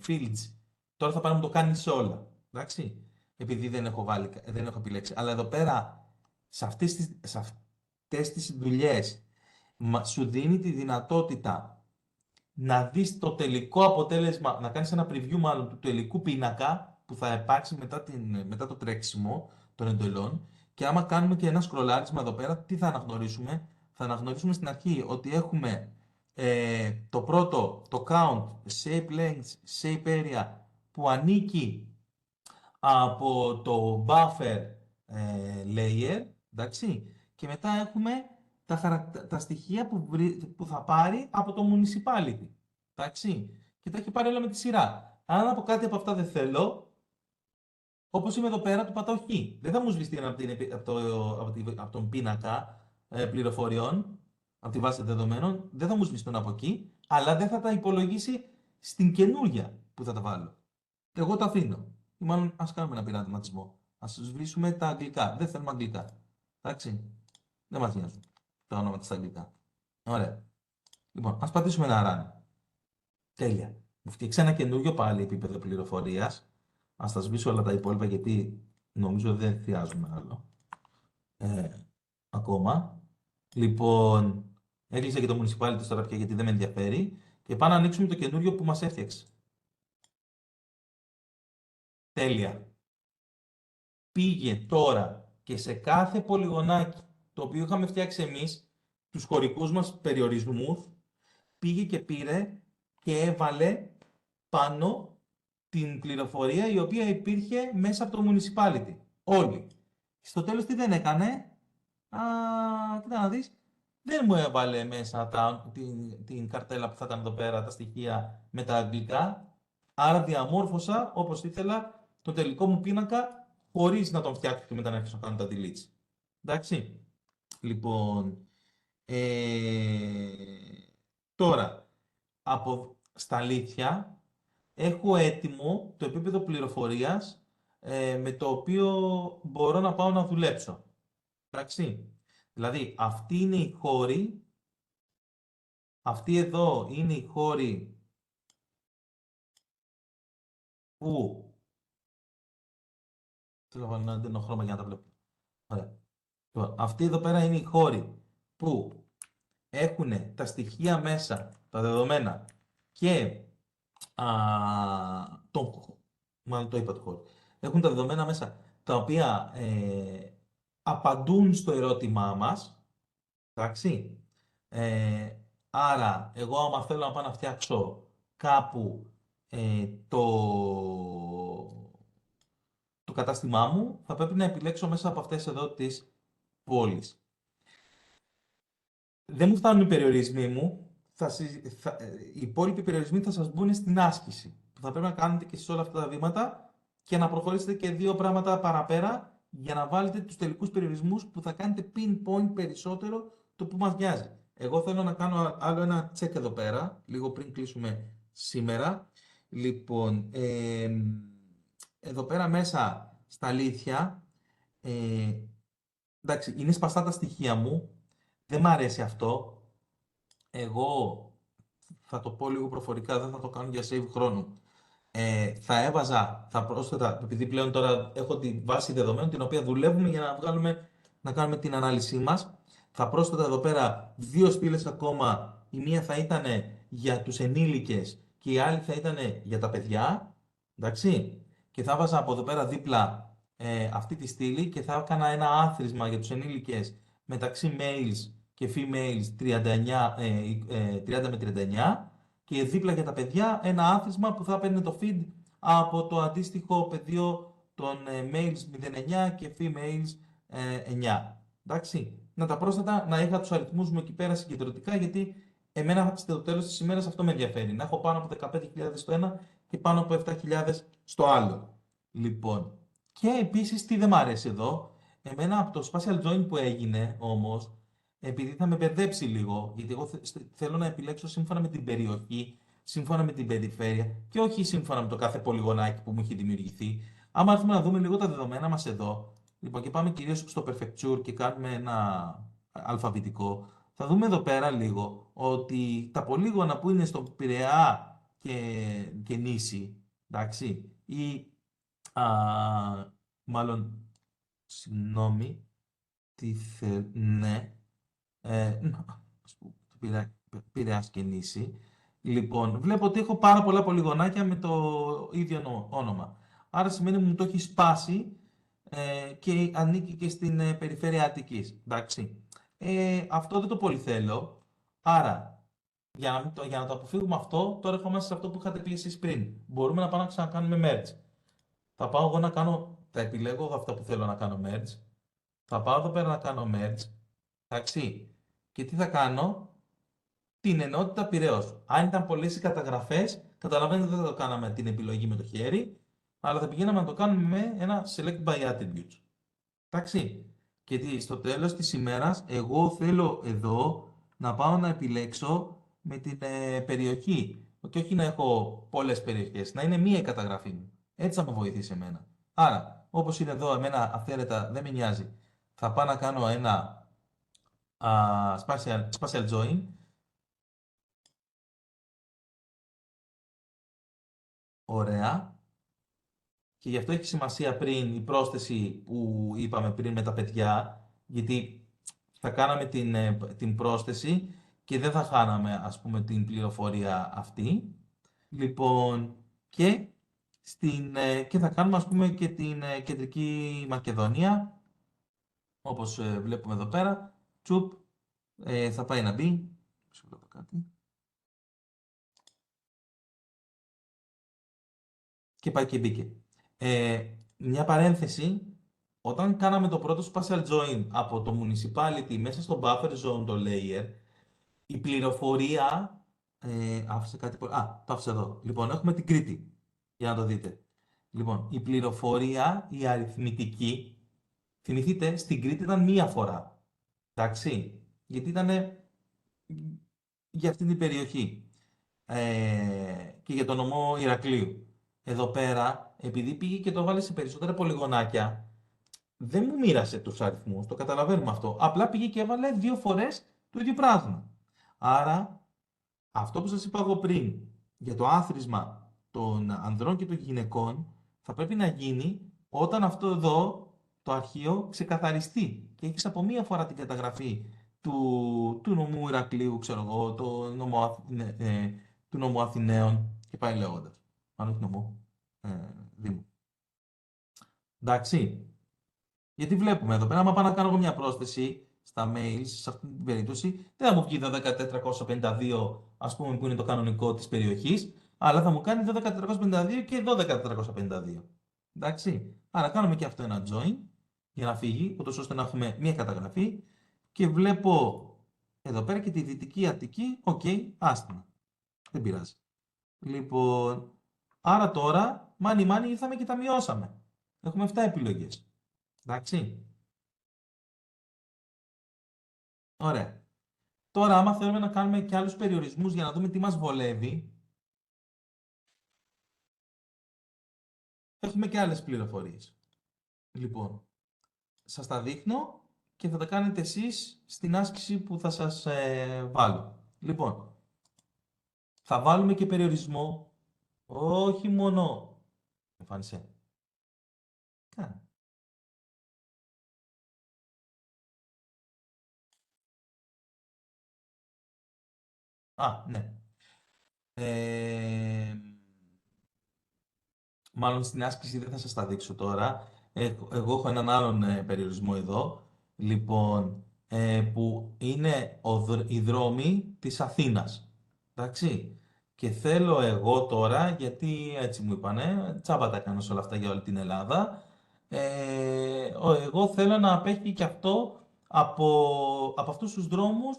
fields, τώρα θα πάμε να το κάνει σε όλα. Εντάξει. Επειδή δεν έχω επιλέξει. Αλλά εδώ πέρα, σε αυτές τις δουλειές, σου δίνει τη δυνατότητα να δεις το τελικό αποτέλεσμα, να κάνεις ένα preview μάλλον του τελικού πίνακα που θα υπάρξει μετά το τρέξιμο των εντολών, και άμα κάνουμε και ένα σκρολάρισμα εδώ πέρα, τι θα αναγνωρίσουμε? Θα αναγνωρίσουμε στην αρχή ότι έχουμε το πρώτο, το count, shape length, shape area, που ανήκει από το buffer layer, εντάξει, και μετά έχουμε τα στοιχεία που θα πάρει από το municipality, εντάξει, και τα έχει πάρει όλα με τη σειρά. Αν από κάτι από αυτά δεν θέλω, όπως είμαι εδώ πέρα, του πατάω χ. Δεν θα μου σβηστεί από τον πίνακα πληροφοριών, από τη βάση δεδομένων, δεν θα μου σβηστούν από εκεί, αλλά δεν θα τα υπολογίσει στην καινούργια που θα τα βάλω. Εγώ τα αφήνω. Ή μάλλον ας κάνουμε ένα πειραματισμό. Ας σβήσουμε τα αγγλικά. Δεν θέλουμε αγγλικά. Εντάξει. Δεν μας νοιάζουν τα ονόματα στα αγγλικά. Ωραία. Λοιπόν, ας πατήσουμε ένα run. Τέλεια. Μου φτιάξει ένα καινούριο πάλι επίπεδο πληροφορίας. Ας τα σβήσω όλα τα υπόλοιπα, γιατί νομίζω δεν χρειάζομαι άλλο. Ακόμα. Λοιπόν, έκλεισα και το municipality τώρα πια, γιατί δεν με ενδιαφέρει. Και πάμε να ανοίξουμε το καινούριο που μας έφτιαξε. Τέλεια. Πήγε τώρα και σε κάθε πολυγονάκι το οποίο είχαμε φτιάξει εμείς, τους χωρικούς μας περιορισμούς, πήγε και πήρε και έβαλε πάνω την πληροφορία η οποία υπήρχε μέσα από το municipality. Όλοι. Στο τέλος τι δεν έκανε? Κοίτα να δεις. Δεν μου έβαλε μέσα την καρτέλα που θα ήταν εδώ πέρα, τα στοιχεία με τα αγγλικά. Άρα διαμόρφωσα όπως ήθελα το τελικό μου πίνακα, χωρίς να τον φτιάξω και μετά να αρχίσω να κάνω τα deletes. Εντάξει. Λοιπόν, τώρα, στα αλήθεια, έχω έτοιμο το επίπεδο πληροφορίας με το οποίο μπορώ να πάω να δουλέψω. Εντάξει. Δηλαδή, αυτή είναι η χώρη, αυτή εδώ είναι η χώρη που... Θέλω να δίνω χρώμα για να τα βλέπω. Ωραία. Αυτή εδώ πέρα είναι η χώρη που έχουν τα στοιχεία μέσα, τα δεδομένα και μάλλον το είπα το χώρο. Έχουν τα δεδομένα μέσα τα οποία απαντούν στο ερώτημά μας. Εντάξει. Άρα, εγώ άμα θέλω να πάω να φτιάξω κάπου το κατάστημά μου, θα πρέπει να επιλέξω μέσα από αυτές εδώ τις πόλεις. Δεν μου φτάνουν οι περιορισμοί μου. Οι υπόλοιποι περιορισμοί θα σας μπουν στην άσκηση. Που θα πρέπει να κάνετε και σε όλα αυτά τα βήματα και να προχωρήσετε και 2 πράγματα παραπέρα για να βάλετε τους τελικούς περιορισμούς που θα κάνετε pinpoint περισσότερο το που μας νοιάζει. Εγώ θέλω να κάνω άλλο ένα check εδώ πέρα, λίγο πριν κλείσουμε σήμερα. Λοιπόν, εδώ πέρα μέσα στα αλήθεια, εντάξει, είναι σπαστά τα στοιχεία μου. δεν μ' αρέσει αυτό. Εγώ θα το πω λίγο προφορικά, δεν θα το κάνω για save χρόνου. Θα πρόσθετα, επειδή πλέον τώρα έχω τη βάση δεδομένων την οποία δουλεύουμε για να κάνουμε την ανάλυση μας. Θα πρόσθετα εδώ πέρα δύο στήλες ακόμα. Η μία θα ήταν για τους ενήλικες και η άλλη θα ήταν για τα παιδιά. Εντάξει. Και θα βάζα από εδώ πέρα δίπλα αυτή τη στήλη και θα έκανα ένα άθροισμα για τους ενήλικες μεταξύ males και females 30 με 39 και δίπλα για τα παιδιά ένα άθροισμα που θα παίρνει το feed από το αντίστοιχο πεδίο των males 09 και females 9. Εντάξει. Να τα πρόσθετα να είχα τους αριθμούς μου εκεί πέρα συγκεντρωτικά, γιατί εμένα στο τέλος της ημέρας αυτό με ενδιαφέρει. Να έχω πάνω από 15.000 στο ένα και πάνω από 7.000 στο άλλο. Λοιπόν, και επίσης τι δεν μ' αρέσει εδώ, εμένα από το Spatial Join που έγινε όμως, επειδή θα με μπερδέψει λίγο, γιατί εγώ θέλω να επιλέξω σύμφωνα με την περιοχή, σύμφωνα με την περιφέρεια και όχι σύμφωνα με το κάθε πολυγονάκι που μου έχει δημιουργηθεί. Άμα έρθουμε να δούμε λίγο τα δεδομένα μας εδώ, λοιπόν, και πάμε κυρίως στο Prefecture και κάνουμε ένα αλφαβητικό, θα δούμε εδώ πέρα λίγο ότι τα πολύγωνα που είναι στο Πειραιά και νήσι, εντάξει, ή μάλλον, συγγνώμη, ναι, Πειραιάς και νήσι. Λοιπόν, βλέπω ότι έχω πάρα πολλά πολυγονάκια με το ίδιο όνομα. Άρα σημαίνει ότι μου το έχει σπάσει και ανήκει και στην περιφέρεια Αττικής. Εντάξει. Αυτό δεν το πολύ θέλω. Άρα, για να το αποφύγουμε αυτό, τώρα ερχόμαστε σε αυτό που είχατε πει εσείς πριν. Μπορούμε να πάμε να ξανακάνουμε merge. Θα πάω εγώ θα επιλέγω αυτά που θέλω να κάνω merge. Θα πάω εδώ πέρα να κάνω merge. Εντάξει. Και τι θα κάνω? Την ενότητα Πειραιώς. Αν ήταν πολλές οι καταγραφές, καταλαβαίνετε δεν θα το κάναμε την επιλογή με το χέρι, αλλά θα πηγαίναμε να το κάνουμε με ένα select by attributes. Εντάξει. Και στο τέλος της ημέρας, εγώ θέλω εδώ να πάω να επιλέξω με την περιοχή. Και όχι να έχω πολλές περιοχές, να είναι μία η καταγραφή μου. Έτσι θα με βοηθήσει εμένα. Άρα, όπως είναι εδώ, εμένα αυθαίρετα δεν με νοιάζει. Θα πάω να κάνω ένα spatial join. Ωραία. Και γι' αυτό έχει σημασία πριν η πρόσθεση που είπαμε πριν με τα παιδιά, γιατί θα κάναμε την πρόσθεση και δεν θα χάναμε, ας πούμε, την πληροφορία αυτή. Λοιπόν, και θα κάνουμε, ας πούμε, και την Κεντρική Μακεδονία, όπως βλέπουμε εδώ πέρα. Τσουπ, θα πάει να μπει. Κάτι. Και πάει και μπήκε. Μια παρένθεση, όταν κάναμε το πρώτο spatial join από το municipality μέσα στο buffer zone το layer, η πληροφορία, άφησε κάτι, το άφησε εδώ. Λοιπόν, έχουμε την Κρήτη, για να το δείτε. Λοιπόν, η πληροφορία, η αριθμητική, θυμηθείτε, στην Κρήτη ήταν μία φορά. Εντάξει, γιατί ήταν για αυτή την περιοχή και για το νομό Ηρακλείου. Εδώ πέρα, επειδή πήγε και το βάλε σε περισσότερα πολυγονάκια, δεν μου μοίρασε τους αριθμούς, το καταλαβαίνουμε αυτό. Απλά πήγε και έβαλε 2 φορές το ίδιο πράγμα. Άρα, αυτό που σας είπα εγώ πριν, για το άθροισμα των ανδρών και των γυναικών, θα πρέπει να γίνει όταν αυτό εδώ, το αρχείο, ξεκαθαριστεί. Και έχεις από μία φορά την καταγραφή του νομού Ηρακλείου, ξέρω εγώ, του νομού Αθηναίων και πάει λέγοντας. Αν όχι νομό, Δήμο. Εντάξει. Γιατί βλέπουμε εδώ πέρα, άμα πάω να κάνω εγώ μια πρόσθεση στα mails, σε αυτή την περίπτωση, δεν θα μου βγει 12452, ας πούμε, που είναι το κανονικό της περιοχής, αλλά θα μου κάνει 12452 και 12452. Εντάξει. Άρα κάνουμε και αυτό ένα join, για να φύγει, ούτως ώστε να έχουμε μια καταγραφή, και βλέπω εδώ πέρα και τη Δυτική Αττική, άστιμα. Δεν πειράζει. Λοιπόν, άρα τώρα, μάνι ήρθαμε και τα μειώσαμε. Έχουμε 7 επιλογές. Εντάξει. Ωραία. Τώρα, άμα θέλουμε να κάνουμε και άλλους περιορισμούς για να δούμε τι μας βολεύει, έχουμε και άλλες πληροφορίες. Λοιπόν, σας τα δείχνω και θα τα κάνετε εσείς στην άσκηση που θα σας βάλω. Λοιπόν, θα βάλουμε και περιορισμό, όχι μόνο, εμφάνισε, κάνε. Α, ναι. Μάλλον στην άσκηση δεν θα σας τα δείξω τώρα. Εγώ έχω έναν άλλον περιορισμό εδώ, λοιπόν, που είναι οι δρόμοι της Αθήνας. Εντάξει. Και θέλω εγώ τώρα, γιατί έτσι μου είπανε, τσάμπα τα κάνω σε όλα αυτά για όλη την Ελλάδα, εγώ θέλω να απέχει και αυτό από αυτούς τους δρόμους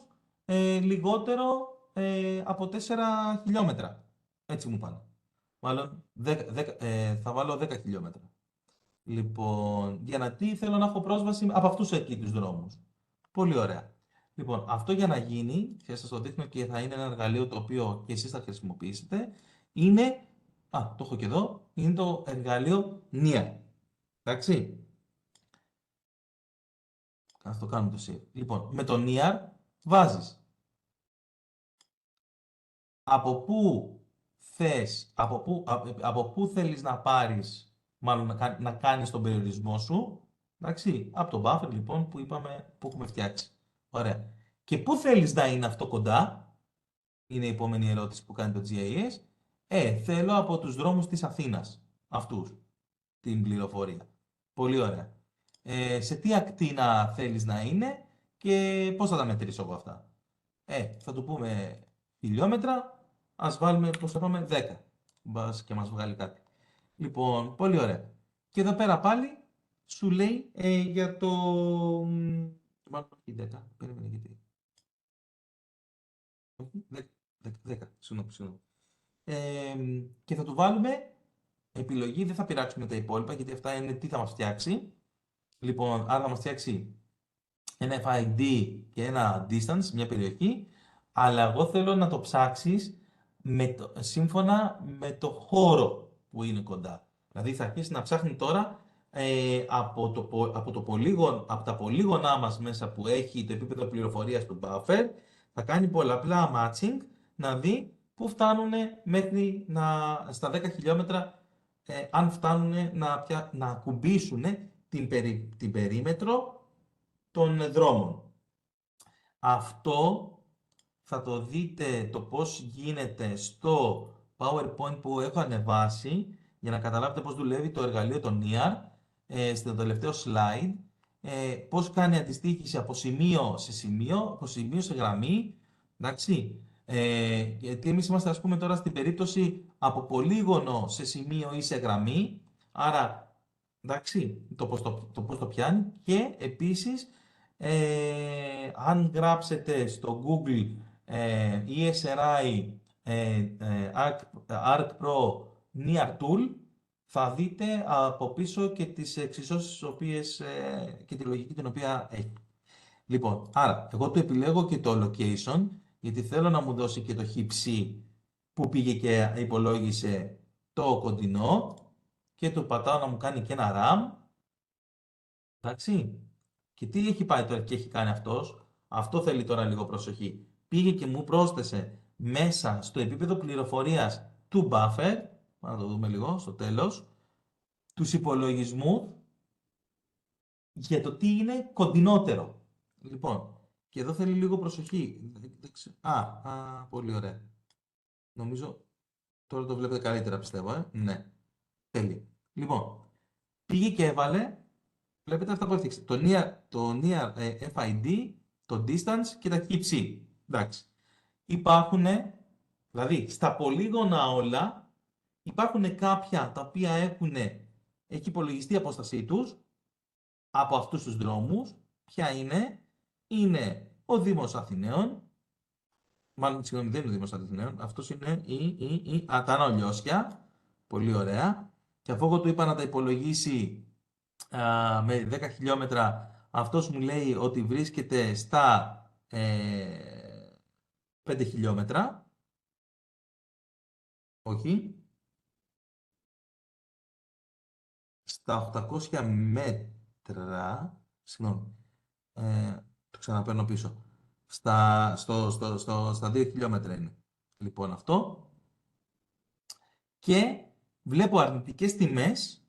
λιγότερο από 4 χιλιόμετρα. Έτσι μου είπανε. Μάλλον θα βάλω 10 χιλιόμετρα. Λοιπόν, για να τι θέλω να έχω πρόσβαση από αυτούς εκεί τους δρόμους. Πολύ ωραία. Λοιπόν, αυτό για να γίνει, και σας το δείχνω και θα είναι ένα εργαλείο το οποίο και εσείς θα χρησιμοποιήσετε, είναι, το έχω και εδώ, είναι το εργαλείο NIAR. Εντάξει. Ας το κάνουμε το save. Λοιπόν, με το NIAR βάζεις από πού θέλεις να πάρεις, μάλλον να κάνεις τον περιορισμό σου, εντάξει, από το buffer λοιπόν που έχουμε φτιάξει. Ωραία. Και πού θέλεις να είναι αυτό κοντά, είναι η επόμενη ερώτηση που κάνει το GIS. Θέλω από τους δρόμους της Αθήνας, αυτούς, την πληροφορία. Πολύ ωραία. Σε τι ακτίνα θέλεις να είναι και πώς θα τα μετρήσω από αυτά. Θα του πούμε χιλιόμετρα. Ας βάλουμε, πώς θα πάμε, 10. Μπας και μας βγάλει κάτι. Λοιπόν, πολύ ωραία. Και εδώ πέρα πάλι σου λέει για το... Μάλλον όχι 10. Περίμενε γιατί. Όχι, 10. Συγγνώμη. Και θα του βάλουμε επιλογή. Δεν θα πειράξουμε τα υπόλοιπα γιατί αυτά είναι τι θα μας φτιάξει. Λοιπόν, άρα θα μας φτιάξει ένα FID και ένα distance, μια περιοχή. Αλλά εγώ θέλω να το ψάξεις σύμφωνα με το χώρο που είναι κοντά. Δηλαδή θα αρχίσει να ψάχνει τώρα από τα πολύγωνά μας μέσα που έχει το επίπεδο πληροφορίας του buffer, θα κάνει πολλαπλά matching να δει πού φτάνουν μέχρι στα 10 χιλιόμετρα, αν φτάνουν να ακουμπήσουν την περίμετρο των δρόμων. Αυτό θα το δείτε το πώς γίνεται στο PowerPoint που έχω ανεβάσει για να καταλάβετε πώς δουλεύει το εργαλείο των NIAR στο τελευταίο slide, πώς κάνει αντιστοίχηση από σημείο σε σημείο, από σημείο σε γραμμή, εντάξει. Γιατί εμείς είμαστε, ας πούμε, τώρα στην περίπτωση από πολύγωνο σε σημείο ή σε γραμμή, άρα, εντάξει, το πώς το πιάνει. Και επίσης, αν γράψετε στο Google ESRI Arc Pro NIAR Tool, θα δείτε από πίσω και τις εξισώσεις και τη λογική την οποία έχει. Λοιπόν, άρα, εγώ το επιλέγω και το location, γιατί θέλω να μου δώσει και το χυψί που πήγε και υπολόγισε το κοντινό και του πατάω να μου κάνει και ένα RAM. Εντάξει. Και τι έχει πάει τώρα και έχει κάνει αυτός. Αυτό θέλει τώρα λίγο προσοχή. Πήγε και μου πρόσθεσε μέσα στο επίπεδο πληροφορίας του buffer, να το δούμε λίγο στο τέλος, τους υπολογισμούς για το τι είναι κοντινότερο. Λοιπόν, και εδώ θέλει λίγο προσοχή. Πολύ ωραία. Νομίζω τώρα το βλέπετε καλύτερα, πιστεύω. Ναι, τέλεια. Λοιπόν, πήγε και έβαλε, βλέπετε αυτά που έφτιαξε. Το near FID, το distance και τα KPC. Εντάξει. Υπάρχουν, δηλαδή, στα πολύγωνα όλα, υπάρχουν κάποια τα οποία έχει υπολογιστεί η απόστασή τους από αυτούς τους δρόμους. Ποια είναι ο Δήμος Αθηναίων, μάλλον συγγνώμη, δεν είναι ο Δήμος Αθηναίων, αυτός είναι τα Ανολιώσια, πολύ ωραία. Και αφού εγώ του είπα να τα υπολογίσει με 10 χιλιόμετρα, αυτός μου λέει ότι βρίσκεται στα 5 χιλιόμετρα, όχι, στα 800 μέτρα, συγγνώμη, Το ξαναπαίρνω πίσω. Στα 2 χιλιόμετρα είναι. Λοιπόν αυτό. Και βλέπω αρνητικές τιμές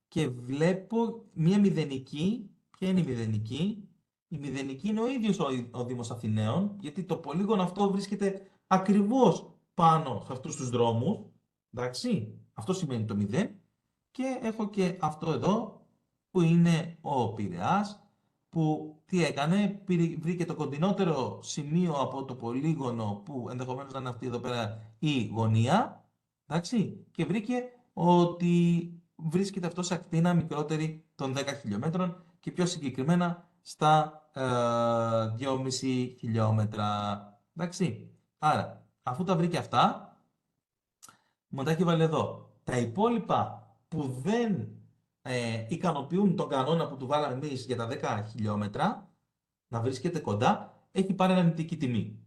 και βλέπω μία μηδενική. Ποια είναι η μηδενική? Η μηδενική είναι ο ίδιος ο Δήμος Αθηναίων, γιατί το πολύγωνο αυτό βρίσκεται ακριβώς πάνω σε αυτούς τους δρόμους. Εντάξει, αυτό σημαίνει το 0. Και έχω και αυτό εδώ, που είναι ο Πειραιάς, που τι έκανε? Βρήκε το κοντινότερο σημείο από το πολύγωνο, που ενδεχομένως να είναι αυτή εδώ πέρα η γωνία, εντάξει, και βρήκε ότι βρίσκεται αυτό σε ακτίνα μικρότερη των 10 χιλιόμετρων και πιο συγκεκριμένα στα 2,5 χιλιόμετρα. Εντάξει. Άρα, αφού τα βρήκε αυτά, μου τα έχει βάλει εδώ. Τα υπόλοιπα που δεν ικανοποιούν τον κανόνα που του βάλαμε εμείς για τα 10 χιλιόμετρα, να βρίσκεται κοντά, έχει πάρει αρνητική τιμή.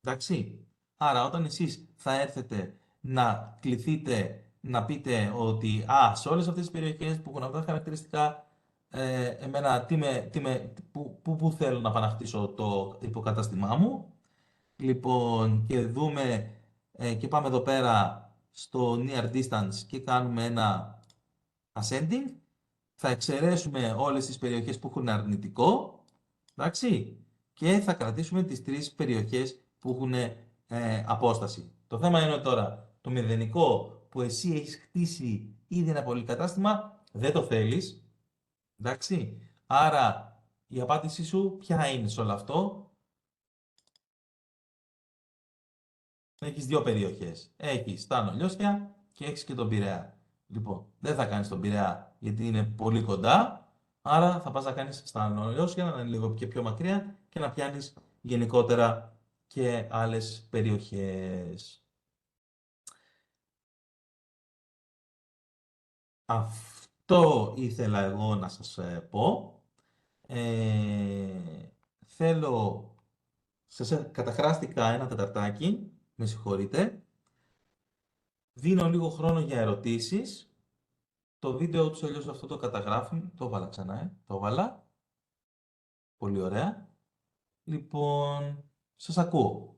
Εντάξει. Άρα, όταν εσείς θα έρθετε να κληθείτε να πείτε ότι σε όλες αυτές τις περιοχές που έχουν αυτά τα χαρακτηριστικά, εμένα πού θέλω να παναχτίσω το υποκατάστημά μου. Λοιπόν, και δούμε και πάμε εδώ πέρα στο near distance και κάνουμε ένα ascending. Θα εξαιρέσουμε όλες τις περιοχές που έχουν αρνητικό, εντάξει, και θα κρατήσουμε τις 3 περιοχές που έχουν απόσταση. Το θέμα είναι τώρα, το μηδενικό που εσύ έχεις χτίσει ήδη ένα πολυκατάστημα, δεν το θέλεις, εντάξει. Άρα η απάντησή σου ποια είναι σε όλο αυτό? Έχεις 2 περιοχές. Έχεις τα Νολιώσια και έχεις και τον Πειραιά. Λοιπόν, δεν θα κάνεις τον Πειραιά γιατί είναι πολύ κοντά, άρα θα πας να κάνεις στα Νολιώσια, να είναι λίγο και πιο μακριά και να πιάνεις γενικότερα και άλλες περιοχές. Αυτό ήθελα εγώ να σας πω. Σας καταχράστηκα ένα τεταρτάκι, με συγχωρείτε. Δίνω λίγο χρόνο για ερωτήσεις. Το βίντεο τους αλλιώς αυτό το καταγράφει. Το έβαλα ξανά, το έβαλα. Πολύ ωραία. Λοιπόν, σας ακούω.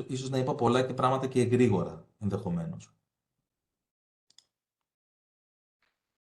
Ίσως να είπα πολλά και πράγματα και γρήγορα, ενδεχομένως.